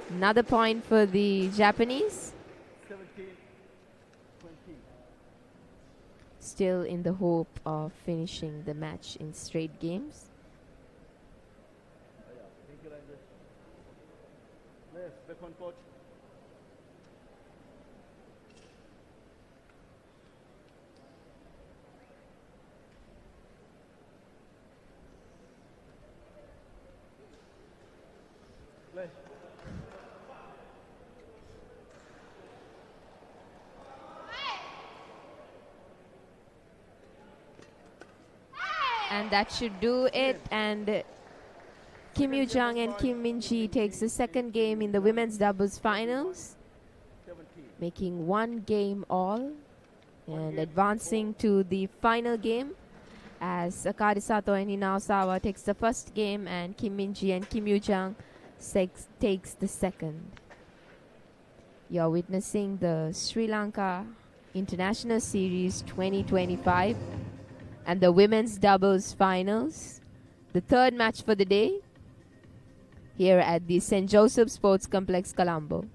S2: Another point for the Japanese.
S3: 17-20.
S2: Still in the hope of finishing the match in straight games.
S3: Thank you, Landers. Yes, back on court. Play.
S2: And that should do it. And Kim Yoo-jung and Kim Min-ji takes the second game in the women's doubles finals,
S3: 17.
S2: making 1 game all and advancing to the final game as Akari Sato and Hina Osawa takes the first game and Kim Min-ji and Kim Yoo-jung takes the second. You're witnessing the Sri Lanka International Series 2025 and the women's doubles finals, the third match for the day here at the St. Joseph Sports Complex, Colombo.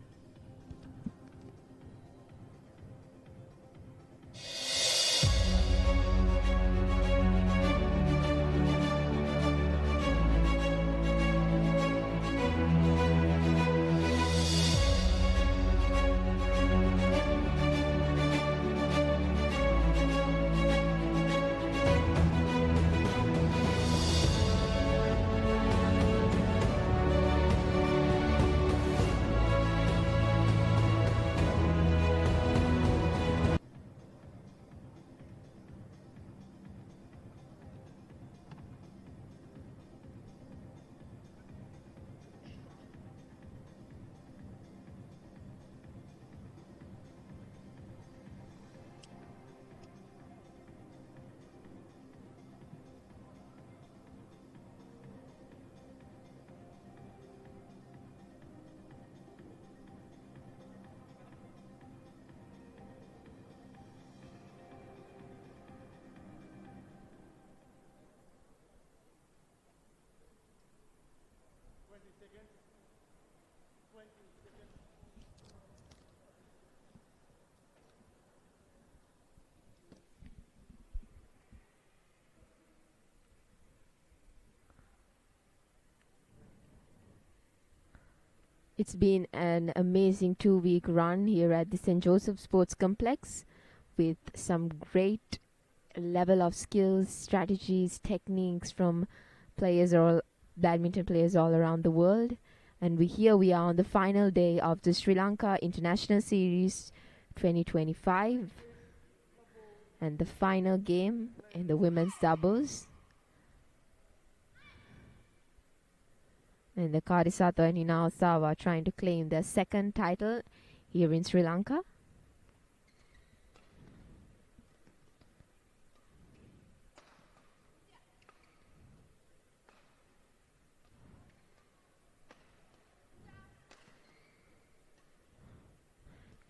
S2: It's been an amazing 2-week run here at the St. Joseph Sports Complex with some great level of skills, strategies, techniques from badminton players all around the world. And we are on the final day of the Sri Lanka International Series 2025 and the final game in the women's doubles. And the Karisato and Hinaosawa trying to claim their second title here in Sri Lanka.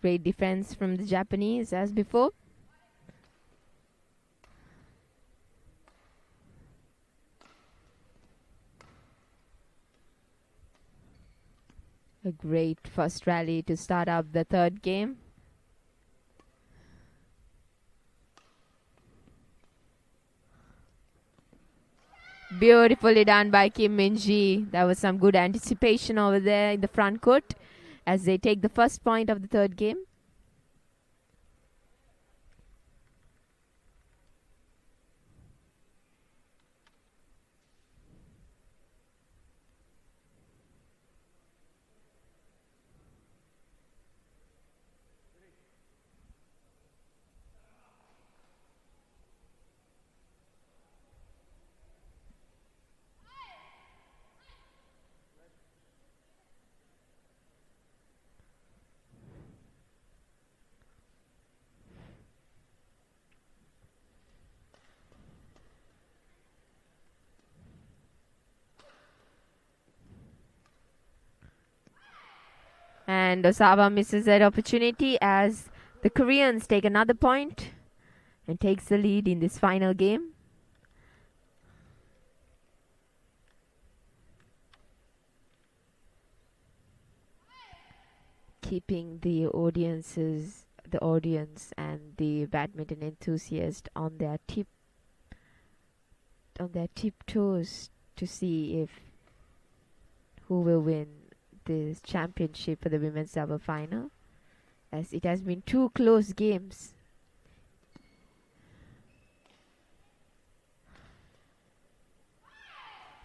S2: Great defense from the Japanese as before. A great first rally to start up the third game. Beautifully done by Kim Min-ji. There was some good anticipation over there in the front court as they take the first point of the third game. And Osawa misses that opportunity as the Koreans take another point and takes the lead in this final game. Keeping the audience and the badminton enthusiasts on their tiptoes to see if who will win this championship for the women's double final, as it has been two close games.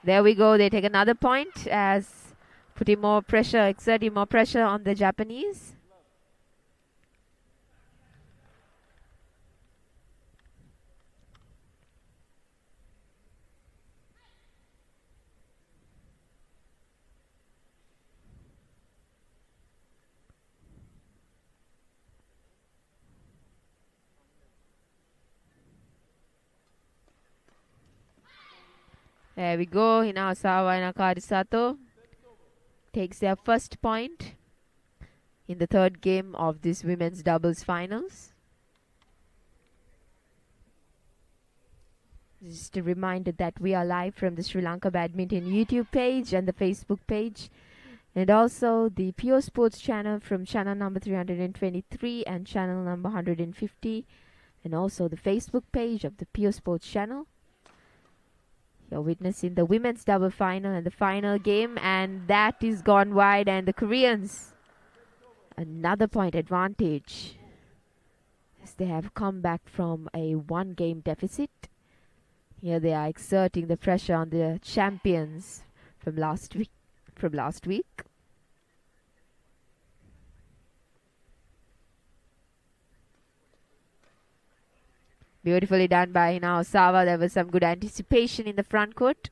S2: There we go, they take another point as exerting more pressure on the Japanese. There we go. Hinaosawa and Karisato takes their first point in the third game of this women's doubles finals. Just a reminder that we are live from the Sri Lanka Badminton YouTube page and the Facebook page, and also the Pure Sports channel from channel number 323 and channel number 150, and also the Facebook page of the Pure Sports channel. You're witnessing the women's double final and the final game, and that is gone wide, and the Koreans another point advantage as they have come back from a 1-game deficit. Here they are exerting the pressure on the champions from last week. Beautifully done by Hinaosawa. There was some good anticipation in the front court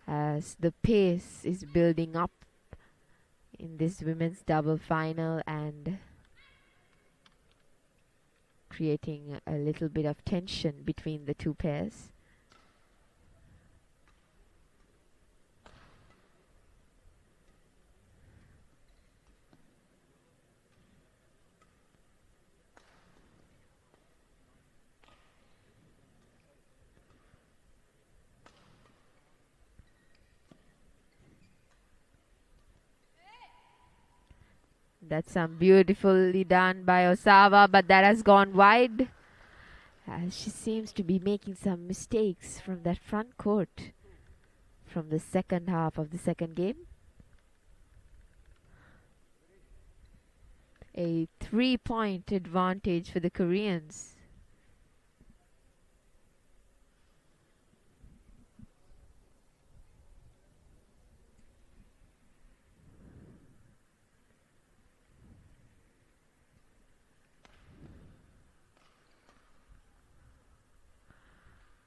S2: as the pace is building up in this women's double final and creating a little bit of tension between the two pairs. That's some beautifully done by Osawa, but that has gone wide. She seems to be making some mistakes from that front court.
S5: from the second half of the second game. A 3-point advantage for the Koreans.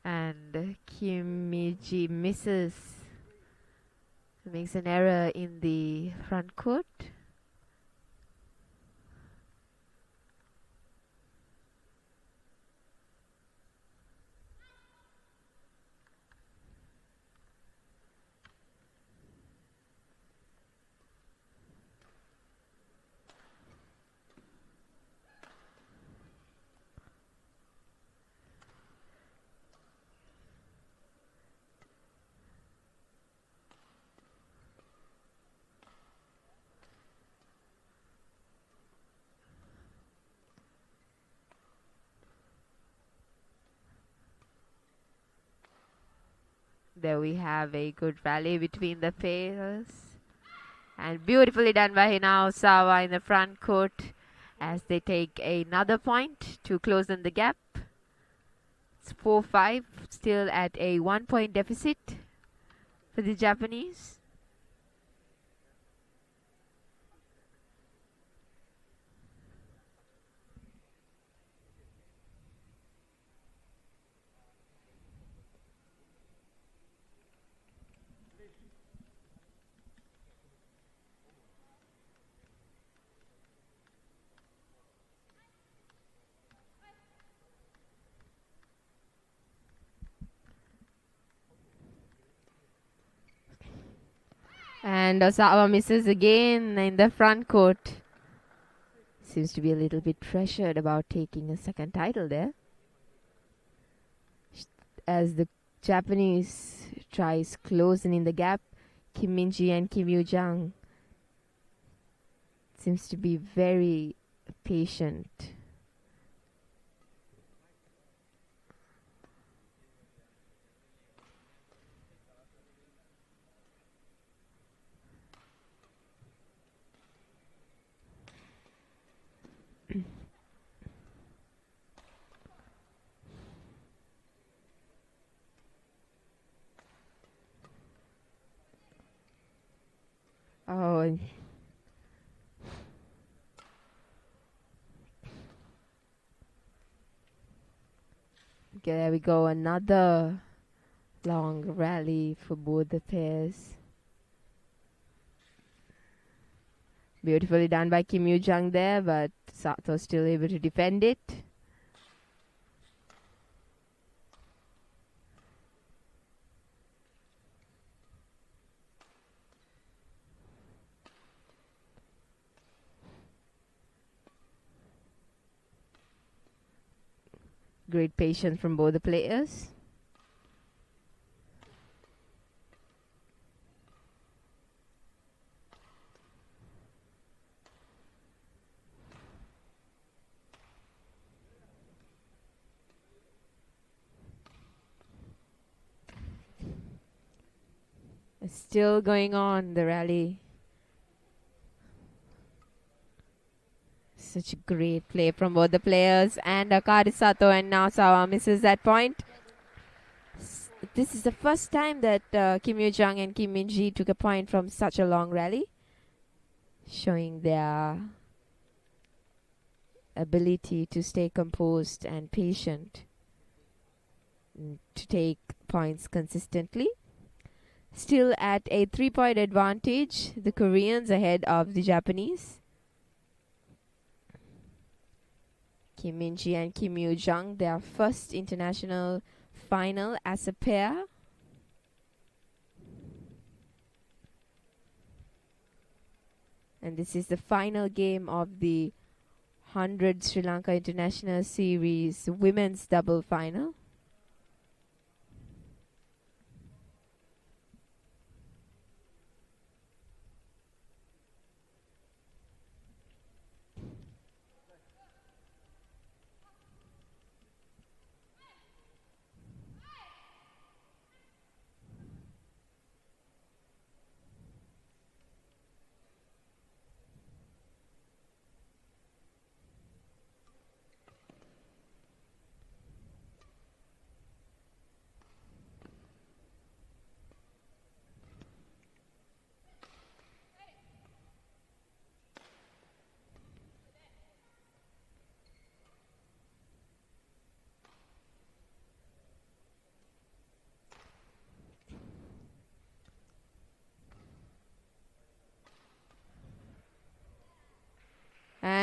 S5: And Kim Mi-ji misses, makes an error in the front court. There we have a good rally between the pairs. And beautifully done by Hinao Sawa in the front court as they take another point to close in the gap. It's 4-5, still at a 1-point deficit for the Japanese. And Osawa misses again in the front court. Seems to be a little bit pressured about taking a second title there. As the Japanese tries closing in the gap, Kim Min-ji and Kim Yoo-jang seems to be very patient. Oh, okay, there we go. Another long rally for both the pairs. Beautifully done by Kim Yoo-jang there, but Sato still able to defend it. Great patience from both the players. It's still going on, the rally. Such a great play from both the players. And Akari Sato and now Sawa misses that point. This is the first time that Kim Yoo-jang and Kim Min-ji took a point from such a long rally, showing their ability to stay composed and patient to take points consistently. Still at a 3-point advantage, the Koreans ahead of the Japanese. Kim Min-ji and Kim Yoo-jang, their first international final as a pair. And this is the final game of the 100 Sri Lanka International Series women's double final.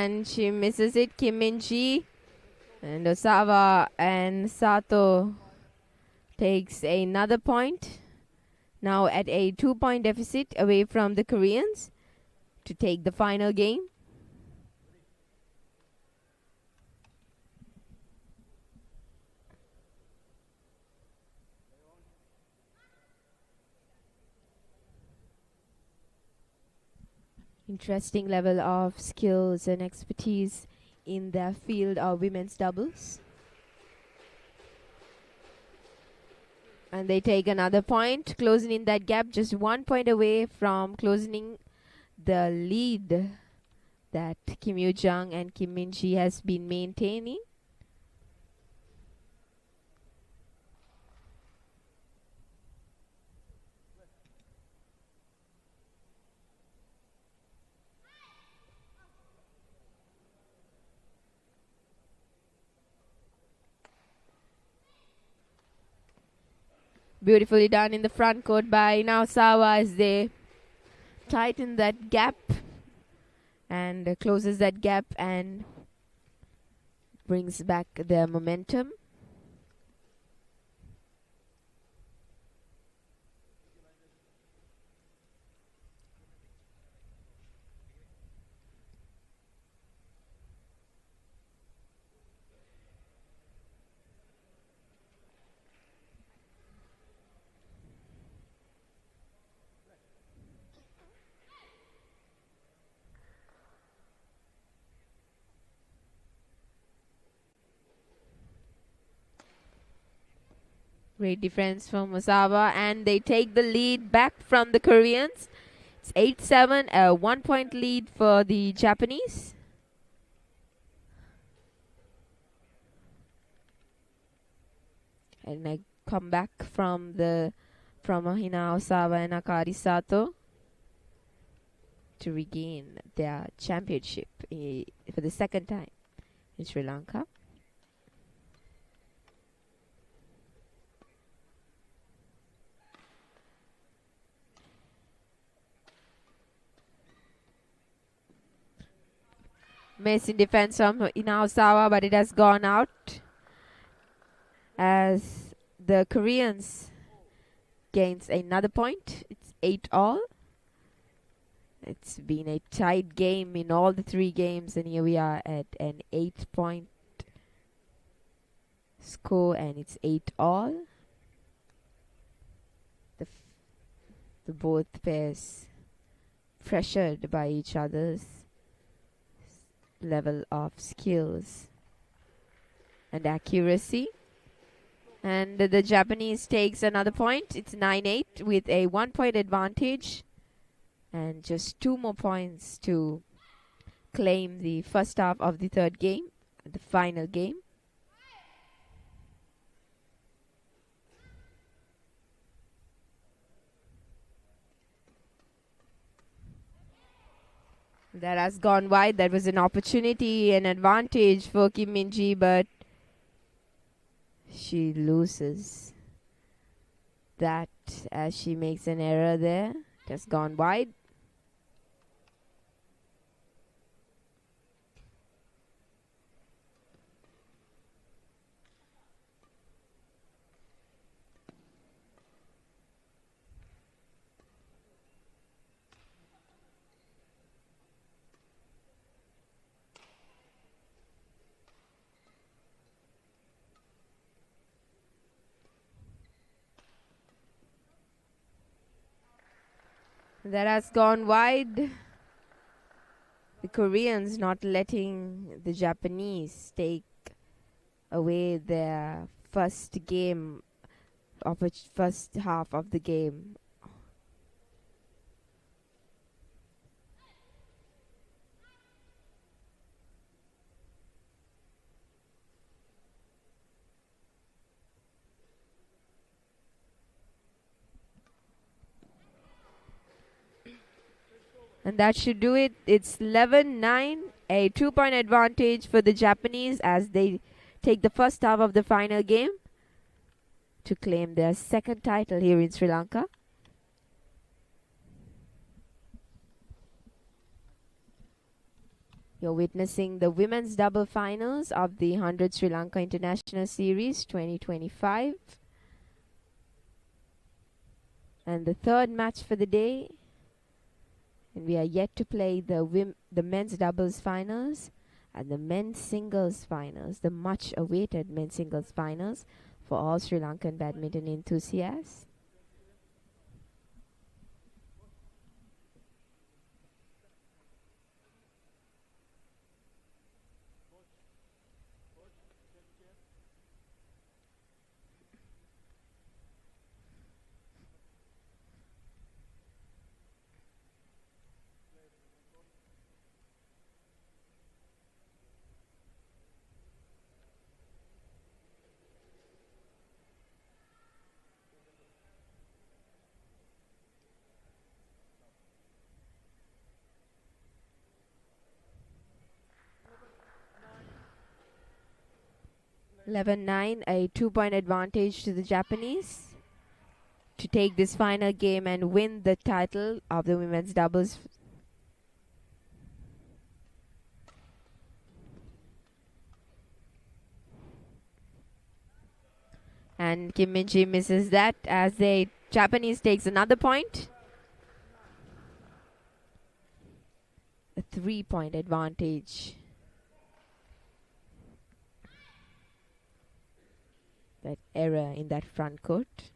S2: and she misses it. Kim Min-ji and Osawa and Sato takes another point. Now at a 2-point deficit away from the Koreans to take the final game. Interesting level of skills and expertise in their field of women's doubles. And they take another point, closing in that gap, just 1 point away from closing the lead that Kim Yoo-jung and Kim Min-ji has been maintaining. Beautifully done in the front court by Naosawa as they tighten that gap and closes that gap and brings back their momentum. Great defense from Osawa, and they take the lead back from the Koreans. It's 8-7, a 1-point lead for the Japanese. And I come back from Hina Osawa and Akari Sato to regain their championship for the second time in Sri Lanka. Amazing defense from Inaosawa, but it has gone out as the Koreans gains another point. It's 8-all. It's been a tight game in all the 3 games, and here we are at an 8-point score, and it's 8-all. The both pairs pressured by each other's level of skills and accuracy. And the Japanese takes another point. It's 9-8 with a 1-point advantage and just 2 more points to claim the first half of the third game, the final game. That has gone wide. That was an opportunity, an advantage for Kim Min-ji, but she loses that as she makes an error there. It has gone wide. That has gone wide. The Koreans not letting the Japanese take away their first game, first half of the game. And that should do it. It's 11-9, a 2-point advantage for the Japanese as they take the first half of the final game to claim their second title here in Sri Lanka. You're witnessing the women's double finals of the 100 Sri Lanka International Series 2025. And the third match for the day. And we are yet to play the men's doubles finals and the men's singles finals, the much awaited men's singles finals for all Sri Lankan badminton enthusiasts. (11-9), a 2-point advantage to the Japanese to take this final game and win the title of the women's doubles. And Kim Min-ji misses that as the Japanese takes another point. A 3-point advantage. That error in that front court.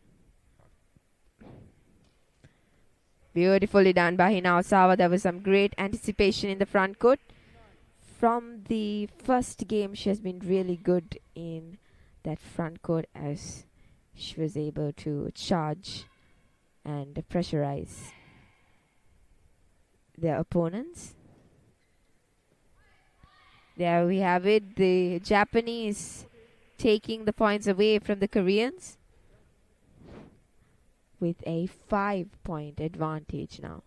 S2: Beautifully done by Hinaosawa. There was some great anticipation in the front court. From the first game, she has been really good in that front court as she was able to charge and pressurize their opponents. There we have it. The Japanese taking the points away from the Koreans with a 5-point advantage now.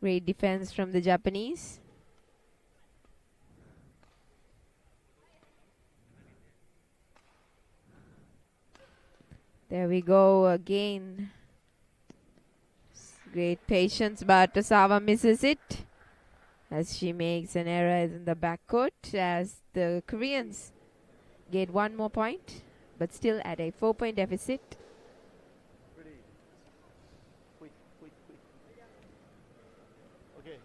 S2: Great defense from the Japanese. There we go again. Great patience, but Osawa misses it as she makes an error in the backcourt as the Koreans get one more point, but still at a 4-point deficit.
S3: Okay.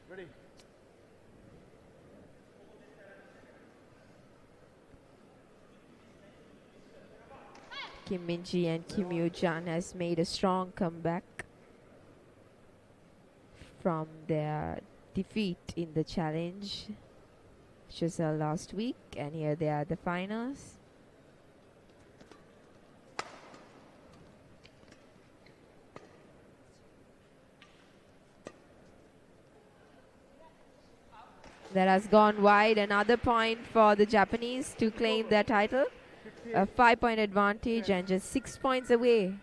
S3: Ready.
S2: Kim Min-ji and Kim Yoo-jan has made a strong comeback from their defeat in the challenge, which was last week, and here they are, the finals. That has gone wide. Another point for the Japanese to claim their title. A 5-point advantage and just 6 points away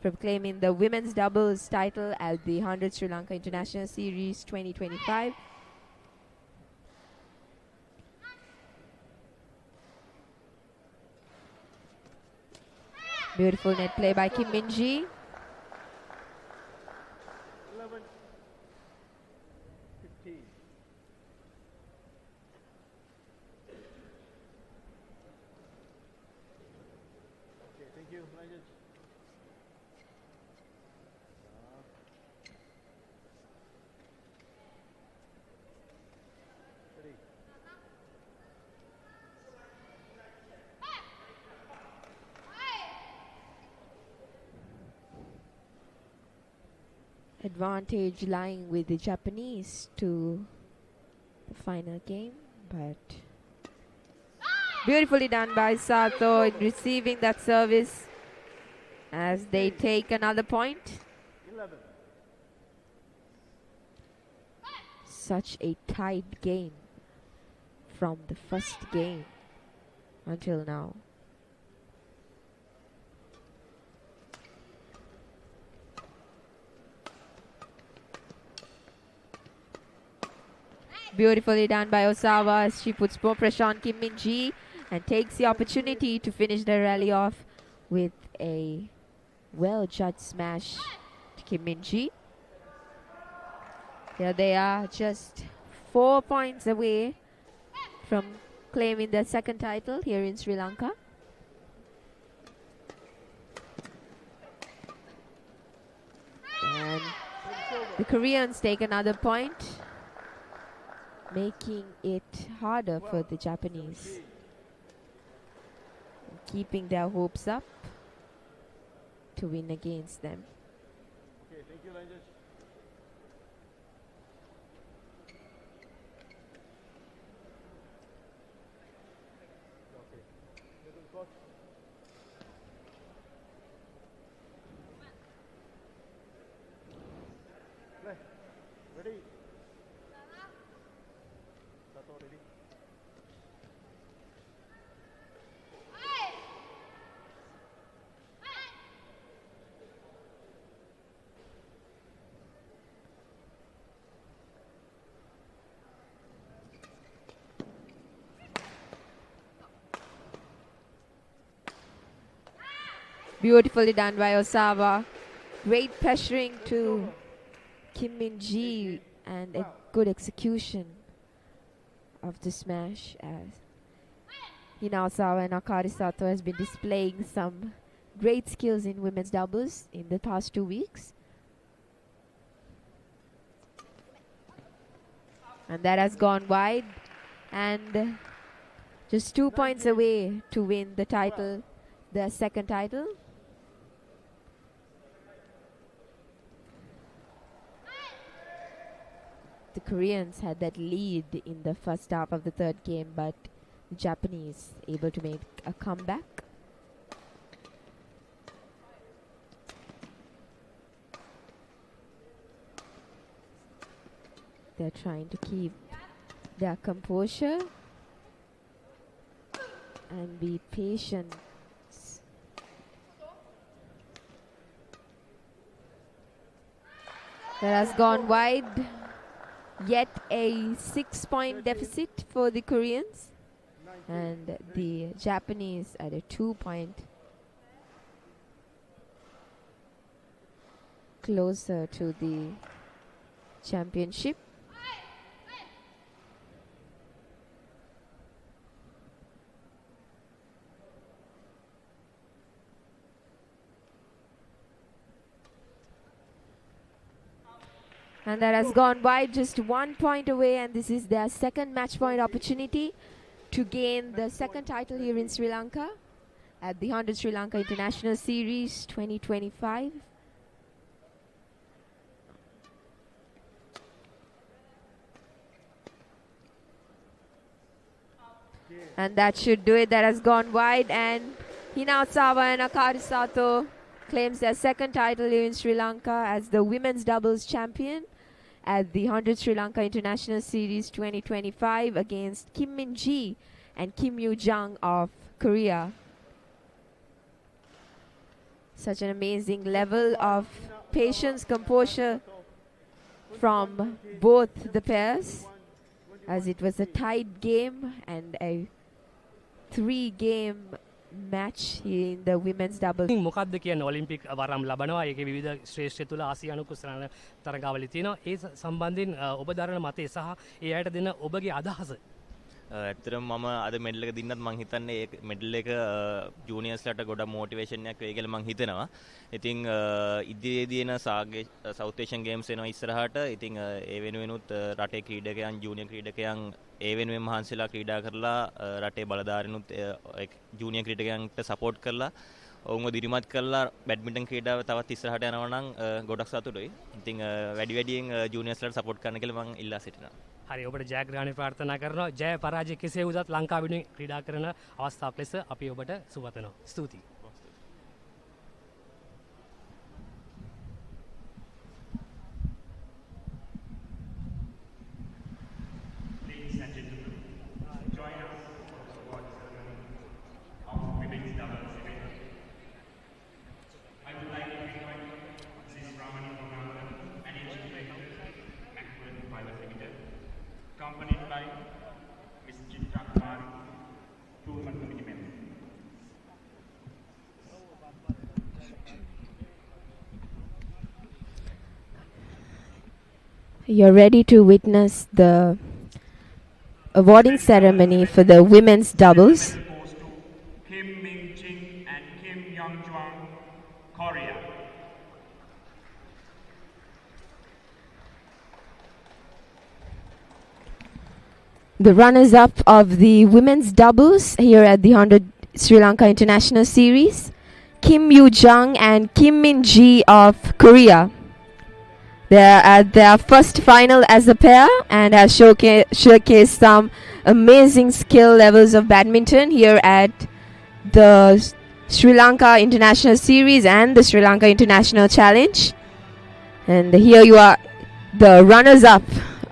S2: from claiming the women's doubles title at the 100 Sri Lanka International Series 2025. Beautiful net play by Kim Min-ji.
S3: 11, 15. Okay, thank you. Rangers. Ready.
S2: Advantage lying with the Japanese to the final game, but beautifully done by Sato in receiving that service.
S5: as they take another point.
S3: 11.
S5: Such a tight game from the first game until now. Beautifully done by Osawa as she puts more pressure on Kim Min-ji and takes the opportunity to finish the rally off with a well-judged smash to Kim Min-ji. Here they are, just 4 points away from claiming their second title here in Sri Lanka. And the Koreans take another point, making it harder for the Japanese, keeping their hopes up to win against them.
S3: Okay, thank you, Rangers. Okay. Little coach. Play. Ready? Sato, ready?
S5: Beautifully done by Osawa. Great pressuring to Kim Min-ji and a good execution of the smash as Osawa and Akari Sato has been displaying some great skills in women's doubles in the past 2 weeks. And that has gone wide, and just 2 points away to win the title, their second title. The Koreans had that lead in the first half of the third game, but the Japanese able to make a comeback. They're trying to keep their composure and be patient. That has gone wide. Yet a 6-point deficit for the Koreans, and the Japanese at a 2-point closer to the championship. And that has gone wide, just 1 point away, and this is their second match point opportunity to gain the second title here in Sri Lanka at the 100 Sri Lanka International Series 2025. And that should do it. That has gone wide, and Hinaosawa and Akari Sato claims their second title here in Sri Lanka as the women's doubles champion at the 100 Sri Lanka International Series 2025 against Kim Min-ji and Kim Yoo-jung of Korea. Such an amazing level of patience, composure from both the pairs, as it was a tied game and a 3-game match in the women's double.
S6: මොකක්ද කියන්නේ Olympic වරම් ලබනවා ඒකේ විවිධ ශ්‍රේෂ්ඨ තුල ආසියානු කුසලන තරඟාවලි තියෙනවා ඒ සම්බන්ධයෙන් ඔබ දරන මතය සහ ඒ අයට දෙන ඔබගේ අදහස.
S7: ඇත්තටම මම අද මෙඩල් එක දින්නත් මං හිතන්නේ ඒ මෙඩල් එක ජූනියර්ස්ලාට ගොඩක් මොටිවේෂන් එකක් වෙයි කියලා මං හිතනවා. ඉතින් ඉදිරියේදී එන සවුත් ඒෂියන් ගේම්ස් එනවා ඉස්සරහට. ඉතින් ඒ වෙනුවෙනුත් රටේ ක්‍රීඩකයන් ජූනියර් ක්‍රීඩකයන් ඒ වෙනුවෙන් මහන්සිලා ක්‍රීඩා කරලා රටේ බලධාරීනුත් ජූනියර් ක්‍රීඩකයන්ට සපෝට් කරලා ඔවුන්ව දිරිමත් කරලා බැඩ්මින්ටන් ක්‍රීඩාව තවත් ඉස්සරහට යනවා නම් ගොඩක් සතුටුයි. ඉතින් වැඩි වැඩියෙන් ජූනියර්ස්ලාට සපෝට් කරන්න කියලා මං ඉල්ලා සිටිනවා.
S6: හරි ඔබට ජයග්‍රහණය ප්‍රාර්ථනා කරනවා. ජය පරාජය කෙසේ වුවත් ලංකාව වෙනුවෙන් ක්‍රීඩා කරන අවස්ථාවක් ලෙස අපි ඔබට සුබ පතනවා. ස්තුතියි.
S4: Private Limited, accompanied by Ms. Chitra Kumari, Tournament Committee member.
S2: You're ready to witness the awarding ceremony for the women's doubles.
S4: Goes to Kim Ming Jing and Kim Young Juan, Korea.
S2: The runners-up of the women's doubles here at the 100 Sri Lanka International Series, Kim Yoo Jung and Kim Min Ji of Korea. They're at their first final as a pair and have showcased some amazing skill levels of badminton here at the Sri Lanka International Series and the Sri Lanka International Challenge. And here you are, the runners-up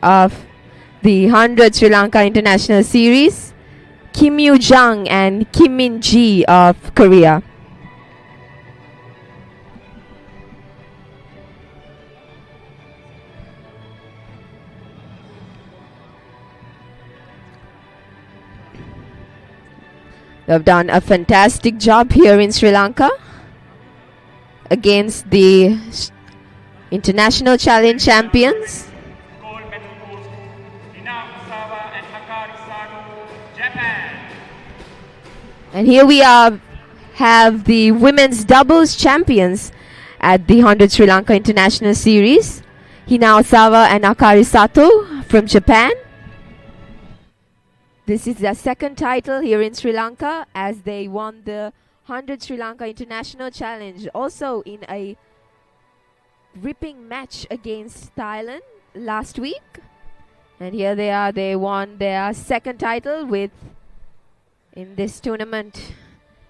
S2: of the 100 Sri Lanka International Series, Kim Yoo Jung and Kim Min Ji of Korea. They've done a fantastic job here in Sri Lanka against the International Challenge champions.
S4: Gold medal goes to Ina Usawa and Hakari Sato, Japan.
S2: And here we have the women's doubles champions at the 100 Sri Lanka International Series, Hina Osawa and Akari Sato from Japan. This is their second title here in Sri Lanka as they won the 100 Sri Lanka International Challenge, also in a ripping match against Thailand last week. And here they are, they won their second title with, in this tournament,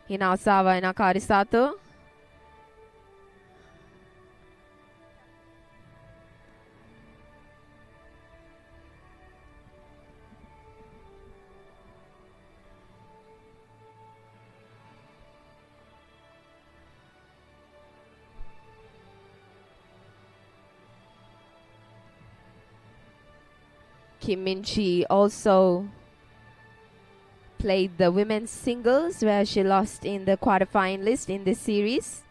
S2: Hina Osawa and Akari Sato. Kim Min Ji also played the women's singles where she lost in the quarterfinalist in this series.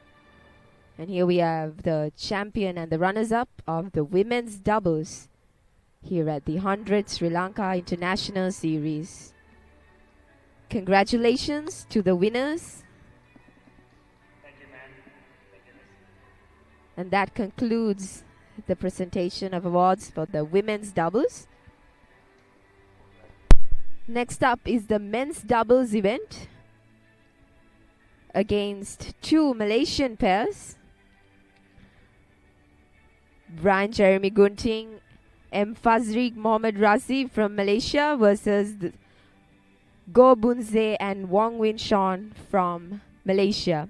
S2: And here we have the champion and the runners-up of the women's doubles here at the 100 Sri Lanka International Series. Congratulations to the winners.
S4: Thank you, ma'am. Thank you, miss.
S2: And that concludes the presentation of awards for the women's doubles. Next up is the men's doubles event against two Malaysian pairs, Brian Jeremy Gunting, M. Fazriq Mohammad Razi from Malaysia versus Go Bunze and Wong Win Sean from Malaysia.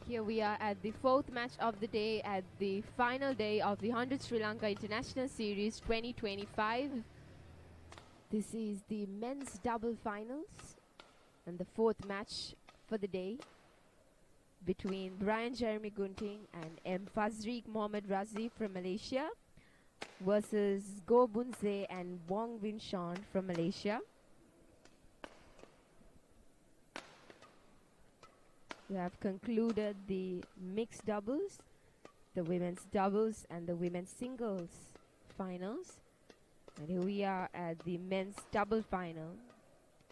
S5: Here we are at the fourth match of the day, at the final day of the 100 Sri Lanka International Series 2025. This is the men's double finals and the fourth match for the day between Brian Jeremy Gunting and M. Fazriq Mohammad Razif from Malaysia versus Go Bunze and Wong Win Sean from Malaysia. We have concluded the mixed doubles, the women's doubles and the women's singles finals. And here we are at the men's double final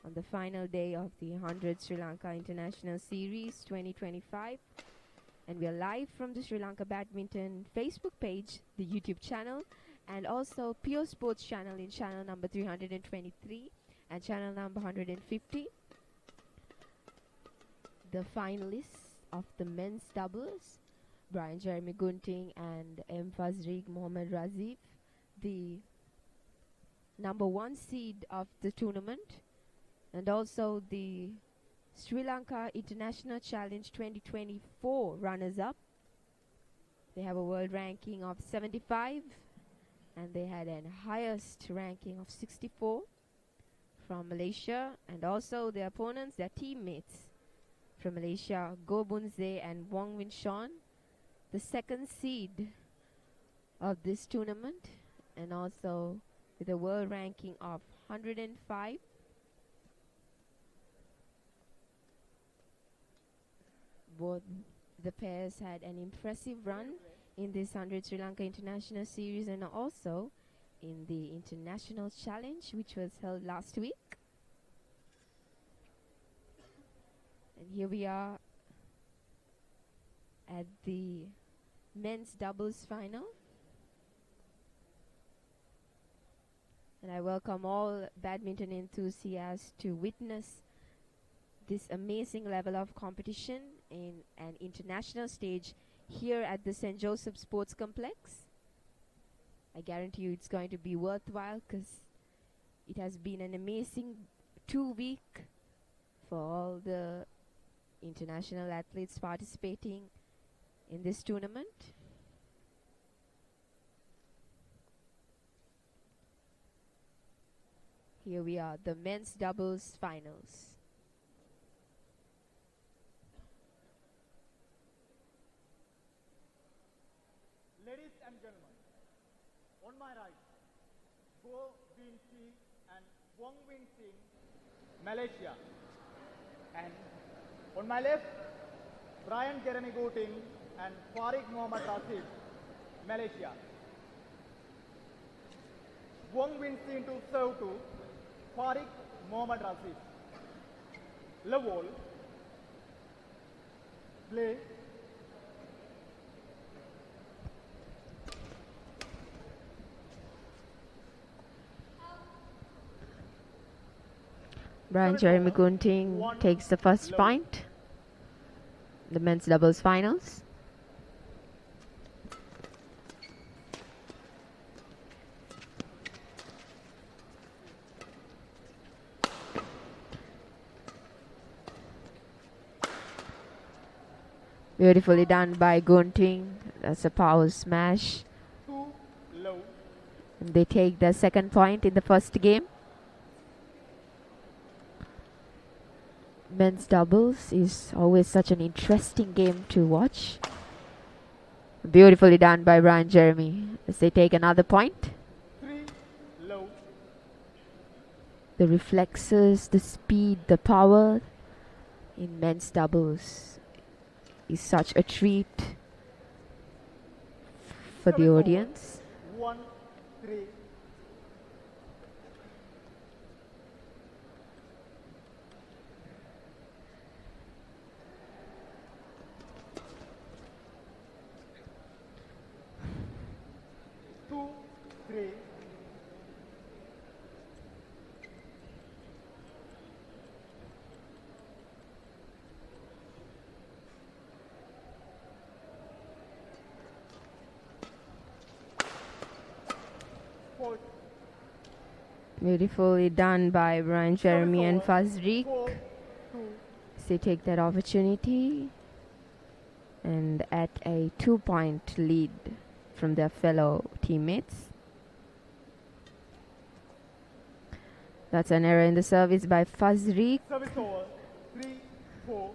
S5: on the final day of the 100 Sri Lanka International Series 2025. And we are live from the Sri Lanka Badminton Facebook page, the YouTube channel, and also Pure Sports channel in channel number 323 and channel number 150. The finalists of the men's doubles, Brian Jeremy Gunting and M. Fazriq Mohammad Razif, the number 1 seed of the tournament, and also the Sri Lanka International Challenge 2024 runners-up. They have a world ranking of 75 and they had an highest ranking of 64 from Malaysia, and also their opponents, their teammates from Malaysia, Go Bunze and Wong Win Sean, the second seed of this tournament, and also with a world ranking of 105. Both the pairs had an impressive run in this 100 Sri Lanka International Series and also in the International Challenge, which was held last week. And here we are at the men's doubles final. And I welcome all badminton enthusiasts to witness this amazing level of competition in an international stage here at the St. Joseph Sports Complex. I guarantee you it's going to be worthwhile because it has been an amazing 2 weeks for all the international athletes participating in this tournament. Here we are, the men's doubles finals.
S3: Ladies and gentlemen, on my right, Go Win Sing and Wong Win Sing, Malaysia. And on my left, Brian Jeremy Gunting and Fariq Mohammad Rasif, Malaysia. Wong Win Sing to serve to Fariq Mohammad Rasif. Level, play.
S5: Brian Jeremy Gunting takes the first point. The men's doubles finals. Beautifully done by Gunting. That's a power smash.
S3: Too low.
S5: And they take the second point in the first game. Men's doubles is always such an interesting game to watch. Beautifully done by Brian Jeremy as they take another point.
S3: 3 low.
S5: The reflexes, the speed, the power in men's doubles is such a treat for the audience.
S3: 1 3. Two, three. Four,
S5: Beautifully done by Brian Jeremy and Fazriq.
S3: 4 2.
S5: They take that opportunity
S2: and at a 2-point lead from their fellow teammates. That's an error in the service by Fazriq.
S3: Service over. 3-4.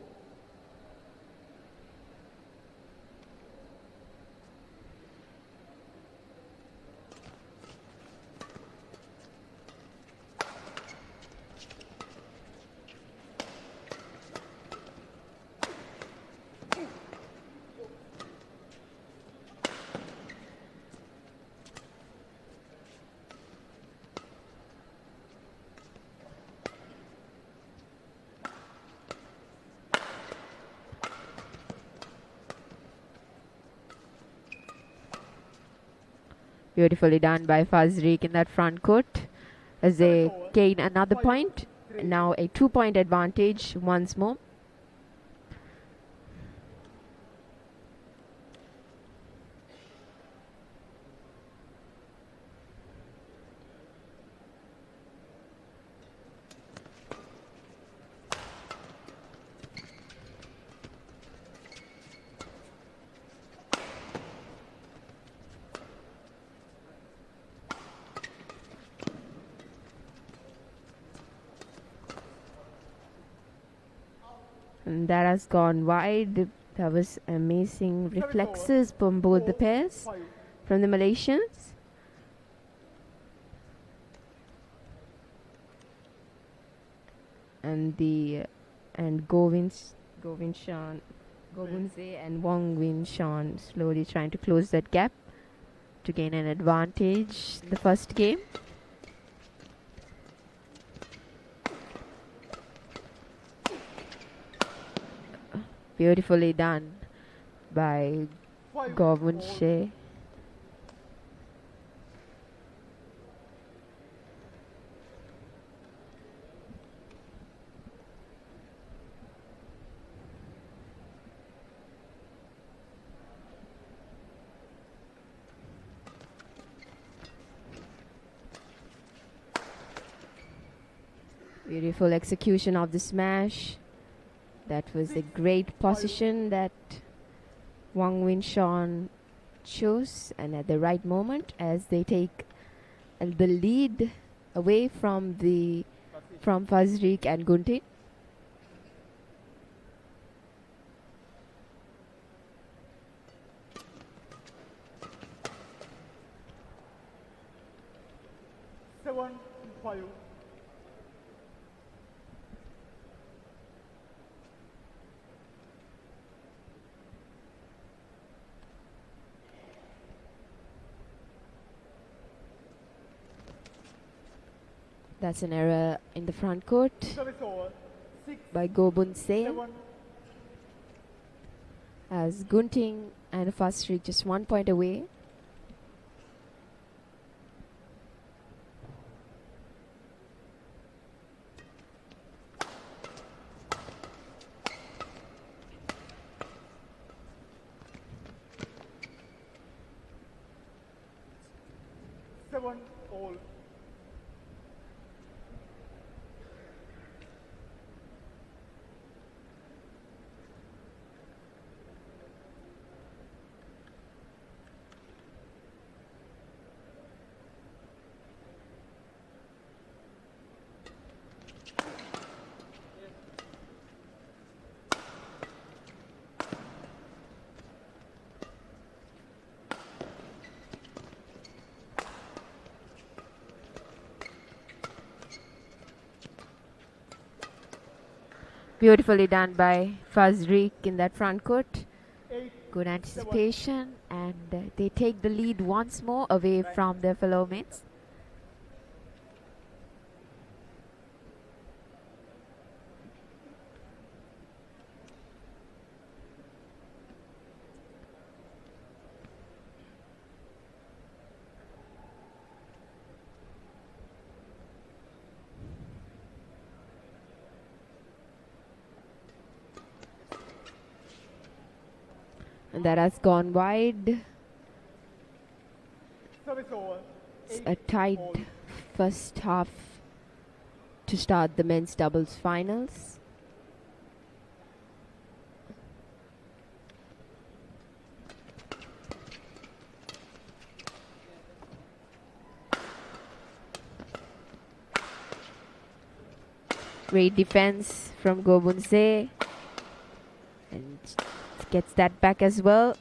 S5: Beautifully done by Fazriq in that front court as they gain another point. Now a 2-point advantage once more.
S2: And that has gone wide. That was amazing reflexes from both the pairs from the Malaysians. And Govinze and Wong Win Sean slowly trying to close that gap to gain an advantage the first game. Beautifully done by Govunche. Beautiful execution of the smash. That was a great position that Wang Winshawn chose, and at the right moment as they take the lead away from Fazriq and Gunti. That's an error in the front court by Gobun Se, as Gunting and Fazriq just 1 point away. Beautifully done by Fazriq in that front court. Good anticipation, and they take the lead once more away from their fellow mates. And that has gone wide. It's a tight first half to start the men's doubles finals.
S5: Great defense from Gobunse. And gets that back as well.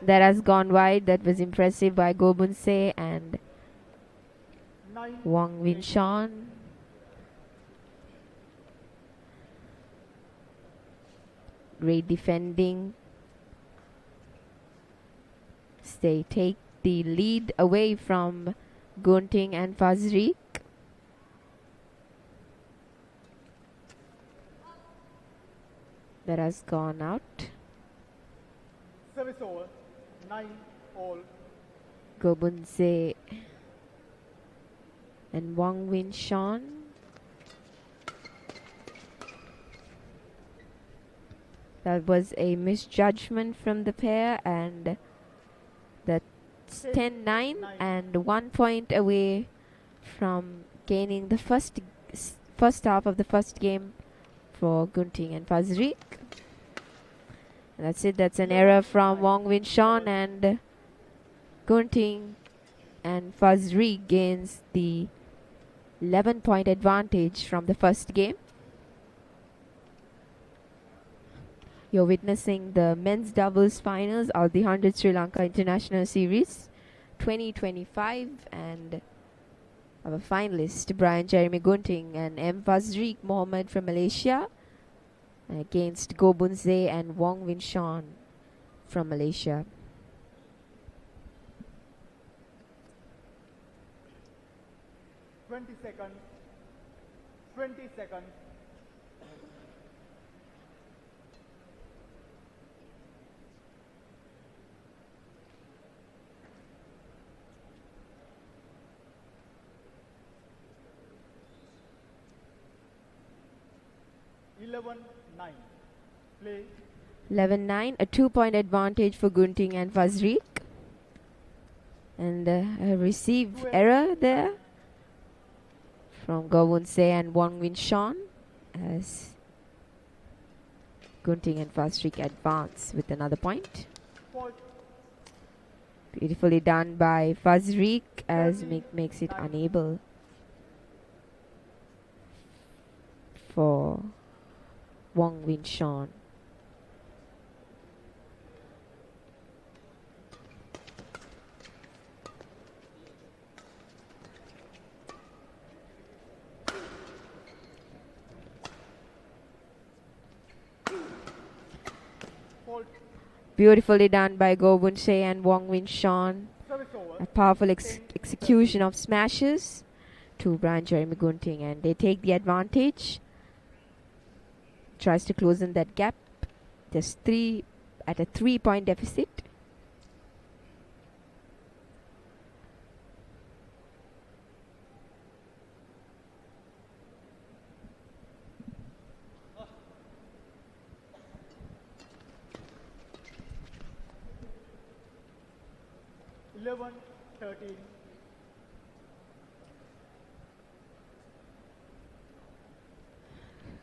S5: That has gone wide. That was impressive by Gobunse and Wong Win Sean. Great defending. They take the lead away from Gunting and Fazriq. That has gone out.
S3: Service over, 9 all.
S5: Gobunse and Wong Win Sean. That was a misjudgment from the pair, and that's 10-9 and 1 point away from gaining the first half of the first game for Gunting and Fazriq. That's it. That's an error from Wong Win Sean, and Gunting and Fazriq gains the 11-point advantage from the first game. You're witnessing the men's doubles finals of the 100 Sri Lanka International Series 2025, and our finalist Brian Jeremy Gunting and M. Fazriq Mohammed from Malaysia against Gobunse and Wong Win Sean from Malaysia.
S3: Twenty seconds. 20 seconds. (11-9). Play.
S5: 11-9, a 2-point advantage for Gunting and Fazriq. And a received error there from Gobunse and Wong Win Sean as Gunting and Fazriq advance with another point. Beautifully done by Fazriq as makes it unable for Wong Win Sean. Beautifully done by Gobunse and Wong Win Sean. A powerful execution of smashes to Brian Jeremy Gunting, and they take the advantage. Tries to close in that gap. Just at a 3-point deficit.
S3: (11-13).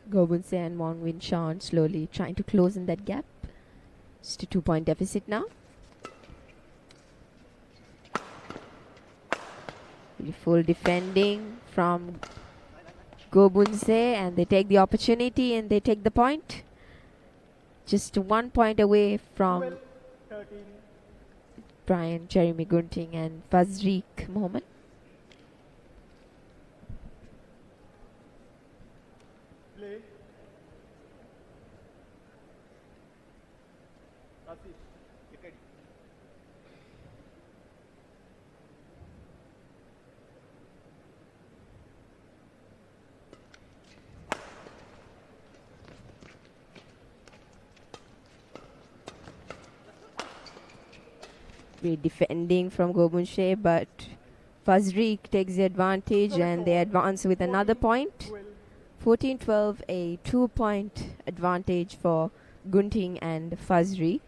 S5: Gobunse and Wong Win Sean slowly trying to close in that gap. Just a 2-point deficit now. Beautiful defending from Gobunse, and they take the opportunity and they take the point. Just 1 point away from
S3: 12-13.
S5: Brian Jeremy Gunting and Fazriq Mohammed.
S3: Play. Rasid, get ready.
S5: Great defending from Gobunse, but Fazriq takes the advantage and they advance with another point. 14-12, a 2-point advantage for Gunting and Fazriq.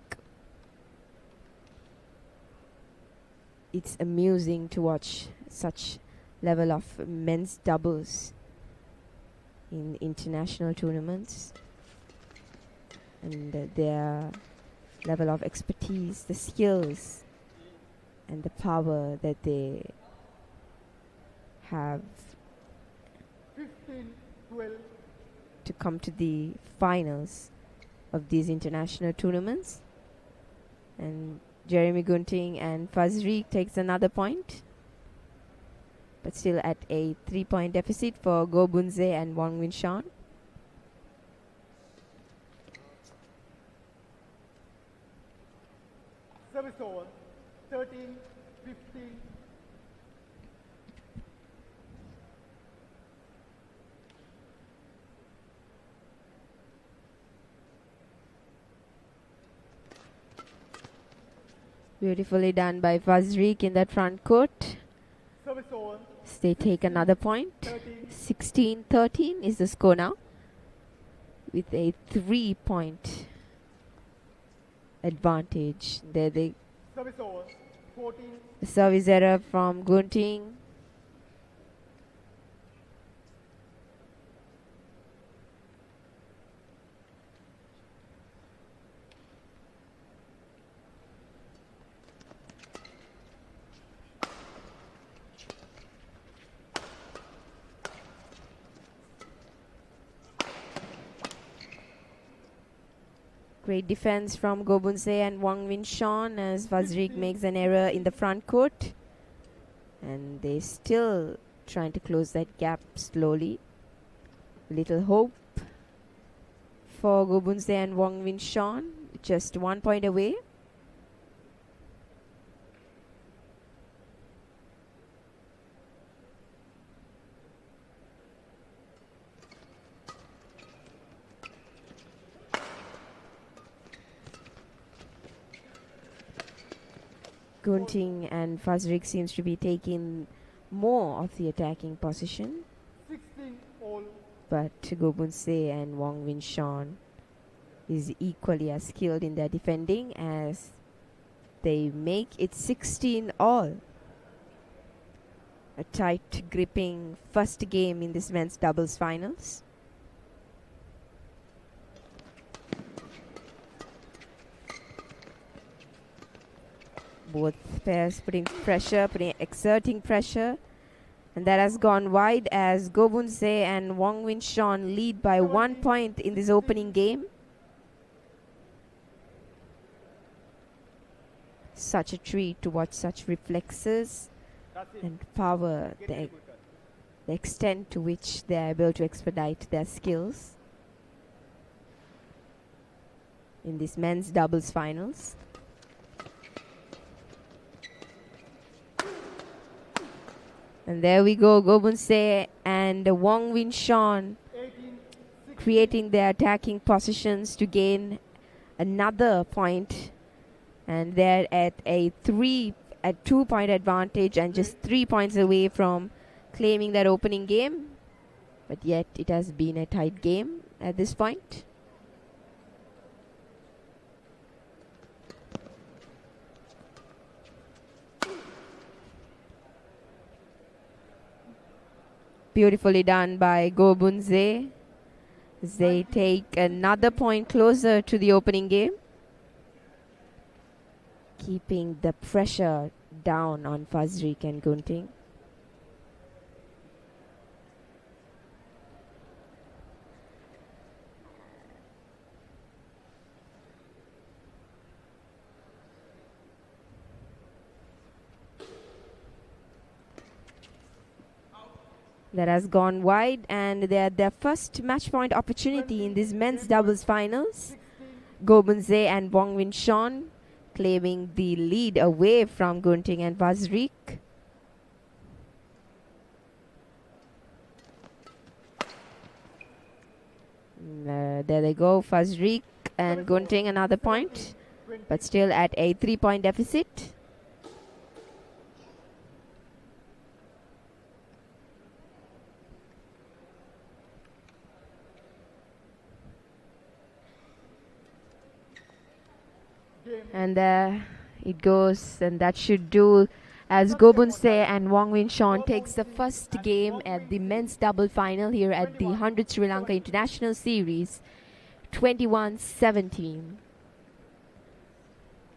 S5: It's amusing to watch such level of men's doubles in international tournaments, and their level of expertise, the skills
S2: and the power that they have
S3: 15-12.
S2: to come to the finals of these international tournaments. And Jeremy Gunting and Fazriq takes another point, but still at a 3-point deficit for Go Bunze and Wong Win Sean.
S3: Service over, 13-15.
S2: Beautifully done by Fazriq in that front court.
S3: Service over,
S2: They take another point. 16-13 is the score now, with a 3-point advantage. There they
S3: service over, 14.
S2: the service error from Gunting. Great defense from Gobunse and Wang Win Sean as Fazriq makes an error in the front court. And they still trying to close that gap slowly. Little hope for Gobunse and Wang Win Sean. Just 1 point away. Gunting and Fazriq seems to be taking more of the attacking position,
S3: 16 all.
S2: but Gobunse and Wang Win Sean is equally as skilled in their defending as they make it 16 all. A tight gripping first game in this men's doubles finals. Both pairs putting pressure, exerting pressure. And that has gone wide as Gobunse and Wang Win Sean lead by 1 point in this opening game. Such a treat to watch such reflexes and power, the extent to which they are able to expedite their skills in this men's doubles finals. And there we go, Gobunse and Wang Win Sean creating their attacking positions to gain another point. And they're at a 2-point advantage and just 3 points away from claiming that opening game. But yet it has been a tight game at this point. Beautifully done by Gobunse as they take another point closer to the opening game, keeping the pressure down on Fazriq and Gunting. That has gone wide, and they're their first match point opportunity in this men's doubles finals. Gobunse and Wang Win Sean claiming the lead away from Gunting and Fazriq. There they go, Fazriq and Gunting another point, but still at a 3-point deficit. And there it goes, and that should do as Gobunse and Wang Win Sean takes the first game at the men's double final here at the 100th Sri Lanka International Series, 21-17.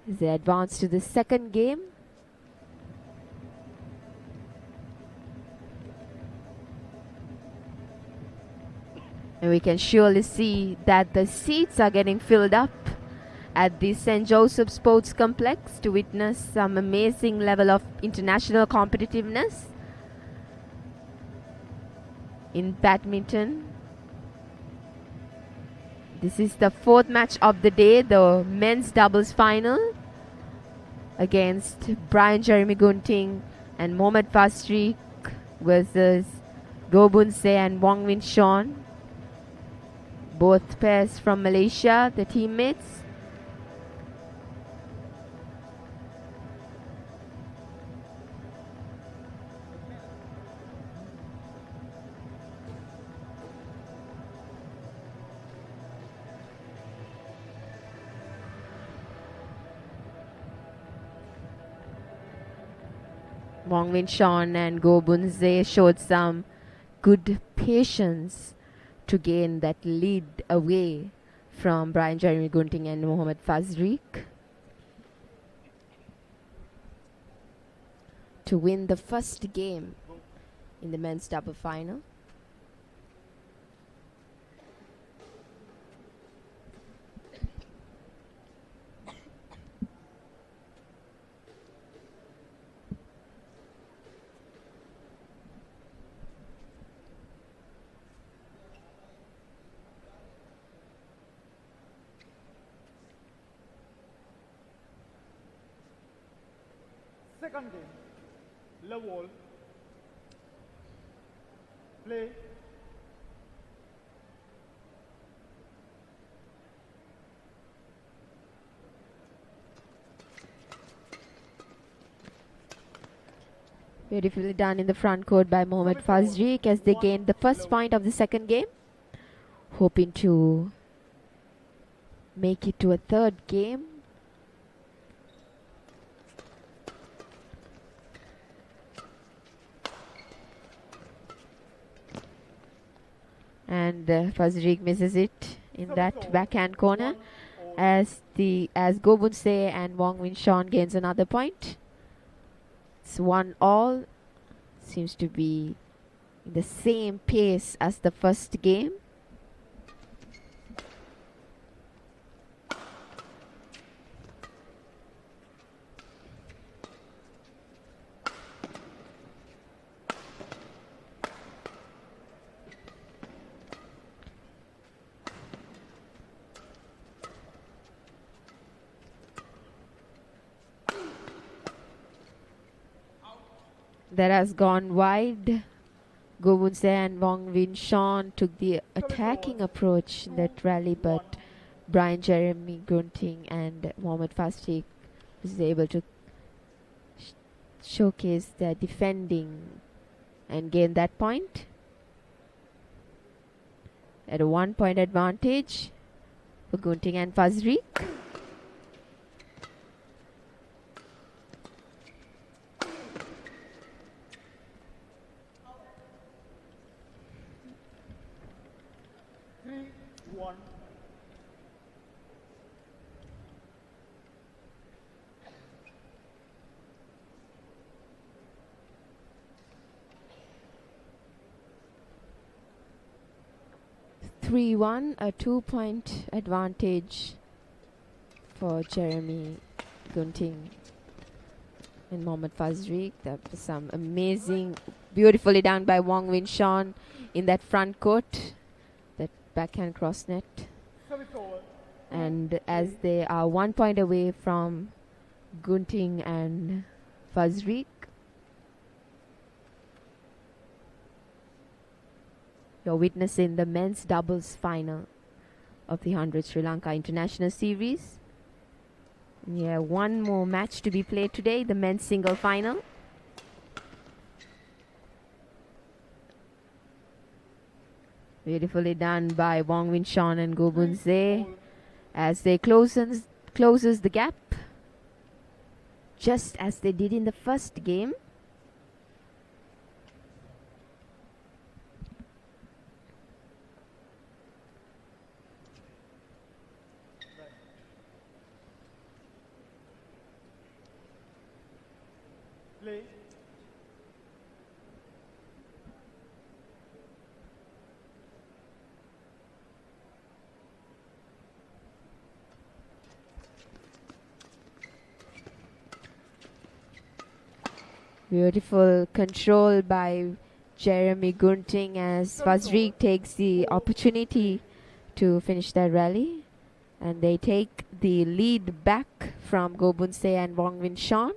S2: They advance to the second game.
S5: And we can surely see that the seats are getting filled up at the St. Joseph Sports Complex to witness some amazing level of international competitiveness in badminton. This is the fourth match of the day, the men's doubles final against Brian Jeremy Gunting and Mohammad Fasriq versus Gobun Se and Wong Win Sean. Both pairs from Malaysia, the teammates. Wong Win Sean and Go Bun Se showed some good patience to gain that lead away from Brian Jeremy Gunting and Mohammad Fasriq to win the first game in the men's double final.
S3: Second game, Lawal. Play.
S5: Beautifully done in the front court by Mohammad Fasriq as they gained the first point of the second game, hoping to make it to a third game. And Fasriq misses it in that backhand corner as Gobun Se and Wong Win Sean gains another point. It's 1-all. Seems to be in the same pace as the first game. That has gone wide. Gobun Se and Wong Win Sean took the attacking approach in that rally, but Brian Jeremy Gunting and Mohammad Fasriq was able to showcase their defending and gain that point at a 1-point advantage for Gunting and Fasriq.
S3: One.
S5: 3-1, a 2-point advantage for Jeremy Gunting and Mohammad Fasriq. That was some amazing, beautifully done by Wong Win Sean in that front court, that backhand cross net. And as they are 1 point away from Gunting and Fasriq, you're witnessing the men's doubles final of the 100 Sri Lanka International Series. Yeah, one more match to be played today, the men's single final. Beautifully done by Wong Win Sean and Gobun Se as they closes the gap, just as they did in the first game.
S3: Play.
S2: Beautiful control by Jeremy Gunting as Fazrik takes the opportunity to finish that rally. And they take the lead back from Go Bunse and Wong Win Sean.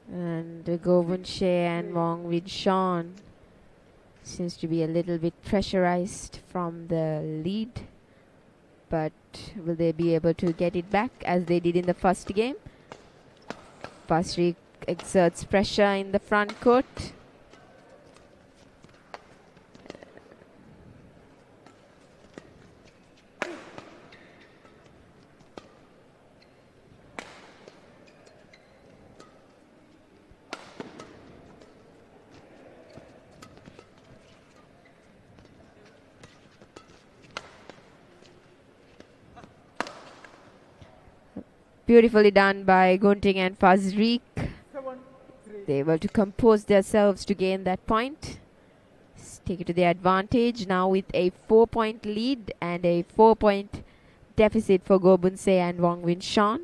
S2: And Go Bunse and Wong Win Sean seems to be a little bit pressurized from the lead, but will they be able to get it back as they did in the first game? Fazrik exerts pressure in the front court. Beautifully done by Gunting and Fazrik. They were to compose themselves to gain that point. Take it to their advantage now with a 4-point lead and a 4-point deficit for Go Bunse and Wong Win Sean.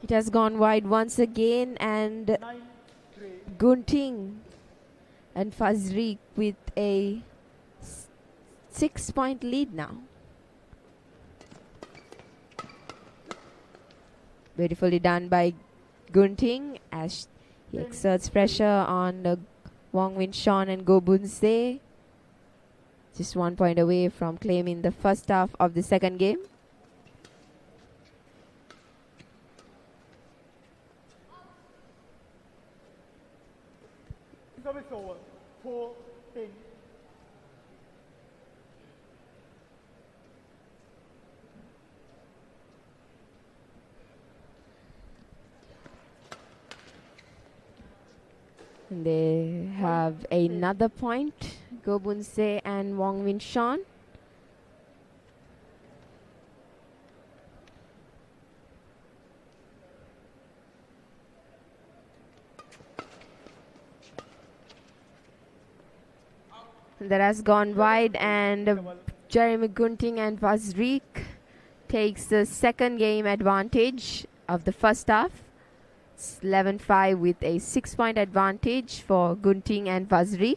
S2: It has gone wide once again, and Gunting and Fazrik with a 6-point lead now. Beautifully done by Gunting as he exerts pressure on Wong Win Sean and Go Bunse. Just 1 point away from claiming the first half of the second game.
S3: Service over. 4-10.
S2: They have another point, Go Bunse and Wong Win Sean. That has gone wide, and Jeremy Gunting and Fazrik takes the second game advantage of the first half. It's 11-5 with a 6-point advantage for Gunting and Fazrik.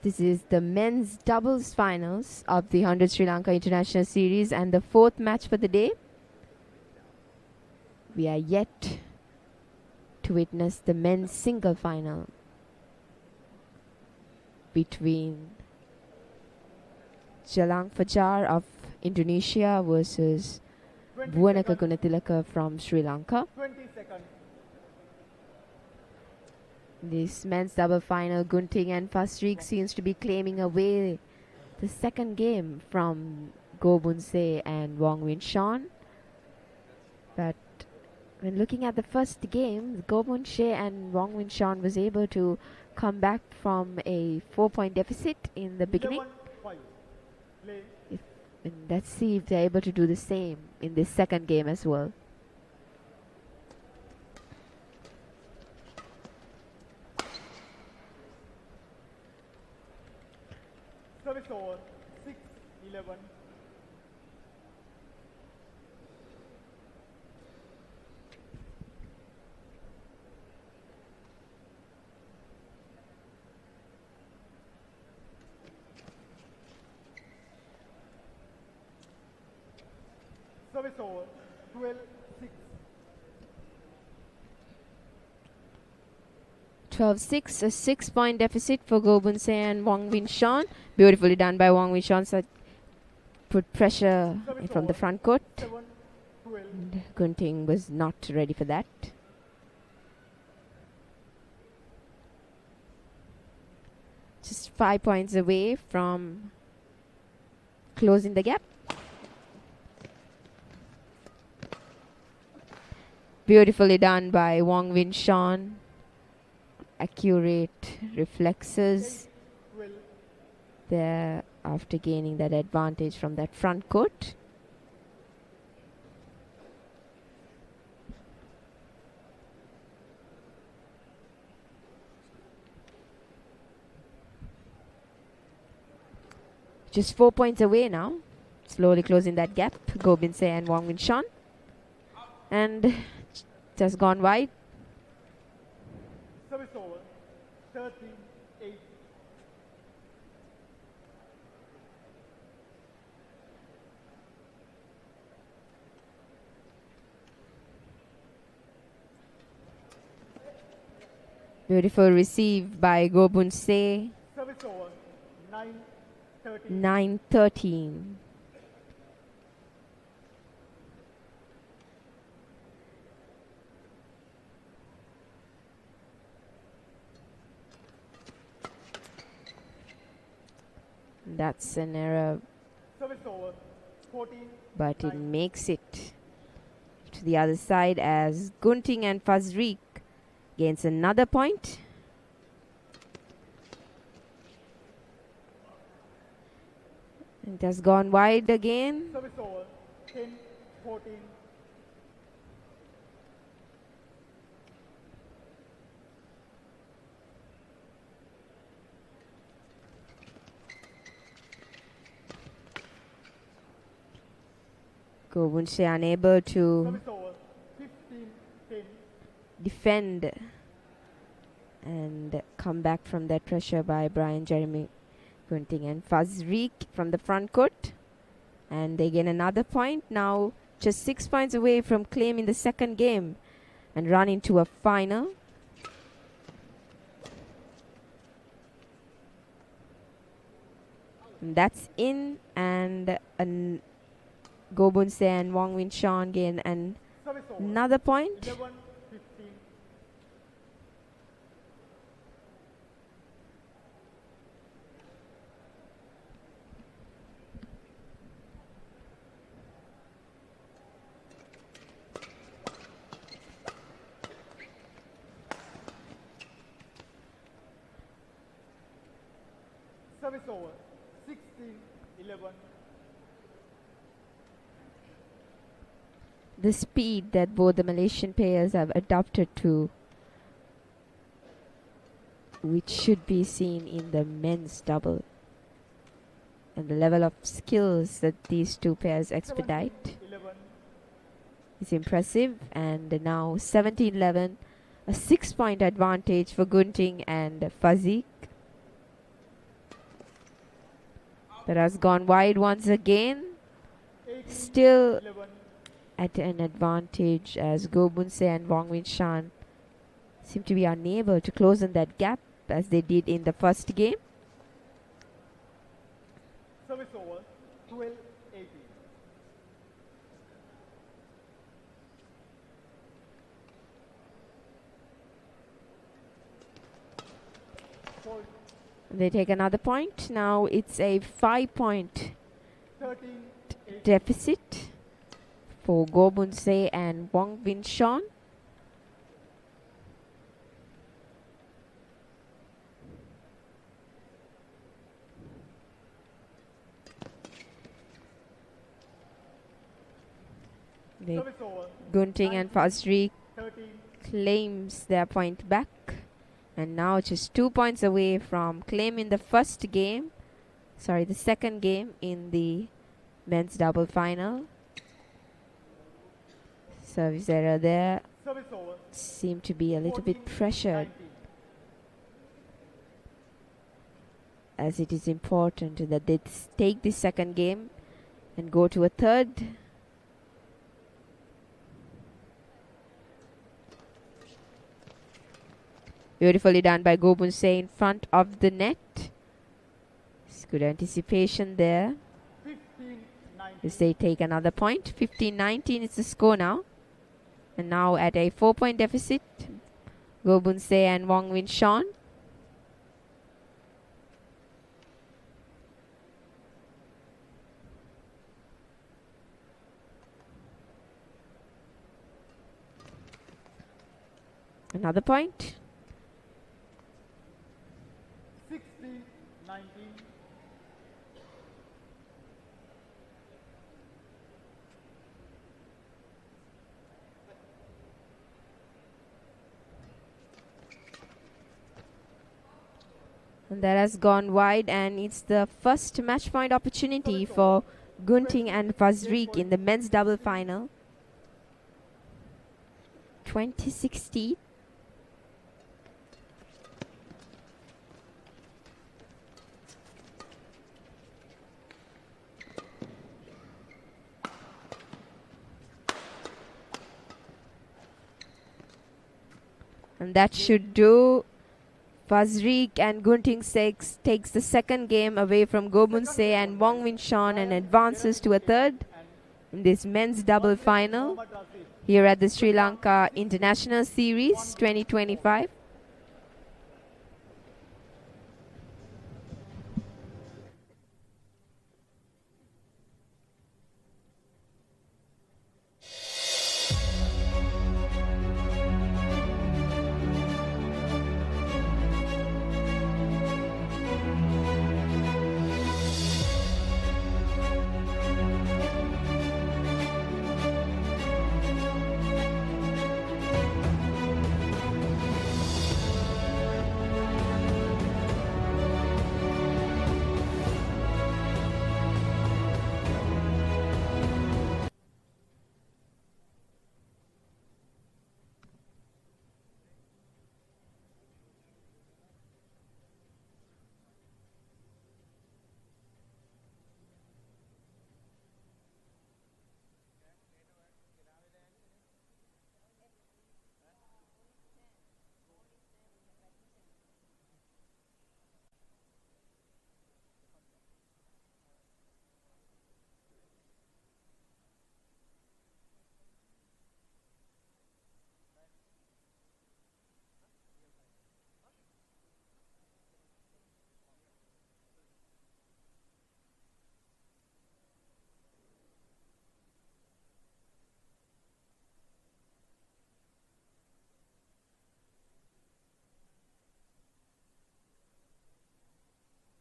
S2: This is the men's doubles finals of the 100 Sri Lanka International Series and the 4th match for the day. We are yet to witness the men's single final between Jalang Fajar of Indonesia versus Buwanaka Gunatilaka from Sri Lanka.
S3: 20 seconds.
S2: This men's double final, Gunting and Fazrik seems to be claiming away the second game from Go Bunse and Wong Win Sean. But when looking at the first game, Go Bunse and Wong Win Sean was able to come back from a 4-point deficit in the beginning. And let's see if they're able to do the same in this second game as well.
S3: Service over. 6-11. Service over. 12-6.
S2: 12-6, a 6-point deficit for Go Bunse and Wong Win Sean. Beautifully done by Wong Win Sean. So put pressure
S3: Service
S2: from the
S3: over.
S2: front court.
S3: 7-12.
S2: And Gunting was not ready for that. Just 5 points away from closing the gap. Beautifully done by Wong Win Sean. Accurate reflexes
S3: 12.
S2: there after gaining that advantage from that front court. Just 4 points away now. Slowly closing that gap. Gobin Se and Wong Win Sean. And just gone wide.
S3: Service over. 13-8.
S2: Beautiful receive by Gobun Se.
S3: Service over. 9-13.
S2: 9-13. That's an error,
S3: Service over. 14.
S2: but it makes it to the other side as Gunting and Fazreek gains another point. It has gone wide again.
S3: Service over. 10-14.
S2: Gobunse unable to
S3: Service over. 15-10.
S2: defend and come back from that pressure by Brian Jeremy Gunting and Fazreek from the front court. And they gain another point. Now just 6 points away from claiming the second game and run into a final. And that's in, and Gobunse and Wong Win Sean gain
S3: Service over.
S2: another point.
S3: 11-15. Service over. 16-11.
S2: The speed that both the Malaysian players have adapted to, which should be seen in the men's double, and the level of skills that these two pairs expedite
S3: 17-11.
S2: is impressive. And now 17-11, a 6-point advantage for Gunting and Fazik. That has gone wide once again. Still
S3: 18-11.
S2: at an advantage as Gobunse and Wong Win Shan seem to be unable to close on that gap as they did in the first game.
S3: Service over. 12-18. Point.
S2: They take another point. Now it's a 5-point
S3: 13-8.
S2: deficit for Gobunse and Wong Win Shan. They
S3: Service over.
S2: Gunting and Fazreek
S3: 13.
S2: claims their point back, and now just 2 points away from claiming the the second game in the men's double final. Service error there.
S3: Service over.
S2: Seem to be a little bit
S3: 14-19.
S2: pressured, as it is important that they take this second game and go to a third. Beautifully done by Gobunse in front of the net. It's good anticipation there. As they take another point. 15-19 is the score now. And now at a 4-point deficit, Go Bun Se and Wong Win Sean. Another point.
S3: 16-19.
S2: And that has gone wide, and it's the first match point opportunity for Gunting and Fazriq in the men's double final. 2016. And that should do. Fazriq and Gunting Six takes the second game away from Gobun Se and Wong Win Sean and advances to a third in this men's double final here at the Sri Lanka International Series 2025.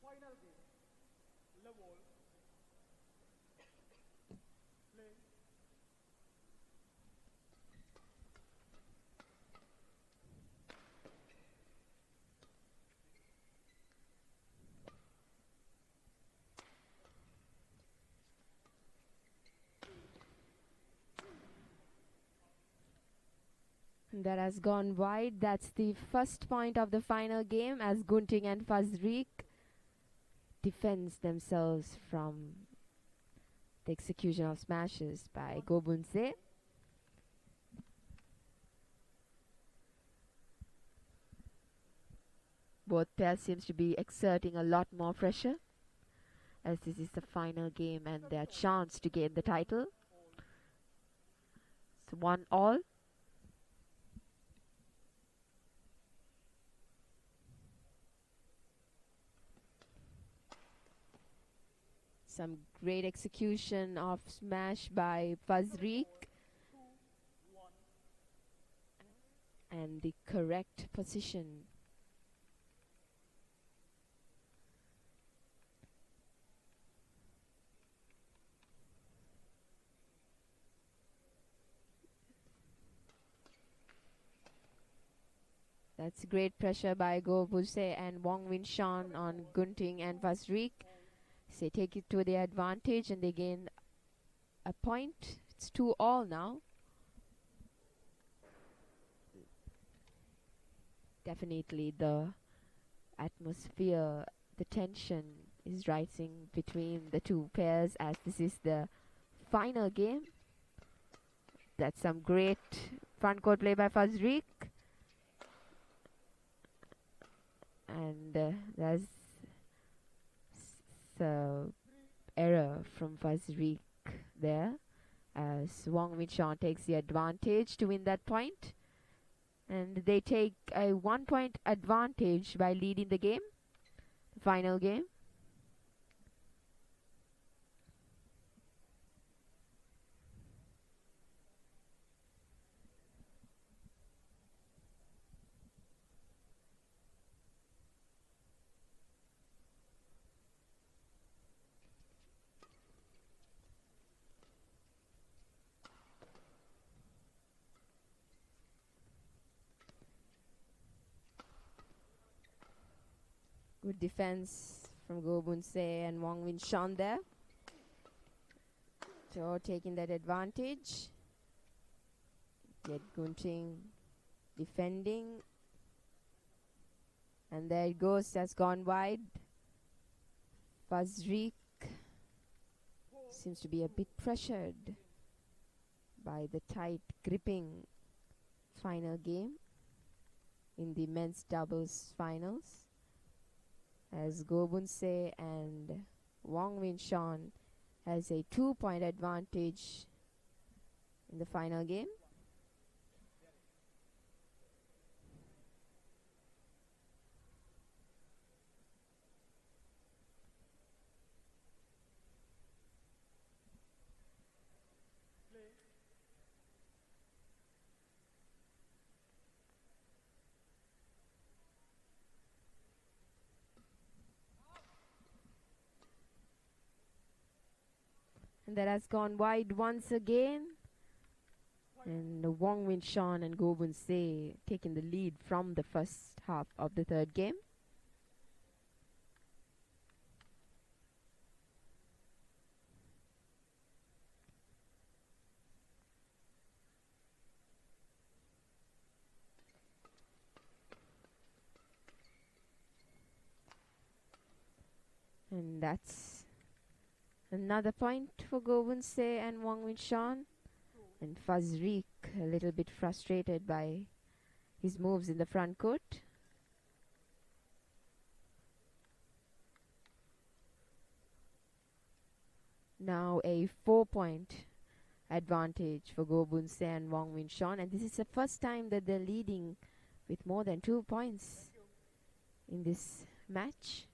S3: Final game. Level. Play.
S2: That has gone wide. That's the first point of the final game as Gunting and Fazriq defends themselves from the execution of smashes by Gobun Se. Both pairs seems to be exerting a lot more pressure as this is the final game and their chance to gain the title. So 1-1. Some great execution of smash by Fazriq. And the correct position. That's great pressure by Go Buse and Wong Win Sean on Gunting and Fazriq. They take it to their advantage and they gain a point. It's 2-2 now. Definitely the atmosphere, the tension is rising between the two pairs as this is the final game. That's some great front court play by Fazriq. And there's error from Fazriq
S5: there as Wong Win Sean takes the advantage to win that point. And they take a 1-point advantage by leading the game, the final game. Good defense from Go Bun Se and Wong Win Sean there. So taking that advantage. Yet Gunting defending. And there it goes, that's gone wide. Fazrik seems to be a bit pressured by the tight gripping final game in the men's doubles finals, as Go Bun Se and Wong Win Sean has a 2-point advantage in the final game. And that has gone wide once again. And Wong Win Sean and Go Bun Se taking the lead from the first half of the third game. And that's another point for Go Bun Se and Wong Win Sean. And Fazrik a little bit frustrated by his moves in the front court. Now a 4-point advantage for Go Bun Se and Wong Win Sean. And this is the first time that they're leading with more than 2 points in this match.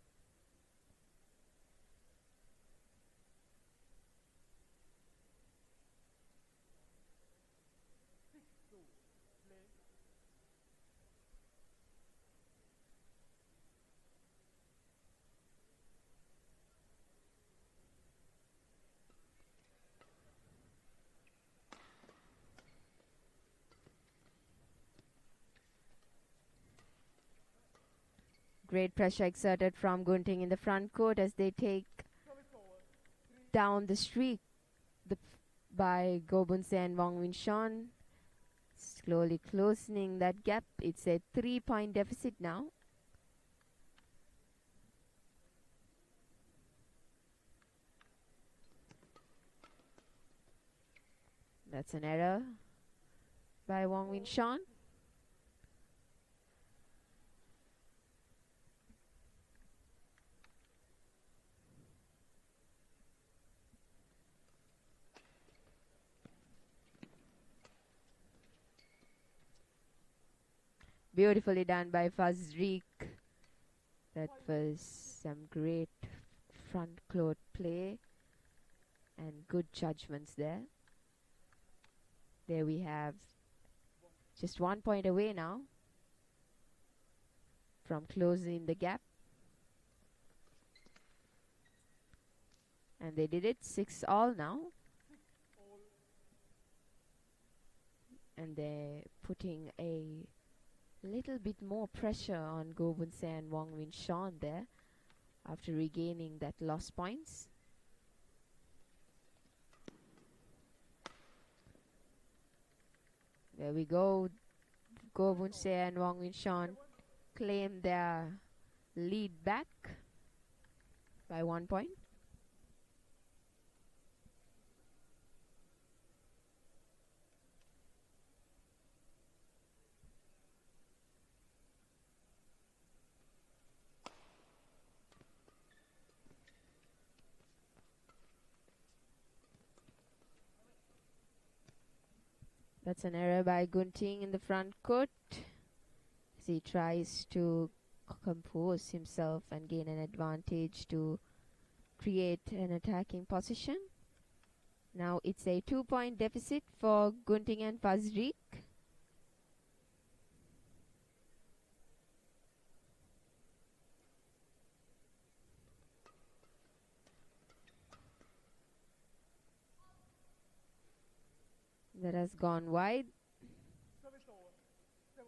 S5: Great pressure exerted from Gunting in the front court as they take down the streak by Go Bun Se and Wong Win Sean. Slowly closing that gap. It's a 3-point deficit now. That's an error by Wong Win Sean. Beautifully done by Fazrik. That was some great front court play and good judgments there. There we have just 1 point away now from closing the gap. And they did it 6-all now. And they're putting a little bit more pressure on Go Bun Se and Wong Win Sean there after regaining that lost points. There we go. Go Bun Se and Wong Win Sean claim their lead back by 1 point.
S2: That's an error by Gunting in the front court as he tries to compose himself and gain an advantage to create an attacking position. Now it's a 2-point deficit for Gunting and Fazrik. That has gone wide.
S3: Service over. 7-8.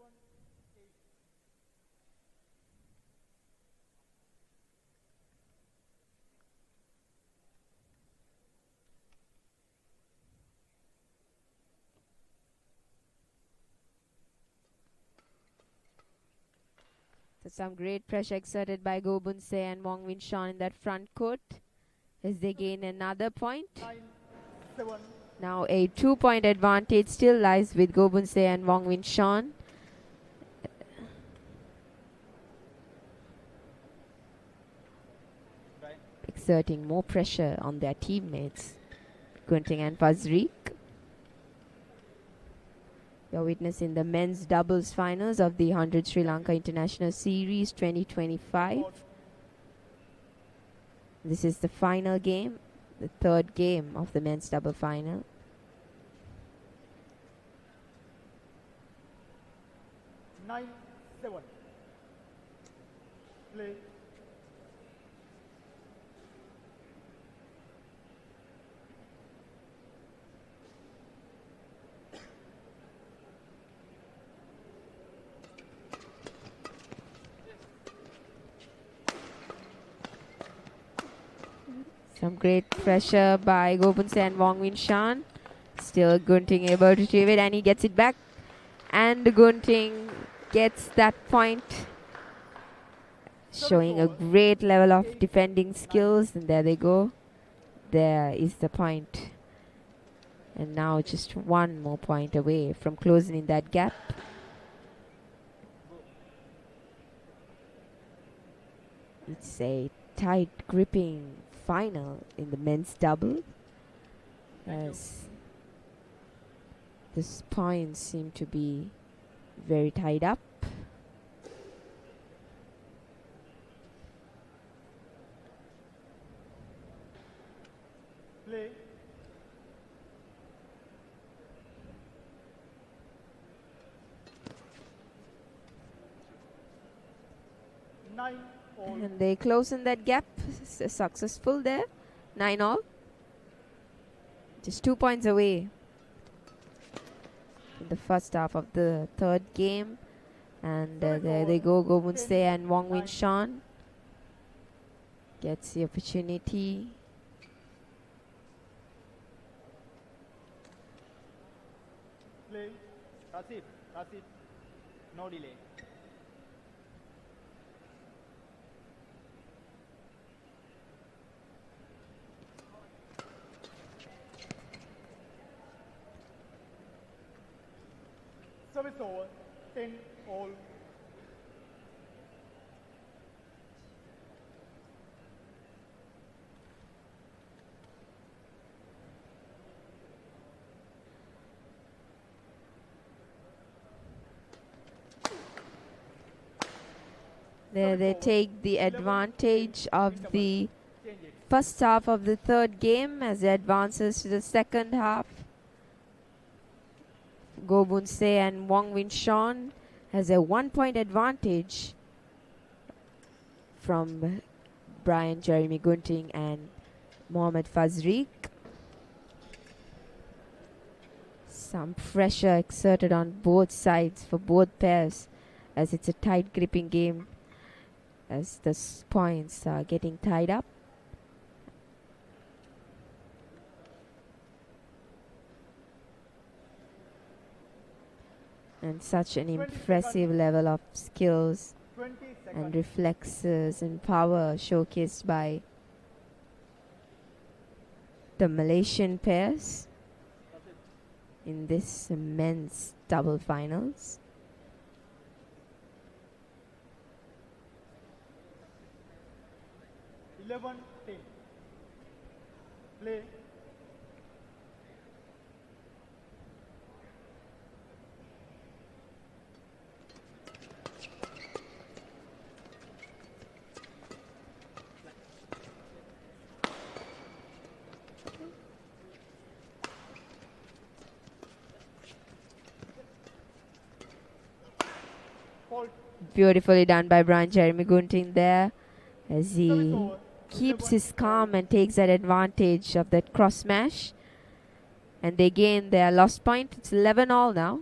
S2: So some great pressure exerted by Gobunse and Wong Win Sean in that front court as they gain another point.
S3: 9-7.
S2: Now a 2-point advantage still lies with Gobunse and Wong Win Sean.
S3: Right.
S2: Exerting more pressure on their teammates, Gunting and Fazrik. You're witnessing the men's doubles finals of the 100 Sri Lanka International Series 2025. This is the final game, the third game of the men's double final.
S3: Nine, 7. Play.
S2: Some great pressure by Gobunse and Wong Win Shan. Still Gunting able to retrieve it and he gets it back. And Gunting gets that point. Showing a great level of defending skills. And there they go. There is the point. And now just one more point away from closing in that gap. It's a tight gripping final in the men's double as the points seem to be very tied up.
S3: Play. Nine all.
S2: And they close in that gap. Successful there. 9-all. Just 2 points away in the first half of the third game. And there they go. Gobunse and Wong Win Shan gets the opportunity.
S3: Play. That's it. That's it. No delay. Service over. 10 all.
S2: There they take the advantage of the first half of the third game as it advances to the second half. Gobunse and Wong Win Shan has a 1-point advantage from Brian Jeremy Gunting and Mohammad Fazrik. Some pressure exerted on both sides for both pairs as it's a tight gripping game as the points are getting tied up. And such an impressive level of skills
S3: 20
S2: and
S3: seconds.
S2: reflexes and power showcased by the Malaysian pairs in this men's double finals.
S3: Eleven, 10. Play. Fault.
S2: Beautifully done by Brian Jeremy Gunting there, as
S3: Service
S2: he
S3: over.
S2: keeps
S3: 11
S2: his calm and takes that advantage of that cross smash. And they gain their lost point. It's 11 all now.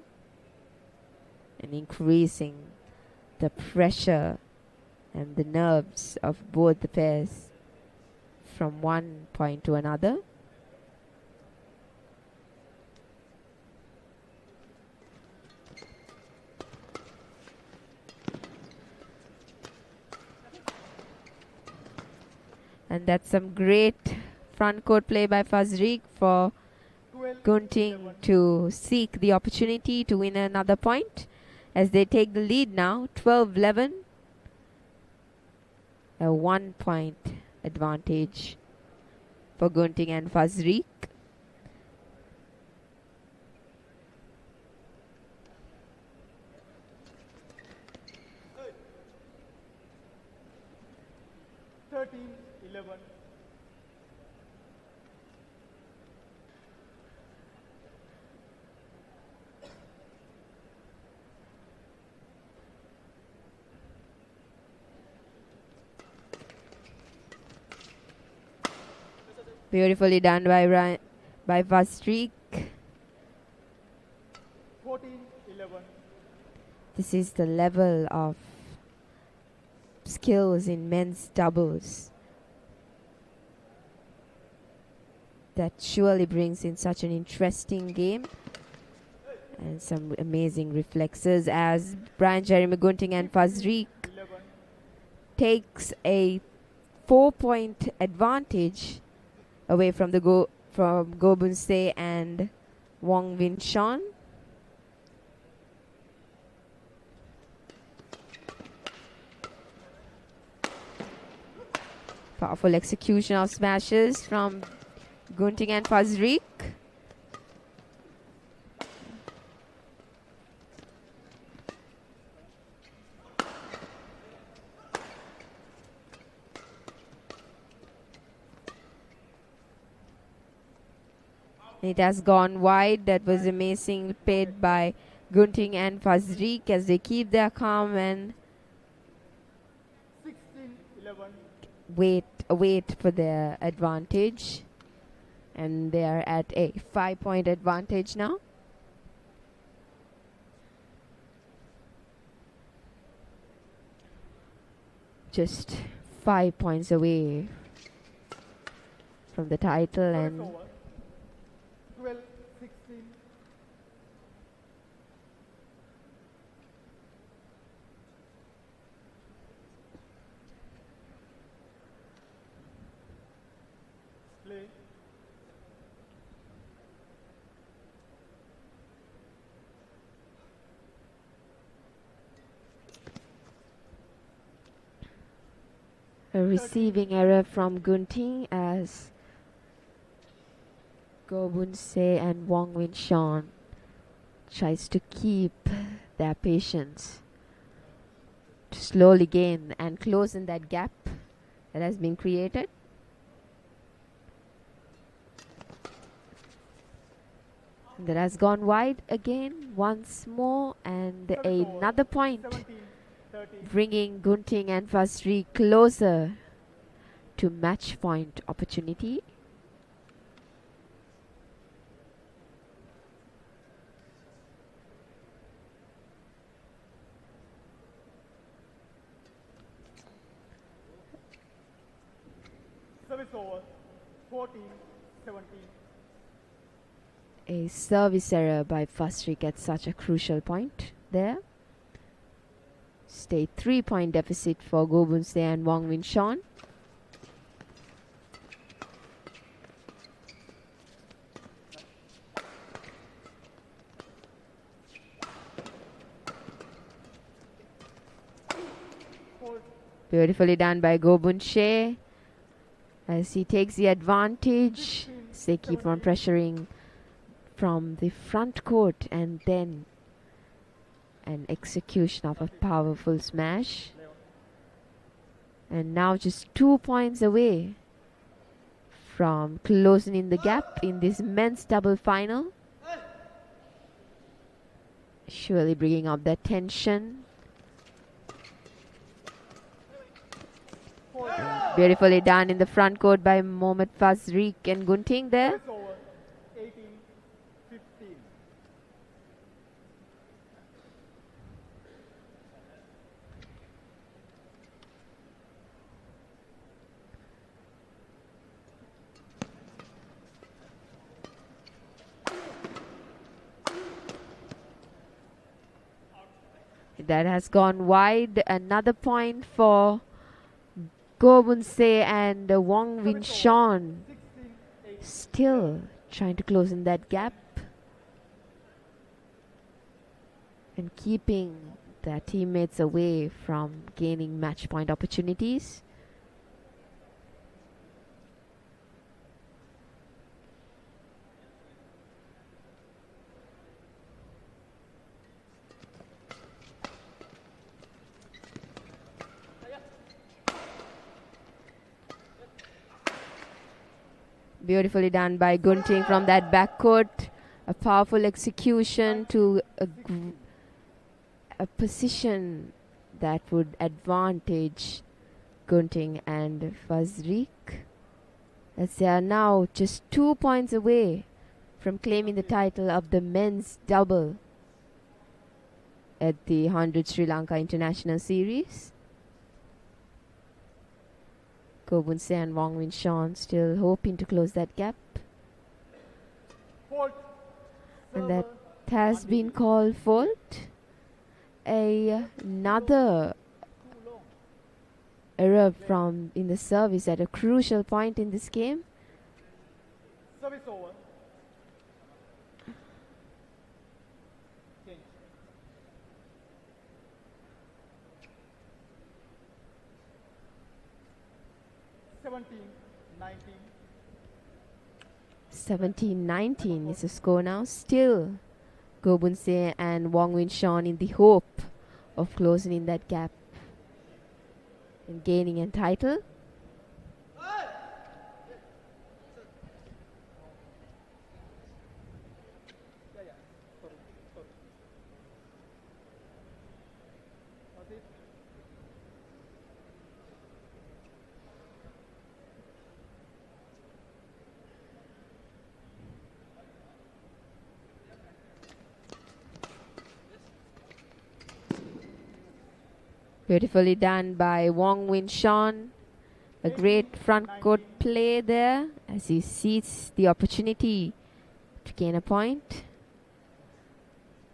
S2: And increasing the pressure and the nerves of both the pairs from one point to another. And that's some great front court play by Fazriq for
S3: 12,
S2: Gunting
S3: 11.
S2: to seek the opportunity to win another point as they take the lead now, 12-11. A 1 point advantage for Gunting and Fazriq.
S3: Thirteen, 11.
S2: Beautifully done by Fazriq.
S3: 14, 11.
S2: This is the level of skills in men's doubles that surely brings in such an interesting game and some amazing reflexes as Brian Jeremy Gunting and Fazriq
S3: 11.
S2: takes a 4-point advantage away from the Go Bun Se and Wong Win Sean. Powerful execution of smashes from Gunting and Fazriq. It has gone wide. That was amazing, played by Gunting and Fazriq as they keep their calm and
S3: 16, 11.
S2: wait for their advantage. And they are at a 5-point advantage now. Just 5 points away from the title,
S3: Service
S2: and
S3: over. 12, 16. Play.
S2: a receiving error from Gunting as Go Bun Se and Wong Win Sean tries to keep their patience to slowly gain and close in that gap that has been created. That has gone wide again once more, and
S3: Service over.
S2: another point
S3: 17, 13.
S2: bringing Gunting and Fazriq closer to match point opportunity.
S3: Service over. 14, 17.
S2: A service error by Fazriq at such a crucial point there. Stay 3-point deficit for Go Bun Se and Wong Win Sean.
S3: Hold.
S2: Beautifully done by Go Bun Se as he takes the advantage. As they keep on pressuring from the front court, and then an execution of a powerful smash. And now just 2 points away from closing in the gap in this men's double final. Surely bringing up that tension
S5: Beautifully done in the front court by Mohammad Fazriq and Gunting there.
S3: Service over 18-15.
S5: That has gone wide. Another point for Go Bun-se and Wong Win Sean.
S3: 16-8.
S5: Still trying to close in that gap and keeping their teammates away from gaining match point opportunities. Beautifully done by Gunting from that backcourt. A powerful execution to a position that would advantage Gunting and Fazriq, as they are now just 2 points away from claiming the title of the men's double at the 100 Sri Lanka International Series. Go Bun-se and Wong Win Sean still hoping to close that gap.
S3: Fault.
S5: And that has been called fault. Another error from in the service at a crucial point in this game.
S3: Service over. Change. (17-19).
S5: 17-19 is the score now. Still Go Bun-se and Wong Win Sean in the hope of closing in that gap and gaining a title. Beautifully done by Wong Win Sean. A great front court play there as he sees the opportunity to gain a point.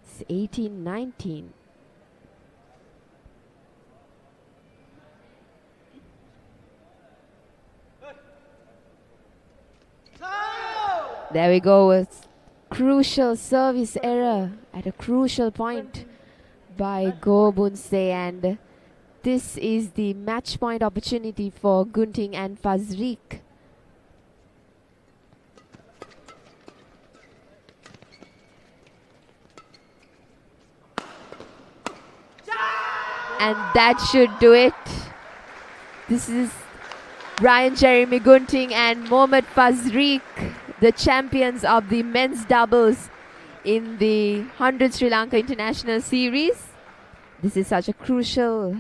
S5: It's 18-19. There we go. A crucial service error at a crucial point by Go Bun-se, and this is the match point opportunity for Gunting and Fazriq. And that should do it. This is Brian Jeremy Gunting and Mohammad Fazriq, the champions of the men's doubles in the 100 Sri Lanka International Series. This is such a crucial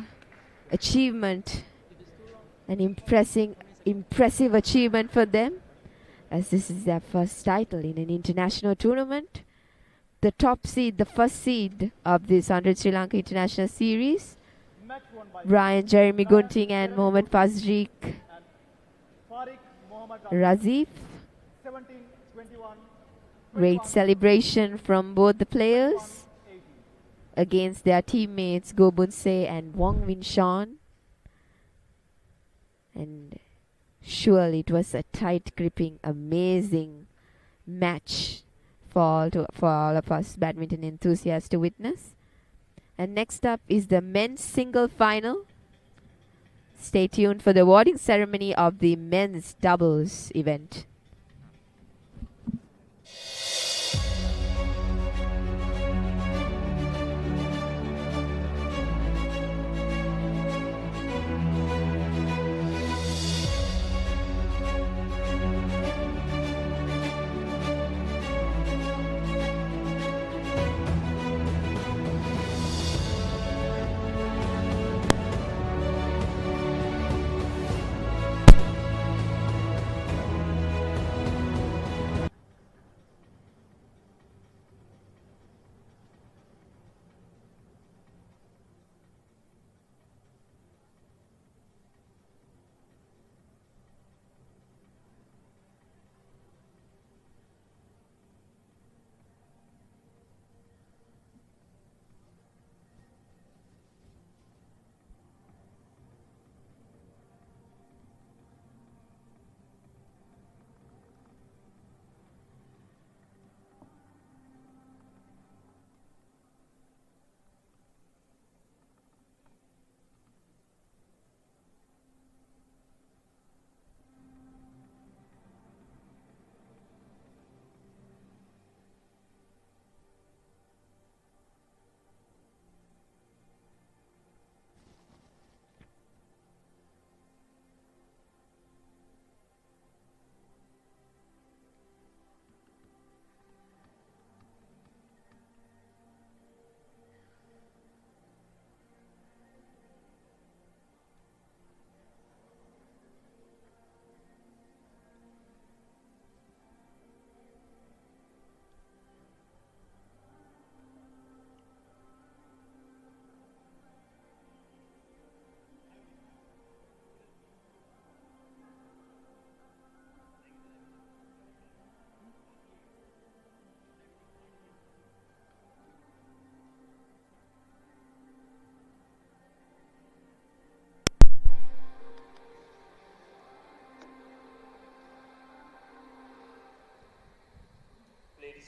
S5: achievement, an impressive achievement for them, as this is their first title in an international tournament. The top seed, the first seed of this 100 Sri Lanka International Series,
S3: Match won by
S5: Brian Jeremy Gunting and Mohammad Fazriq
S3: Farik Mohammad
S5: Razif.
S3: 17-21.
S5: Great celebration from both the players against their teammates Go Bun-se and Wong Win Sean. And surely it was a tight gripping, amazing match for all of us badminton enthusiasts to witness. And next up is the men's single final. Stay tuned for the awarding ceremony of the men's doubles event.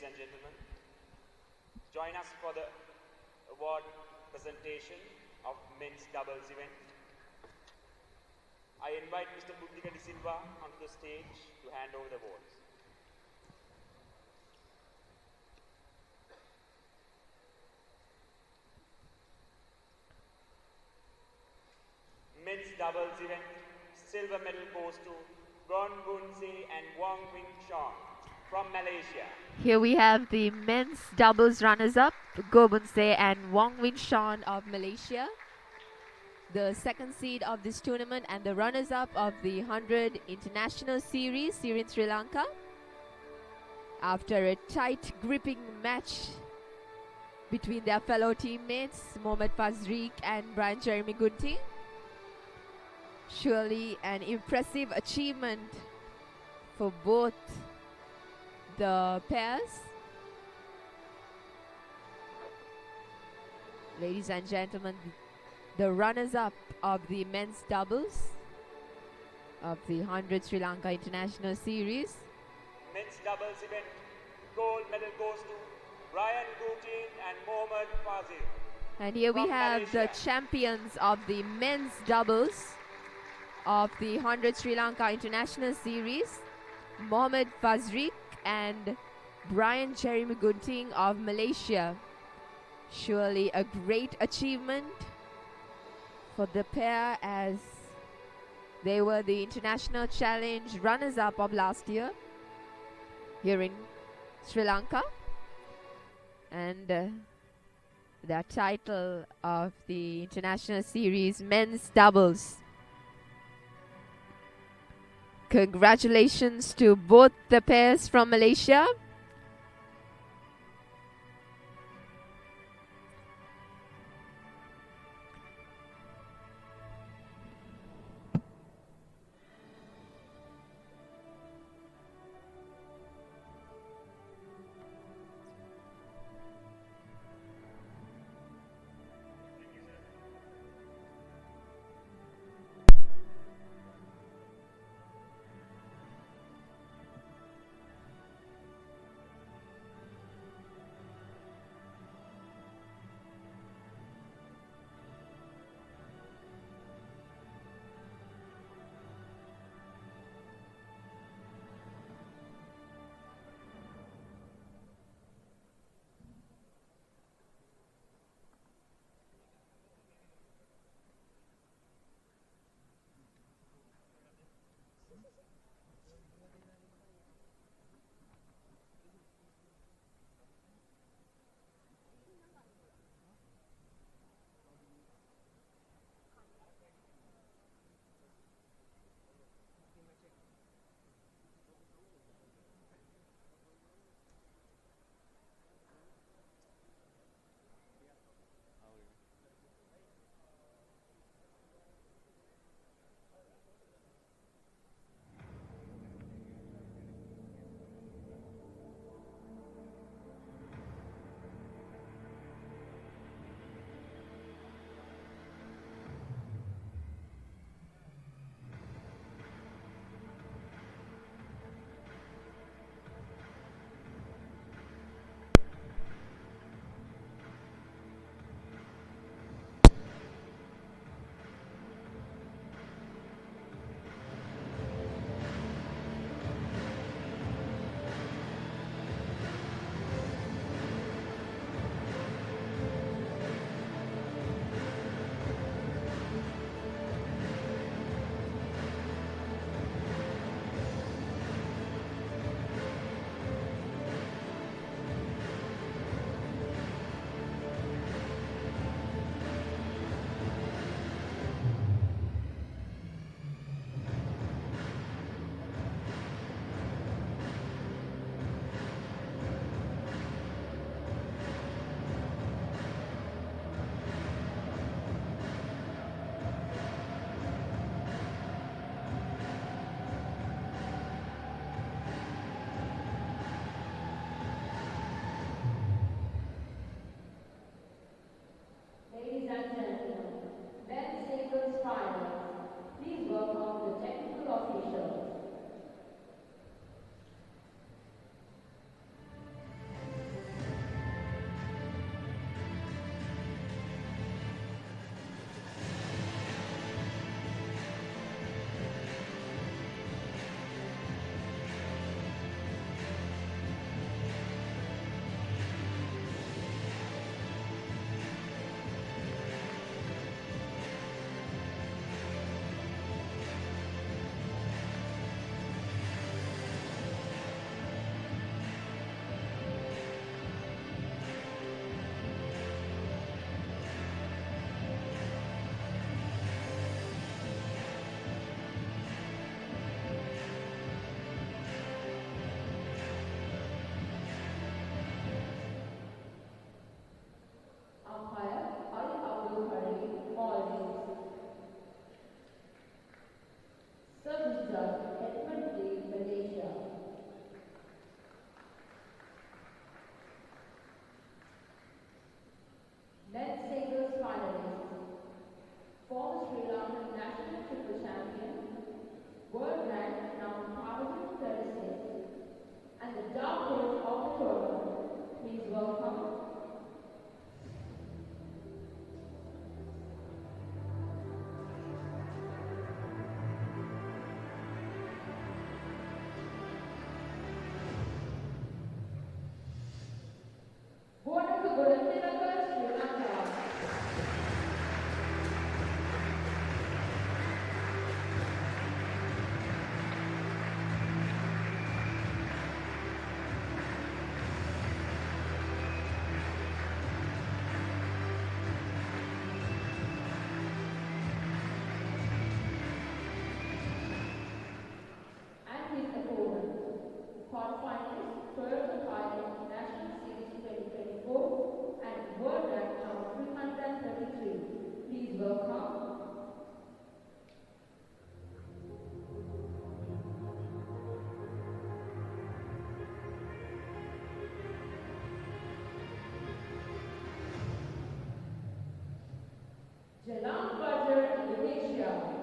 S4: and gentlemen, join us for the award presentation of men's doubles event. I invite Mr. Buddhika De Silva onto the stage to hand over the awards. Men's doubles event, silver medal goes to Gon Gunse and Wong Wing Chong from Malaysia.
S5: Here we have the men's doubles runners-up, Gobunse and Wong Win Sean of Malaysia, the second seed of this tournament and the runners-up of the 100 International Series here in Sri Lanka. After a tight gripping match between their fellow teammates, Mohammad Fazriq and Brian Jeremy Gunting. Surely an impressive achievement for both the pairs. Ladies and gentlemen, the runners-up of the men's doubles of the 100 Sri Lanka International Series.
S4: Men's doubles event, gold medal goes to Brian Gutin and Mohammad Fazil.
S5: And here we
S4: from
S5: have
S4: Malaysia.
S5: the champions of the men's doubles of the 100 Sri Lanka International Series, Mohammad Fazriq and Brian Jeremy Gunting of Malaysia. Surely a great achievement for the pair, as they were the International Challenge runners-up of last year here in Sri Lanka. And their title of the International Series men's doubles. Congratulations to both the pairs from Malaysia.
S1: Indonesia.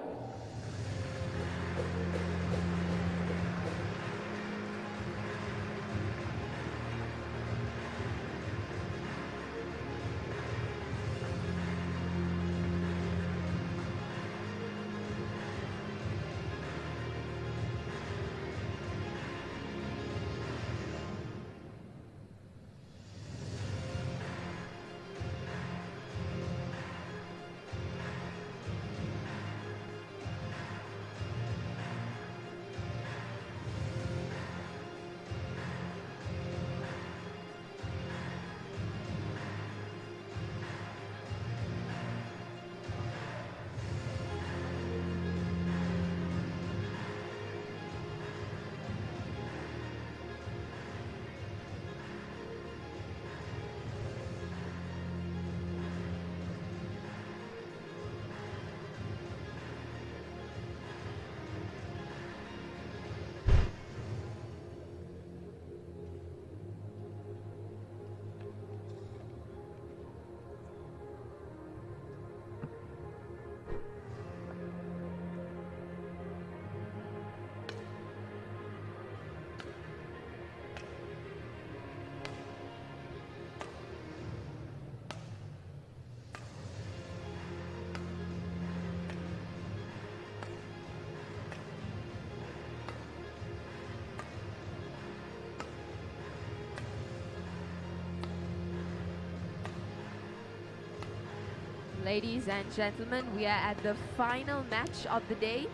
S5: Ladies and gentlemen, we are at the final match of the day,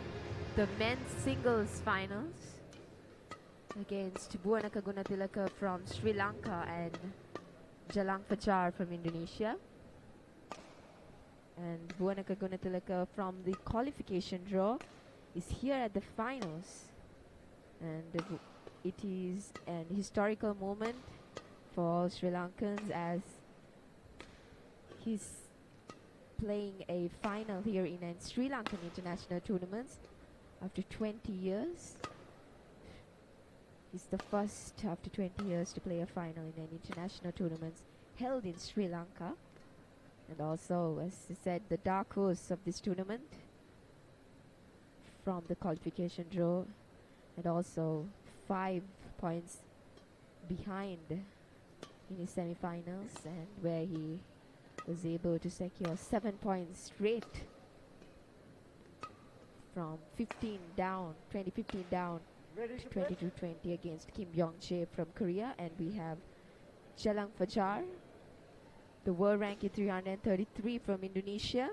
S5: the men's singles finals against Buwanaka Gunatilaka from Sri Lanka and Jalang Fajar from Indonesia. And Buwanaka Gunatilaka from the qualification draw is here at the finals. And it is an historical moment for all Sri Lankans as he's playing a final here in a Sri Lankan international tournaments after 20 years. He's the first after 20 years to play a final in an international tournament held in Sri Lanka. And also, as I said, the dark horse of this tournament from the qualification draw, and also 5 points behind in his semi-finals, and where he was able to secure 7 points straight from 15 down, 2015 down to 22-20 against Kim Yong-jae from Korea. And we have Jalang Fajar, the world ranking 333 from Indonesia,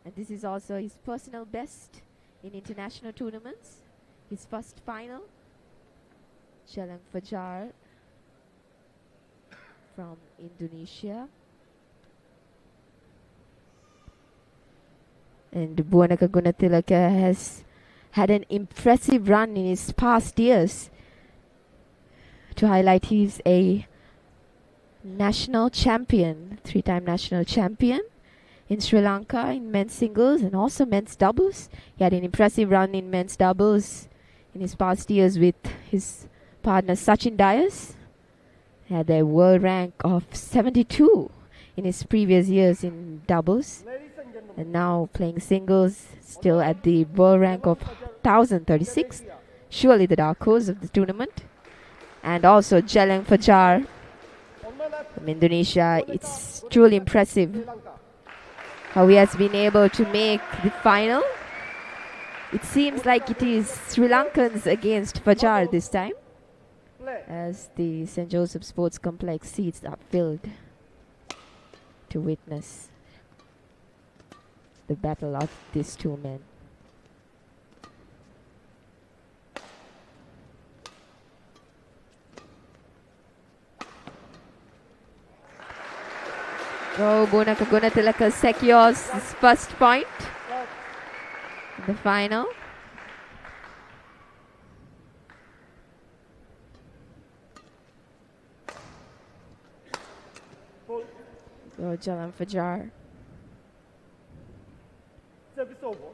S5: and this is also his personal best in international tournaments, his first final. Jalang Fajar from Indonesia. And Buwanaka Gunatilaka has had an impressive run in his past years. To highlight, he's a national champion, 3-time national champion in Sri Lanka in men's singles and also men's doubles. He had an impressive run in men's doubles in his past years with his partner Sachin Dias. He had a world rank of 72 in his previous years in doubles. And now playing singles, still at the world rank of 1036. Surely the dark horse of the tournament. And also Jalang Fajar from Indonesia. It's truly impressive how he has been able to make the final. It seems like it is Sri Lankans against Fajar this time, as the St. Joseph Sports Complex seats are filled to witness the battle of these two men. Oh, Buwanaka Gunatilaka secures his first point in the final. Oh, Jalan Fajar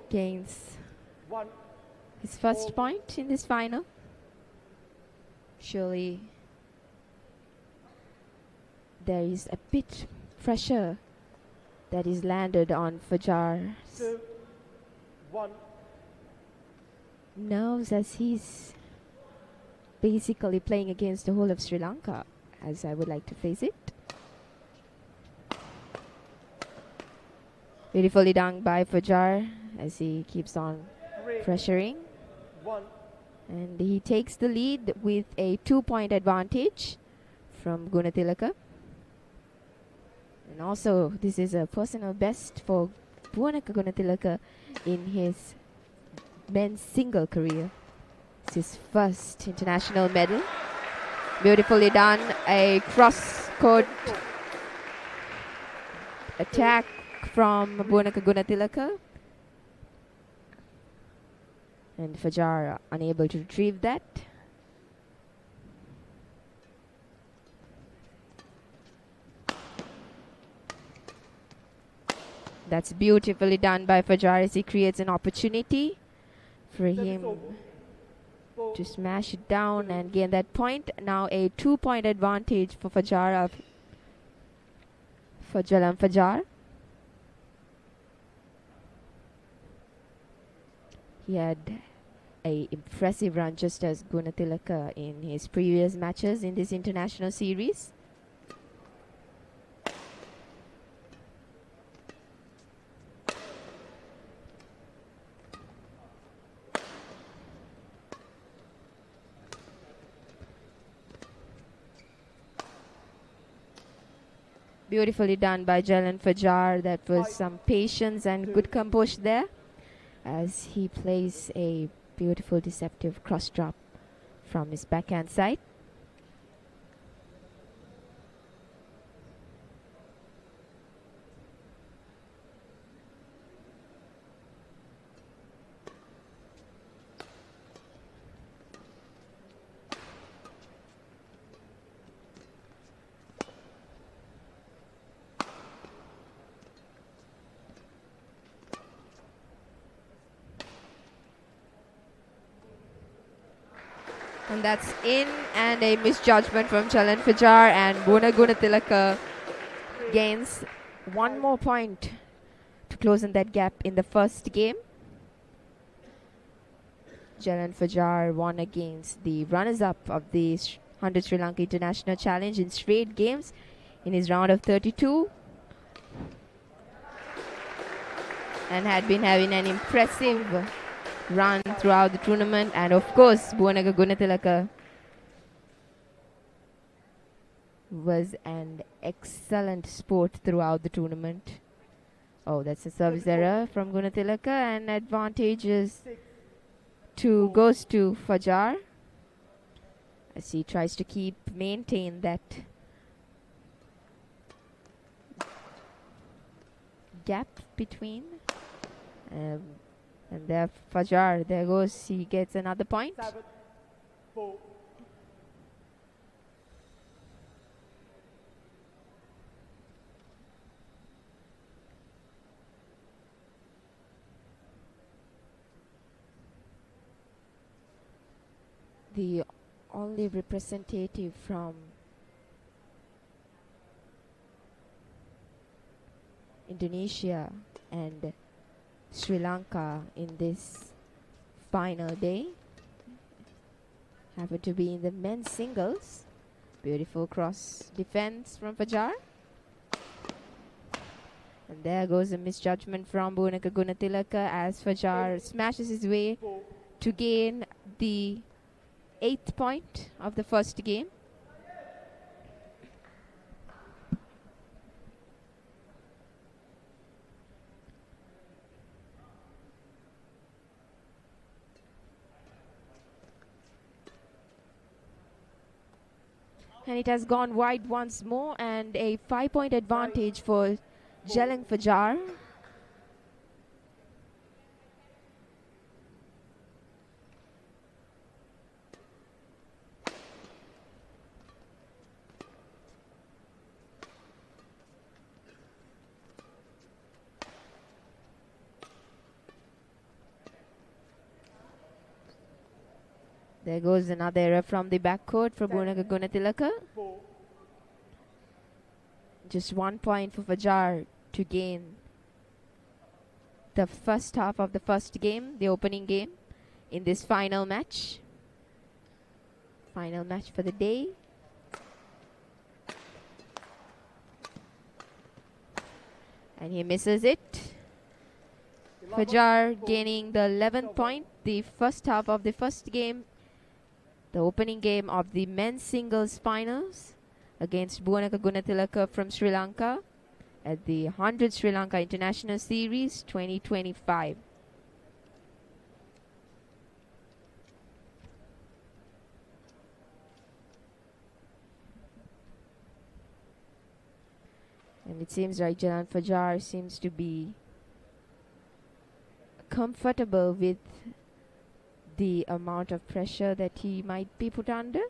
S5: gains his first point in this final. Surely there is a bit pressure that is landed on Fajar's
S3: 1.
S2: Nerves, as he's basically playing against the whole of Sri Lanka, as I would like to phrase it. Beautifully done by Fajar as he keeps on
S3: 3.
S2: pressuring.
S3: 1.
S2: And he takes the lead with a 2-point advantage from Gunatilaka. And also, this is a personal best for Bhuvanaka Gunatilaka in his men's single career. It's his first international medal. Beautifully done. A cross-court attack from Bhuvanaka Gunatilaka. And Fajar unable to retrieve that. That's beautifully done by Fajar as he creates an opportunity for him to smash it down and gain that point. Now a 2-point advantage for Fajar for Jalan Fajar. He had a impressive run just as Gunatilaka in his previous matches in this international series. Beautifully done by Jalan Fajar. That was some patience and good composure there as he plays a beautiful deceptive cross drop from his backhand side. And that's in, and a misjudgment from Jalan Fajar, and Gunatilaka gains one more point to close in that gap in the first game. Jalan Fajar won against the runners-up of the 100 Sri Lanka International Challenge in straight games in his round of 32, and had been having an impressive run throughout the tournament. And of course, Bhuvanaka Gunatilaka was an excellent sport throughout the tournament. Oh, that's a service error from Gunatilaka, and advantages goes to Fajar as he tries to maintain that gap between. And there Fajar, there goes, he gets another point.
S3: 7-4.
S2: The only representative from Indonesia and Sri Lanka in this final day happened to be in the men's singles. Beautiful cross defense from Fajar. And there goes a misjudgment from Bhuvanaka Gunatilaka as Fajar smashes his way to gain the 8th point of the first game. And it has gone wide once more, and a 5-point advantage for Jalan Fajar. There goes another error from the backcourt for Bhuvanaka Gunatilaka. Just 1 point for Fajar to gain the first half of the first game, the opening game in this final match. Final match for the day. And he misses it. Fajar gaining the 11th point. The first half of the first game, the opening game of the men's singles finals against Bhuvanaka Gunatilaka from Sri Lanka at the 100 Sri Lanka International Series 2025. And it seems like Jalan Fajar seems to be comfortable with the amount of pressure that he might be put under,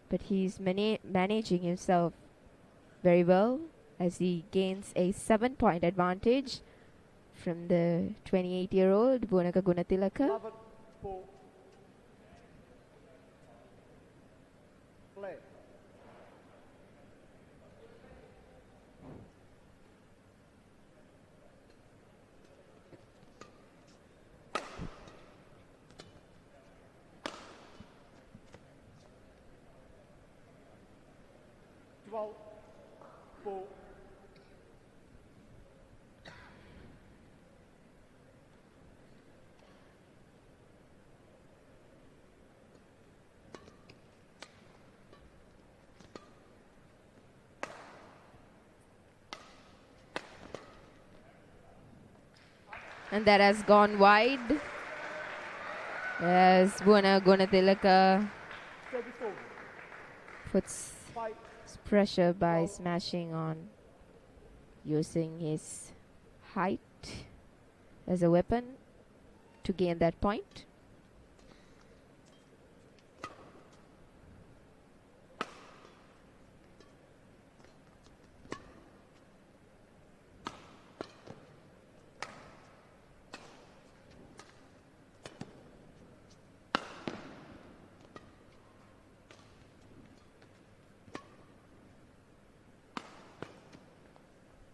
S2: but he's managing himself very well as he gains a 7-point advantage from the 28-year-old Bhuvanaka Gunatilaka.
S3: Play. Four.
S2: And that has gone wide as Bhuvanaka Gunatilaka puts pressure by smashing on, using his height as a weapon to gain that point.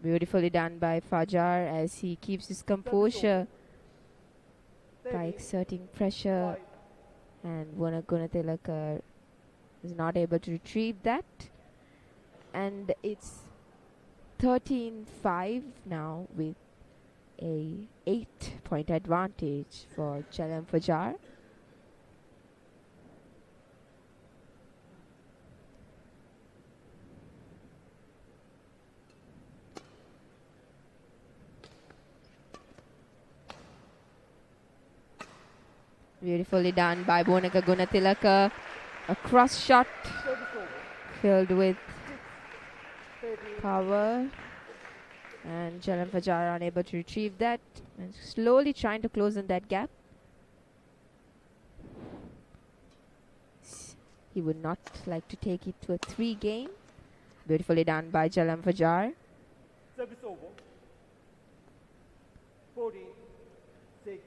S2: Beautifully done by Fajar as he keeps his composure by exerting pressure, and Bhuvanaka Gunatilaka is not able to retrieve that. And it's 13-5 now with a 8-point advantage for Jalan Fajar. Beautifully done by Bhuvanaka Gunatilaka. A cross shot filled with power. And Jalan Fajar unable to retrieve that. And slowly trying to close in that gap. He would not like to take it to a 3 game. Beautifully done by Jalan Fajar.
S3: Service over. 46.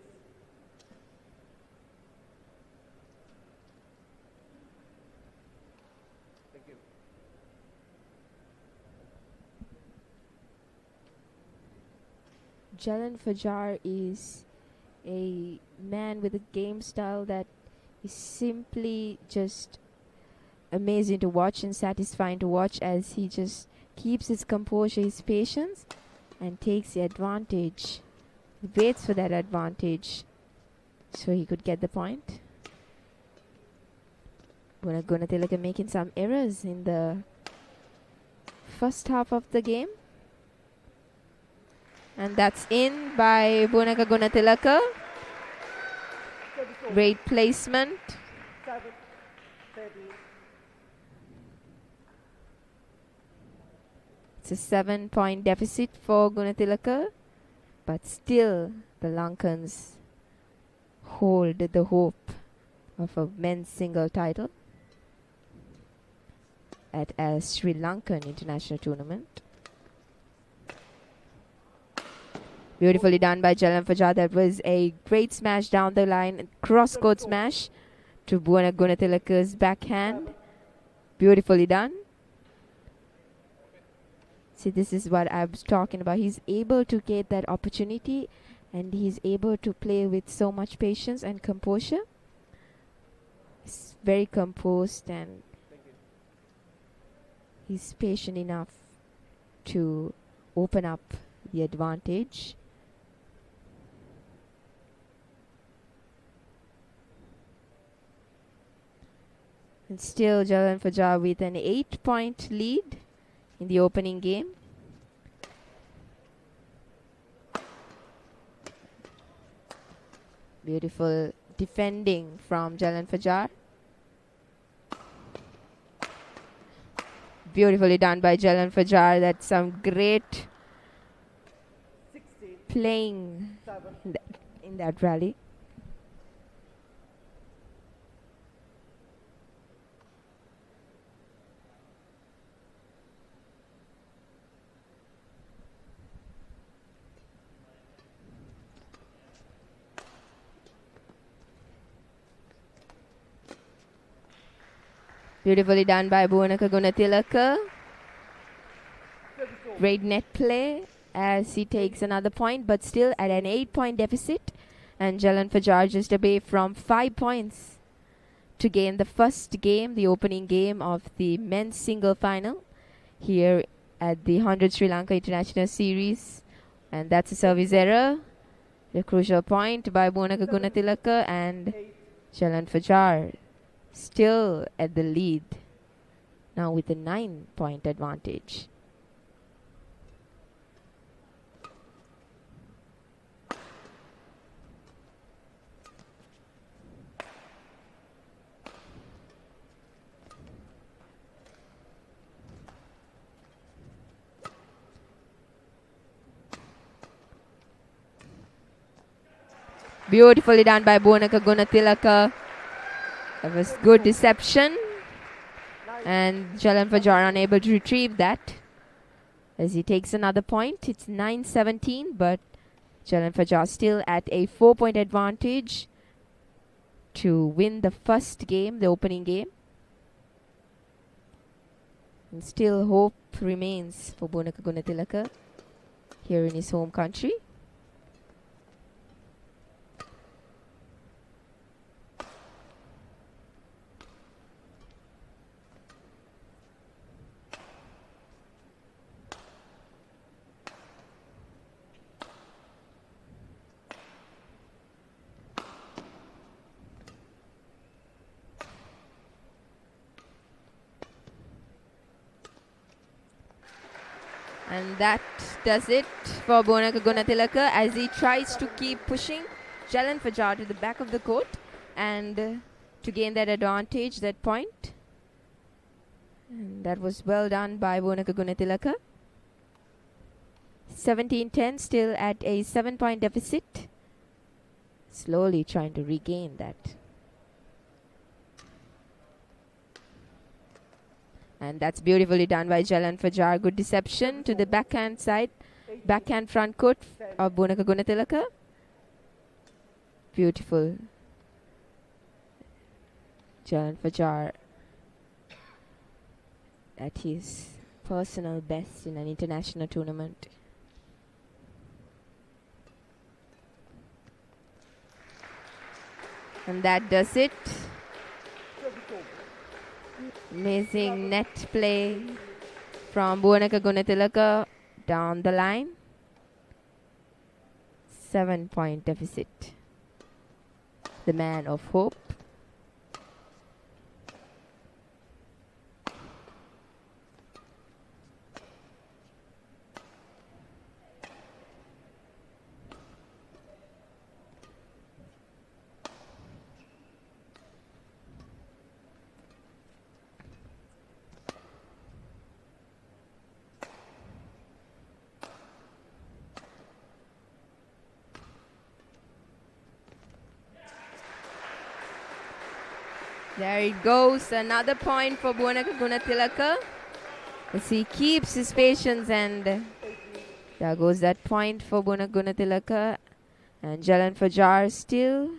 S3: Thank you.
S2: Jalan Fajar is a man with a game style that is simply just amazing to watch and satisfying to watch, as he just keeps his composure, his patience, and takes the advantage. He waits for that advantage so he could get the point. Bhuvanaka Gunatilaka making some errors in the first half of the game. And that's in by Bhuvanaka Gunatilaka. Great placement.
S3: 7-30.
S2: It's a 7-point deficit for Gunatilaka, but still the Lankans hold the hope of a men's single title at a Sri Lankan international tournament. Beautifully done by Jalan Fajar. That was a great smash down the line, cross-court smash to Bhuvanaka Gunatilaka's backhand. Beautifully done. See, this is what I was talking about. He's able to get that opportunity and he's able to play with so much patience and composure. He's very composed and he's patient enough to open up the advantage. And still Jalan Fajar with an 8-point lead in the opening game. Beautiful defending from Jalan Fajar. Beautifully done by Jalan Fajar. That's some great playing in that rally. Beautifully done by Bhuvanaka Gunatilaka. Great net play as he takes another point, but still at an 8-point deficit. And Jalan Fajar just away from 5 points to gain the first game, the opening game of the men's single final here at the 100 Sri Lanka International Series. And that's a service error. The crucial point by Bhuvanaka Gunatilaka, and Jalan Fajar still at the lead, now with a 9-point advantage. Beautifully done by Bhuvanaka Gunatilaka. That was good deception, and Jalan Fajar unable to retrieve that as he takes another point. It's 9-17, but Jalan Fajar still at a 4-point advantage to win the first game, the opening game. And still hope remains for Bhuvanaka Gunatilaka here in his home country. And that does it for Bhuvanaka Gunatilaka as he tries to keep pushing Jalan Fajar to the back of the court and to gain that advantage, that point. And that was well done by Bhuvanaka Gunatilaka. 17-10, still at a 7-point deficit. Slowly trying to regain that. And that's beautifully done by Jalan Fajar. Good deception to the backhand side, backhand front court of Bhuvanaka Gunatilaka. Beautiful. Jalan Fajar at his personal best in an international tournament. And that does it. Amazing net play from Bhuvanaka Gunatilaka down the line. 7-point deficit. The man of hope. There it goes, another point for Bhuvanaka Gunatilaka as he keeps his patience, and there goes that point for Bhuvanaka Gunatilaka. And Jalan Fajar still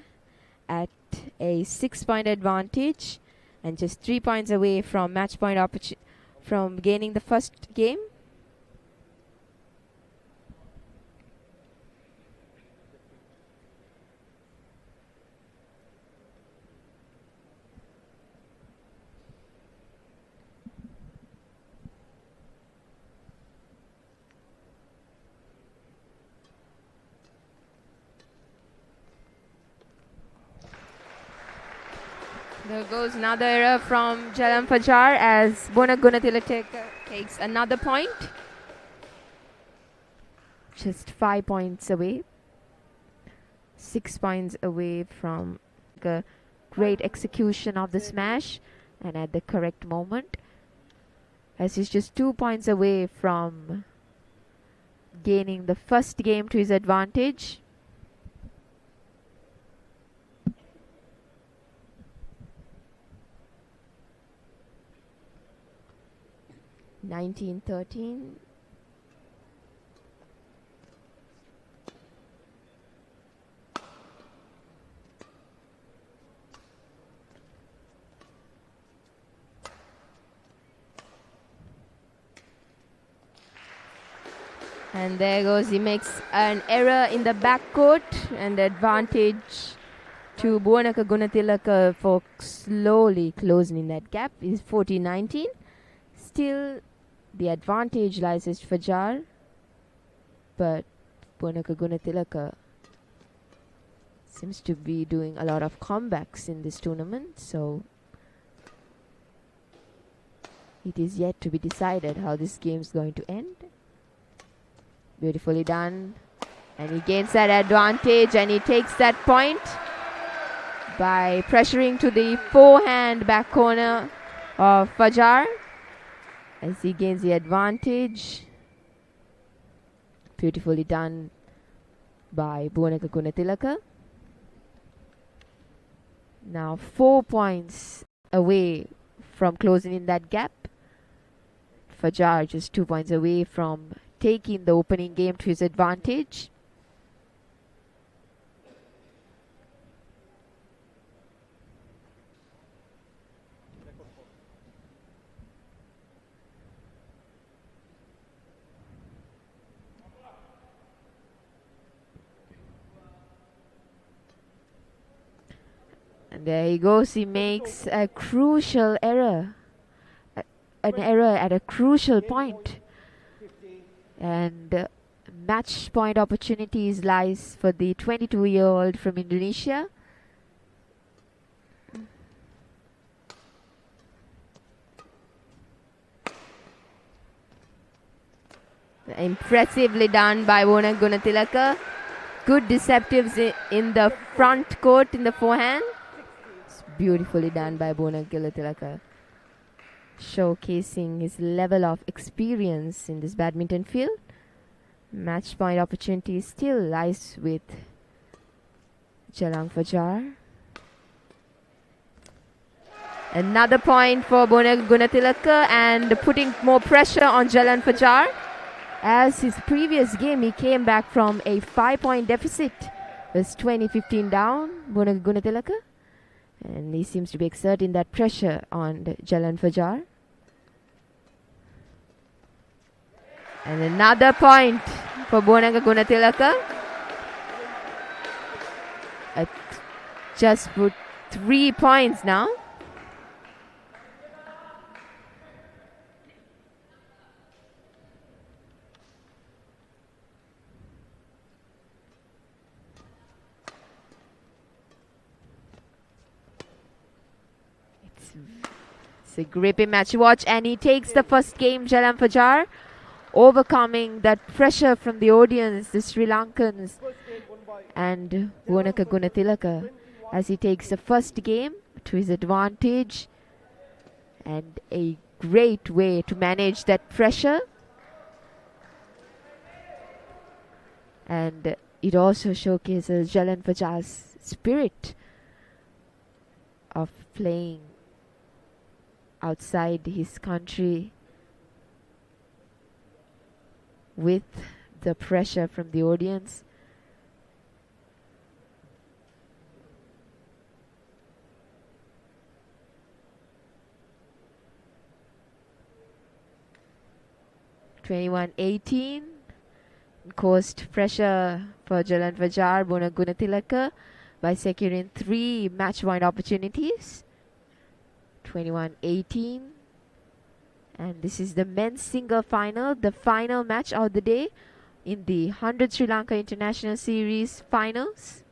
S2: at a 6-point advantage and just 3 points away from match point from gaining the first game. There goes another error from Jalan Fajar as Gunatilaka takes another point. Just 5 points away. 6 points away from a great execution of the smash and at the correct moment. As he's just 2 points away from gaining the first game to his advantage. (19-13). And there goes, he makes an error in the backcourt and the advantage to Buwanaka Gunatilaka for slowly closing in that gap is 14-19. Still, the advantage lies with Fajar, but Buwanaka Gunatilaka seems to be doing a lot of comebacks in this tournament, so it is yet to be decided how this game is going to end. Beautifully done. And he gains that advantage and he takes that point by pressuring to the forehand back corner of Fajar as he gains the advantage. Beautifully done by Buwanaka Gunatilaka. Now 4 points away from closing in that gap. Fajar just 2 points away from taking the opening game to his advantage. And there he goes, he makes a crucial error. An error at a crucial point. And match point opportunities lies for the 22-year-old from Indonesia. Impressively done by Buwanaka Gunatilaka. Good deceptives in the front court in the forehand. It's beautifully done by Buwanaka Gunatilaka, showcasing his level of experience in this badminton field. Match point opportunity still lies with Jalan Fajar. Another point for Buwanaka Gunatilaka and putting more pressure on Jalan Fajar. As his previous game, he came back from a 5-point deficit. It was 20-15 down, Buwanaka Gunatilaka. And he seems to be exerting that pressure on Jalan Fajar. And another point for Buwanaka Gunatilaka. Just put 3 points now. It's a gripping match watch, and he takes the first game, Jalan Fajar, overcoming that pressure from the audience, the Sri Lankans, and Buwanaka Gunatilaka, as he takes the first game to his advantage, and a great way to manage that pressure. And it also showcases Jalan Fajar's spirit of playing outside his country with the pressure from the audience. (21-18) caused pressure for Jalan Fajar, Buwanaka Gunatilaka, by securing 3 match point opportunities. 21-18. And this is the men's single final, the final match of the day in the 100 Sri Lanka International Series finals.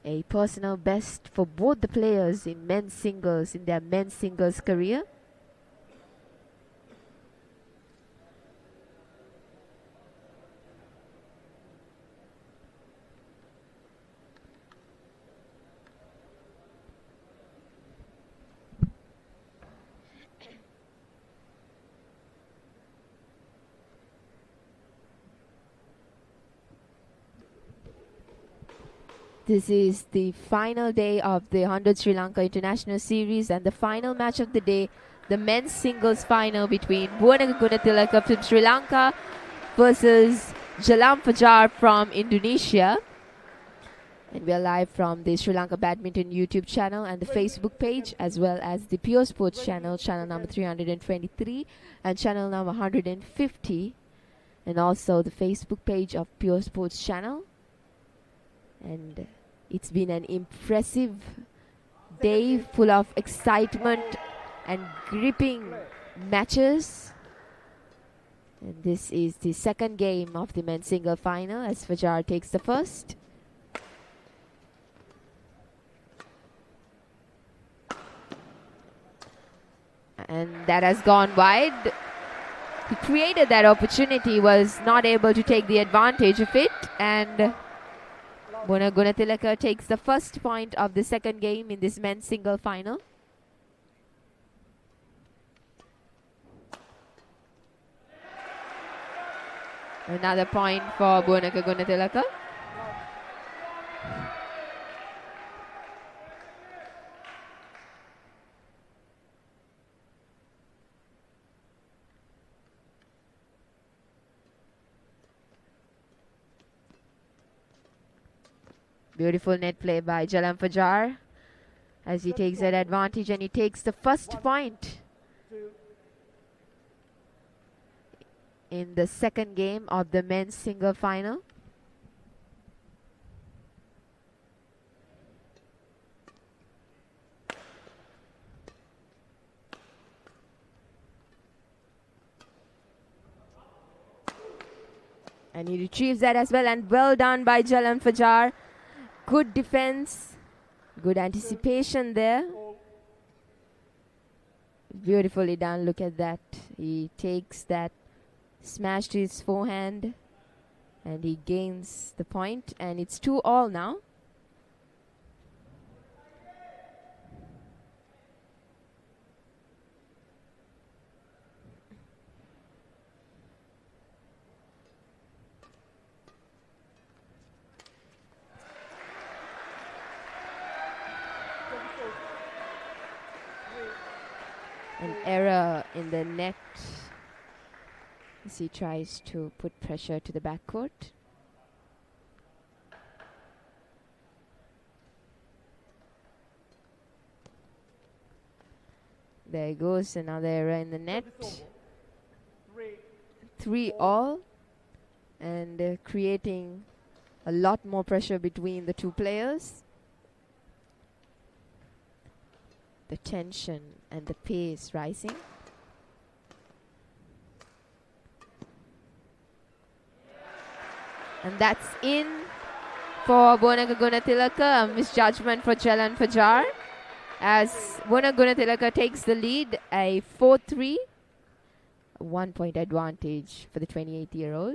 S5: A personal best for both the players in men's singles, in their men's singles career. This is the final day of the 100 Sri Lanka International Series and the final match of the day, the men's singles final between Buwana Gunatilaka from Sri Lanka versus Jalam Fajar from Indonesia. And we are live from the Sri Lanka Badminton YouTube channel and the Facebook page, as well as the Pure Sports channel, channel number 323 and channel number 150, and also the Facebook page of Pure Sports channel. And it's been an impressive day full of excitement and gripping matches. And this is the second game of the men's single final as Fajar takes the first. And that has gone wide. He created that opportunity, was not able to take the advantage of it, and Buwana Gunatilaka takes the first point of the second game in this men's single final. Another point for Buwana Gunatilaka. Beautiful net play by Jalam Fajar as he takes that advantage, and he takes the first point in the second game of the men's single final. And he retrieves that as well, and well done by Jalam Fajar. Good defense, good anticipation there. Beautifully done, look at that. He takes that smash to his forehand and he gains the point, and it's 2-all now. An error in the net as he tries to put pressure to the backcourt. There goes another error in the net. 3-all, and creating a lot more pressure between the two players. The tension and the pace rising. And that's in for Buwana Gunatilaka. A misjudgment for Jalam Fajar as Buwana Gunatilaka takes the lead, a 4-3. 1 point advantage for the 28-year-old.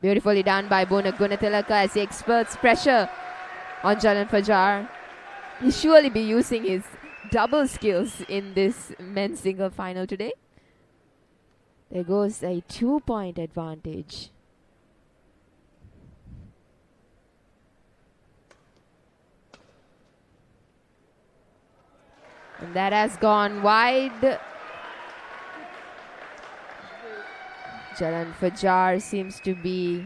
S5: Beautifully done by Buwana Gunatilaka as he exerts pressure on Jalam Fajar. He'll surely be using his double skills in this men's single final today. There goes a 2-point advantage. And that has gone wide. Jalam Fajar seems to be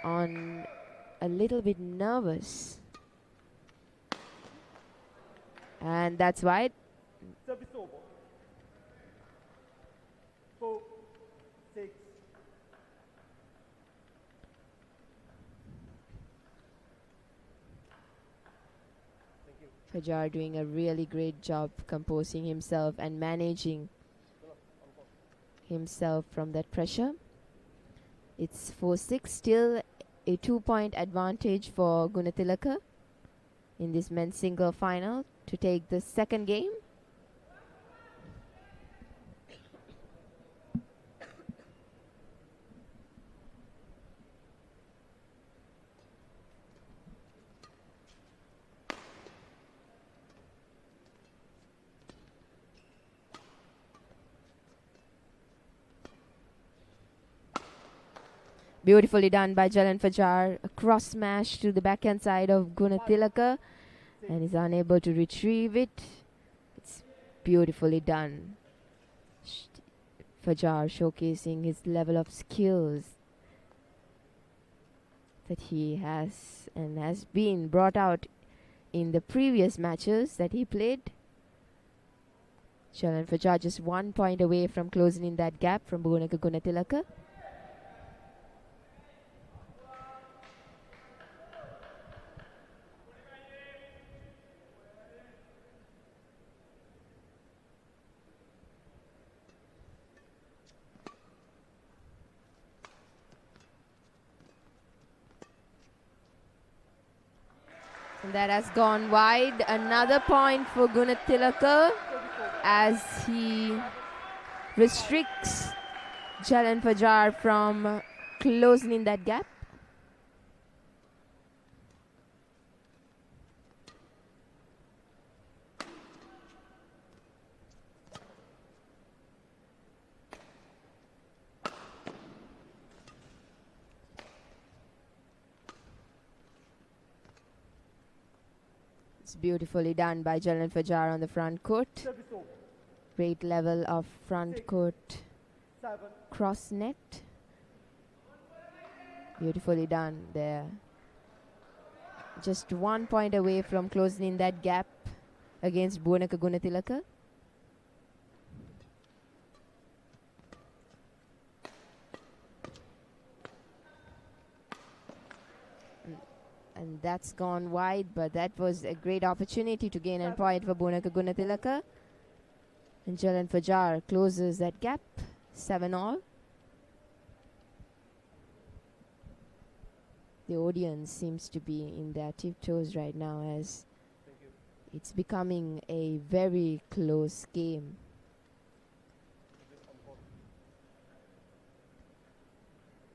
S5: on a little bit nervous. And that's wide.
S3: Service over. 4-6.
S2: Fajar doing a really great job composing himself and managing himself from that pressure. It's 4-6, still a 2-point advantage for Gunatilaka in this men's single final to take the second game. Beautifully done by Jalan Fajar. A cross smash to the backhand side of Gunatilaka, and is unable to retrieve it. It's beautifully done. Fajar showcasing his level of skills that he has and has been brought out in the previous matches that he played. Jalan Fajar just 1 point away from closing in that gap from Gunatilaka. And that has gone wide. Another point for Gunatilaka as he restricts Jalan Fajar from closing in that gap. It's beautifully done by Jalan Fajar on the front court. Great level of front court cross net. Beautifully done there. Just 1 point away from closing in that gap against Gunatilaka. And that's gone wide, but that was a great opportunity to gain a point for Gunatilaka. And Jalan Fajar closes that gap, 7-all. The audience seems to be in their tiptoes right now as it's becoming a very close game.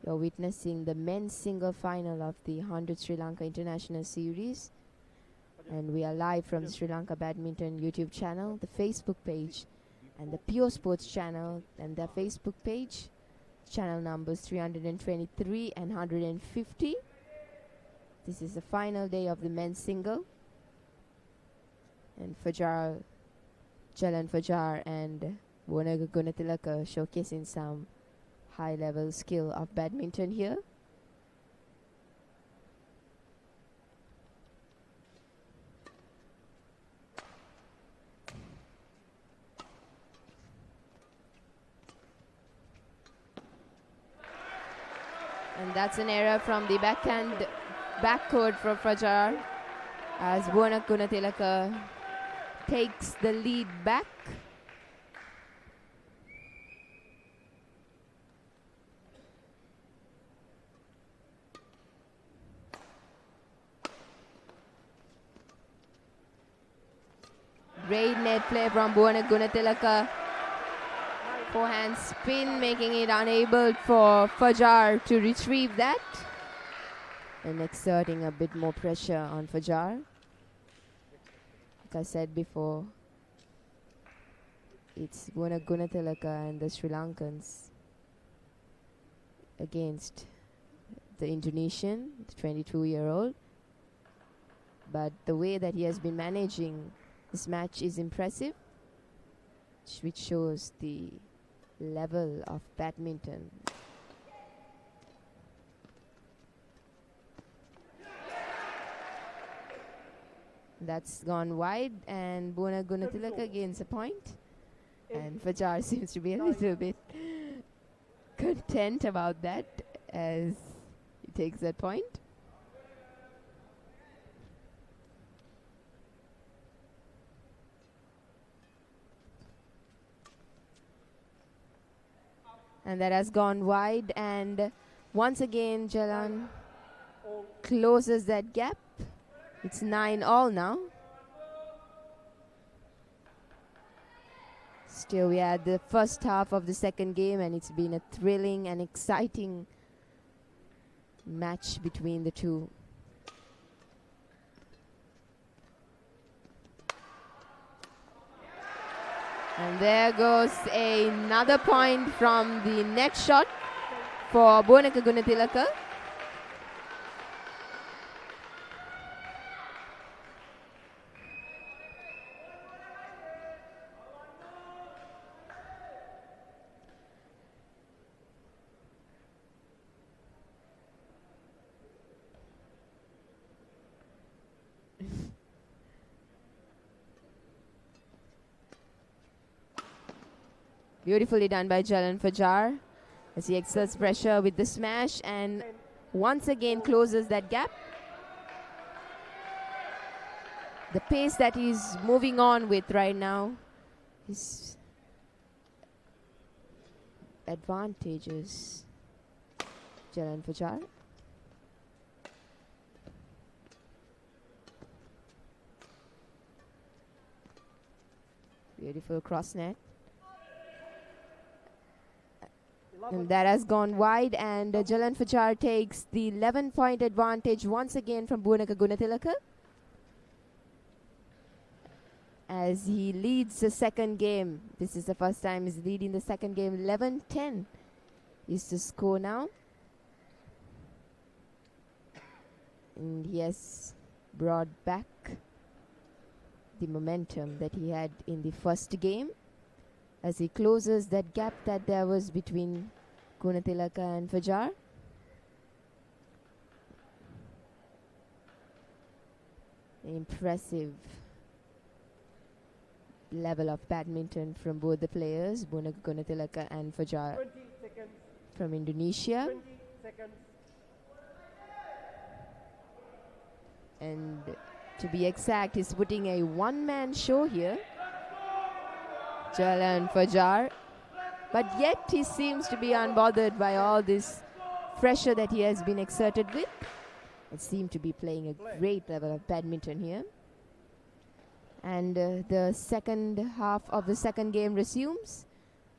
S2: You're witnessing the men's single final of the 100 Sri Lanka International Series. And we are live from the Sri Lanka Badminton YouTube channel, the Facebook page, and the Pure Sports channel, and their Facebook page. Channel numbers 323 and 150. This is the final day of the men's single. And Jalan Fajar and Gunatilaka showcasing some high-level skill of badminton here. And that's an error from the backcourt from Fajar as Gunatilaka takes the lead back. Great net play from Gunatilaka. Forehand spin, making it unable for Fajar to retrieve that. And exerting a bit more pressure on Fajar. Like I said before, it's Gunatilaka and the Sri Lankans against the Indonesian, the 22-year-old. But the way that he has been managing this match is impressive, which shows the level of badminton. That's gone wide, and Gunatilaka gains a point. And Fajar seems to be a little bit content about that as he takes that point. And that has gone wide, and once again Jalan closes that gap. It's 9-all now. Still, we had the first half of the second game, and it's been a thrilling and exciting match between the two. And there goes another point from the net shot for Bonaka Gunatilaka. Beautifully done by Jalan Fajar as he exerts pressure with the smash and once again closes that gap. The pace that he's moving on with right now is advantages Jalan Fajar. Beautiful cross net. And that has gone wide, and Jalan Fajar takes the 11-point advantage once again from Bonaka Gunatilaka as he leads the second game. This is the first time he's leading the second game. 11-10 is the score now. And he has brought back the momentum that he had in the first game as he closes that gap that there was between Gunatilaka and Fajar. Impressive level of badminton from both the players, Bonaka Gunatilaka and Fajar from Indonesia.
S3: 20 seconds.
S2: And to be exact, he's putting a one-man show here, Jalan Fajar, but yet he seems to be unbothered by all this pressure that he has been exerted with. It seemed to be playing a great level of badminton here. And the second half of the second game resumes.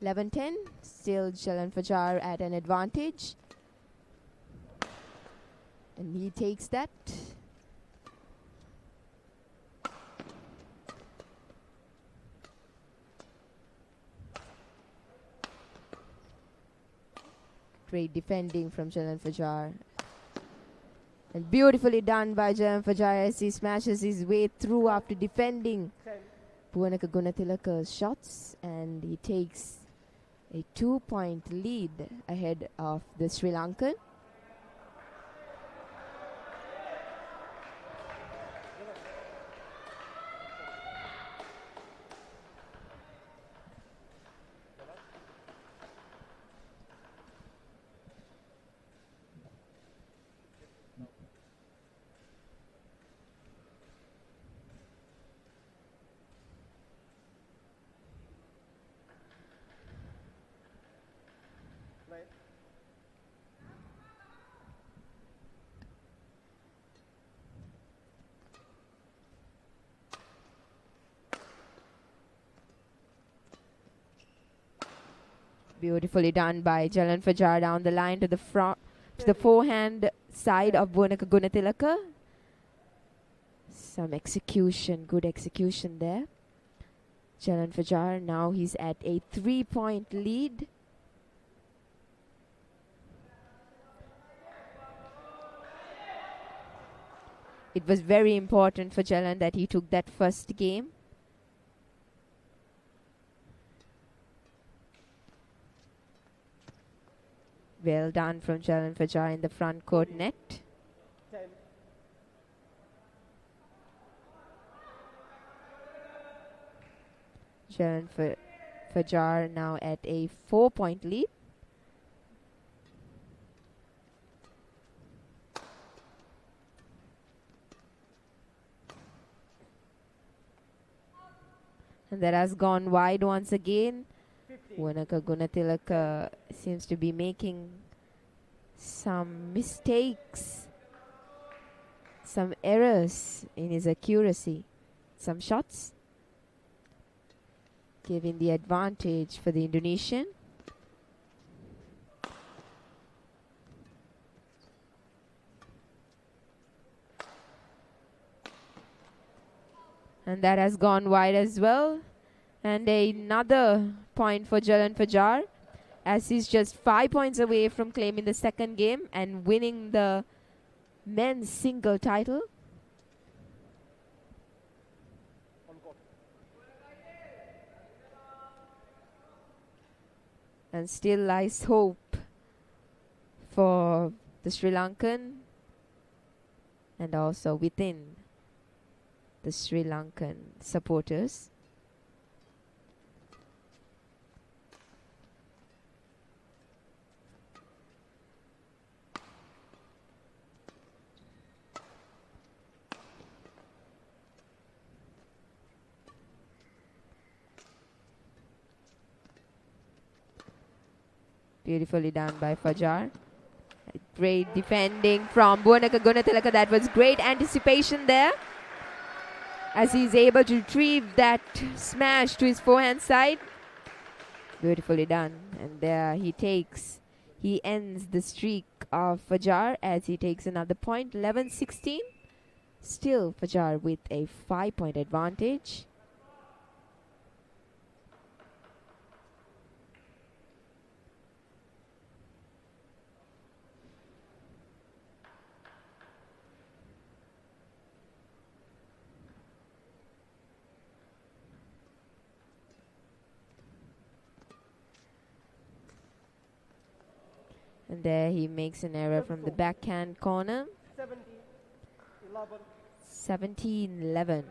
S2: 11-10, still Jalan Fajar at an advantage. And he takes that. Great defending from Jalan Fajar. And beautifully done by Jalan Fajar as he smashes his way through after defending Bonaka Gunatilaka's shots. And he takes a 2-point lead ahead of the Sri Lankan. Beautifully done by Jalan Fajar down the line to the front, to the forehand side of Bonaka Gunatilaka. Some execution, good execution there. Jalan Fajar, now he's at a 3-point lead. It was very important for Jalan that he took that first game. Well done from Jalan Fajar in the front court net.
S3: 10.
S2: Jalan Fajar now at a 4-point lead. And that has gone wide once again. Wanaka Gunatilaka seems to be making some mistakes, some errors in his accuracy. Some shots giving the advantage for the Indonesian. And that has gone wide as well. And another point for Jalan Fajar, as he's just 5 points away from claiming the second game and winning the men's single title. And still lies hope for the Sri Lankan and also within the Sri Lankan supporters. Beautifully done by Fajar. Great defending from Buwanaka Gunatilaka. That was great anticipation there, as he's able to retrieve that smash to his forehand side. Beautifully done. And there he ends the streak of Fajar as he takes another point. 11-16. Still Fajar with a 5-point advantage. And there he makes an error from the backhand corner. 17-11.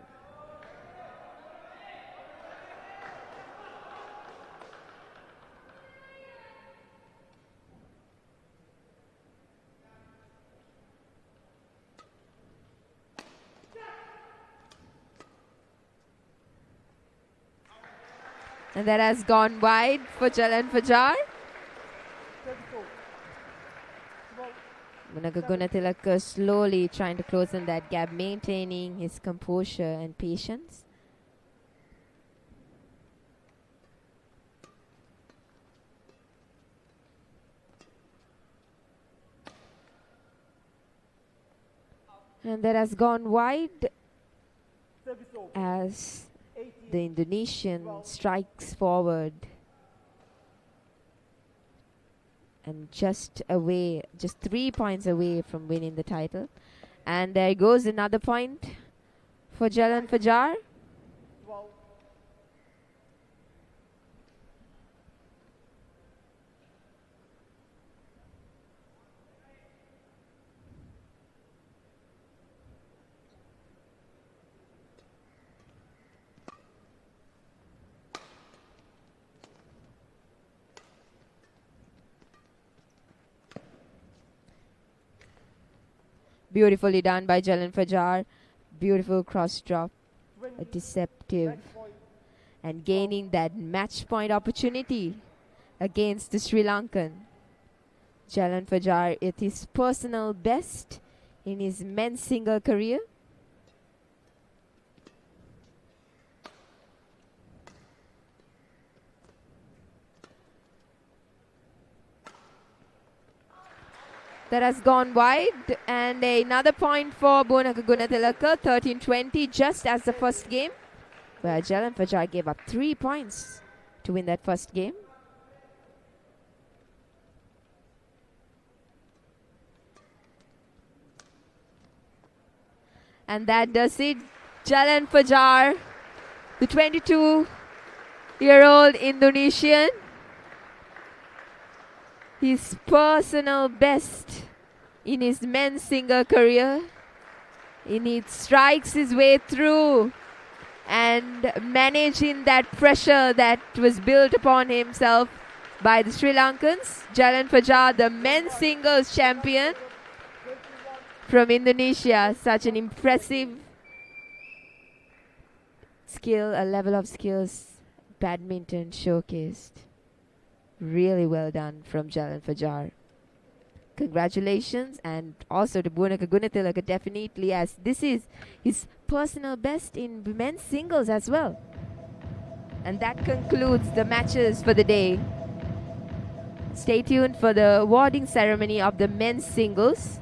S2: And that has gone wide for Jalan Fajar. Buwanaka Gunatilaka slowly trying to close in that gap, maintaining his composure and patience. And that has gone wide as the Indonesian strikes forward. And just 3 points away from winning the title. And there goes another point for Jalan Fajar. Beautifully done by Jalan Fajar. Beautiful cross drop. A deceptive. And gaining that match point opportunity against the Sri Lankan. Jalan Fajar at his personal best in his men's single career. That has gone wide, and another point for Buwanaka Gunatilaka, 13-20, just as the first game, where Jalan Fajar gave up 3 points to win that first game. And that does it. Jalan Fajar, the 22-year-old Indonesian, his personal best in his men's single career. He strikes his way through and managing that pressure that was built upon himself by the Sri Lankans. Jalan Fajar, the men's singles champion from Indonesia. Such an impressive skill, a level of skills badminton showcased. Really well done from Jalan Fajar. Congratulations, and also to Bunaka Gunatilaka definitely, as this is his personal best in men's singles as well. And that concludes the matches for the day. Stay tuned for the awarding ceremony of the men's singles.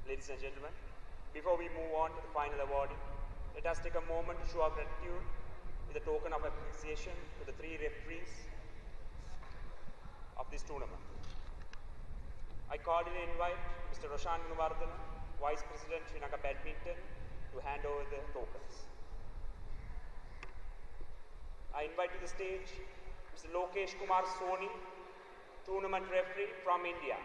S4: Ladies and gentlemen, before we move on to the final awarding, let us take a moment to show our gratitude with a token of appreciation to the 3 referees of this tournament. I cordially invite Mr. Roshan Gunawardana, Vice President, Sri Lanka Badminton, to hand over the tokens. I invite to the stage Mr. Lokesh Kumar Soni, tournament referee from India.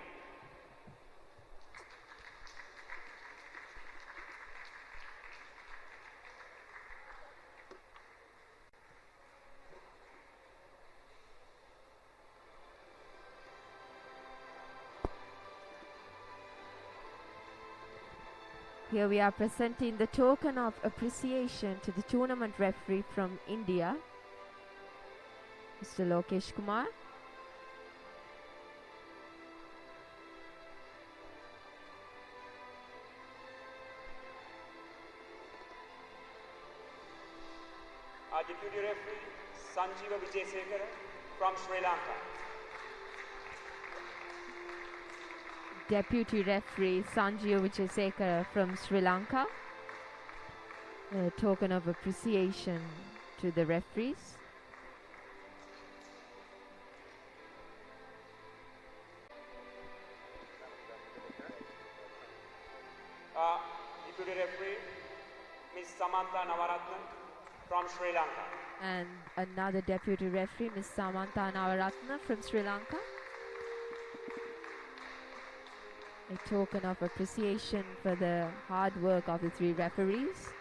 S2: Here we are presenting the token of appreciation to the tournament referee from India, Mr. Lokesh Kumar.
S4: Our Deputy Referee, Sanjeeva Vijayasekara from Sri Lanka.
S2: Deputy Referee Sanjeev Vijayasekara from Sri Lanka. A token of appreciation to the referees.
S4: Deputy Referee, Ms. Samantha Navaratnam from Sri Lanka.
S2: And another Deputy Referee, Ms. Samantha Navaratna from Sri Lanka. A token of appreciation for the hard work of the 3 referees.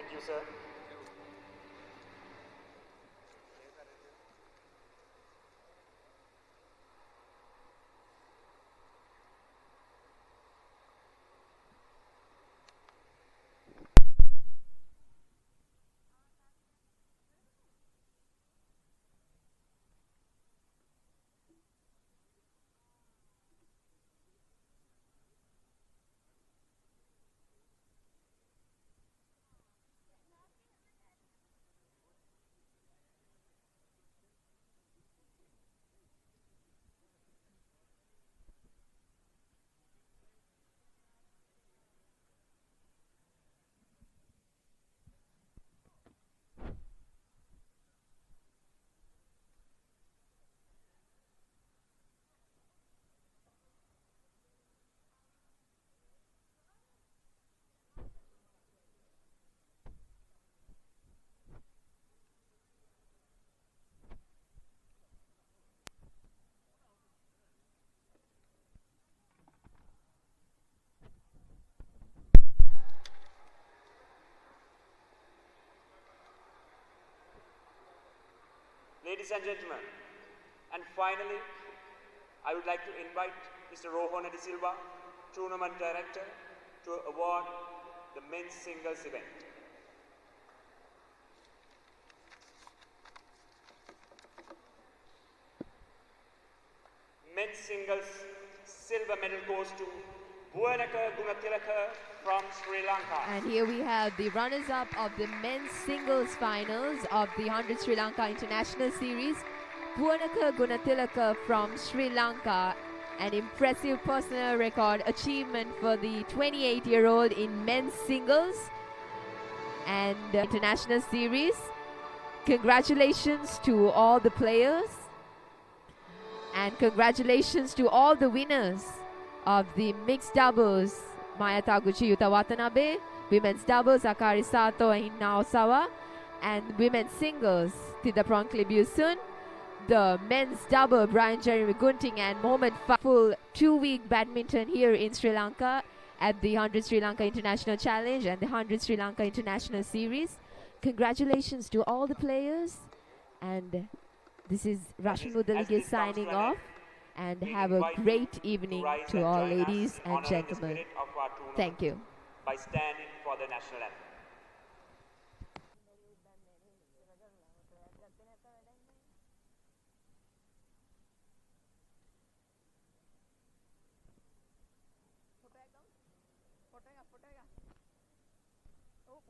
S4: Thank you, sir. Ladies and gentlemen, and finally, I would like to invite Mr. Rohana De Silva, Tournament Director, to award the men's singles event. Men's singles silver medal goes to Buanaka Gunatilaka from Sri Lanka.
S5: And here we have the runners-up of the men's singles finals of the 100 Sri Lanka International Series. Buanaka Gunatilaka from Sri Lanka. An impressive personal record achievement for the 28-year-old in men's singles and international series. Congratulations to all the players. And congratulations to all the winners of the mixed doubles, Maya Taguchi Yuta Watanabe, women's doubles, Akari Sato and Naosawa, and women's singles, Tidapron Klibusun, the men's double, Brian Jeremy Gunting and Mohammad full 2-week badminton here in Sri Lanka at the 100 Sri Lanka International Challenge and the 100 Sri Lanka International Series. Congratulations to all the players, and this is Rashmi Mudalige signing off, and have a great evening to all ladies and gentlemen. Thank you.
S4: By standing for the national anthem.
S8: Oh,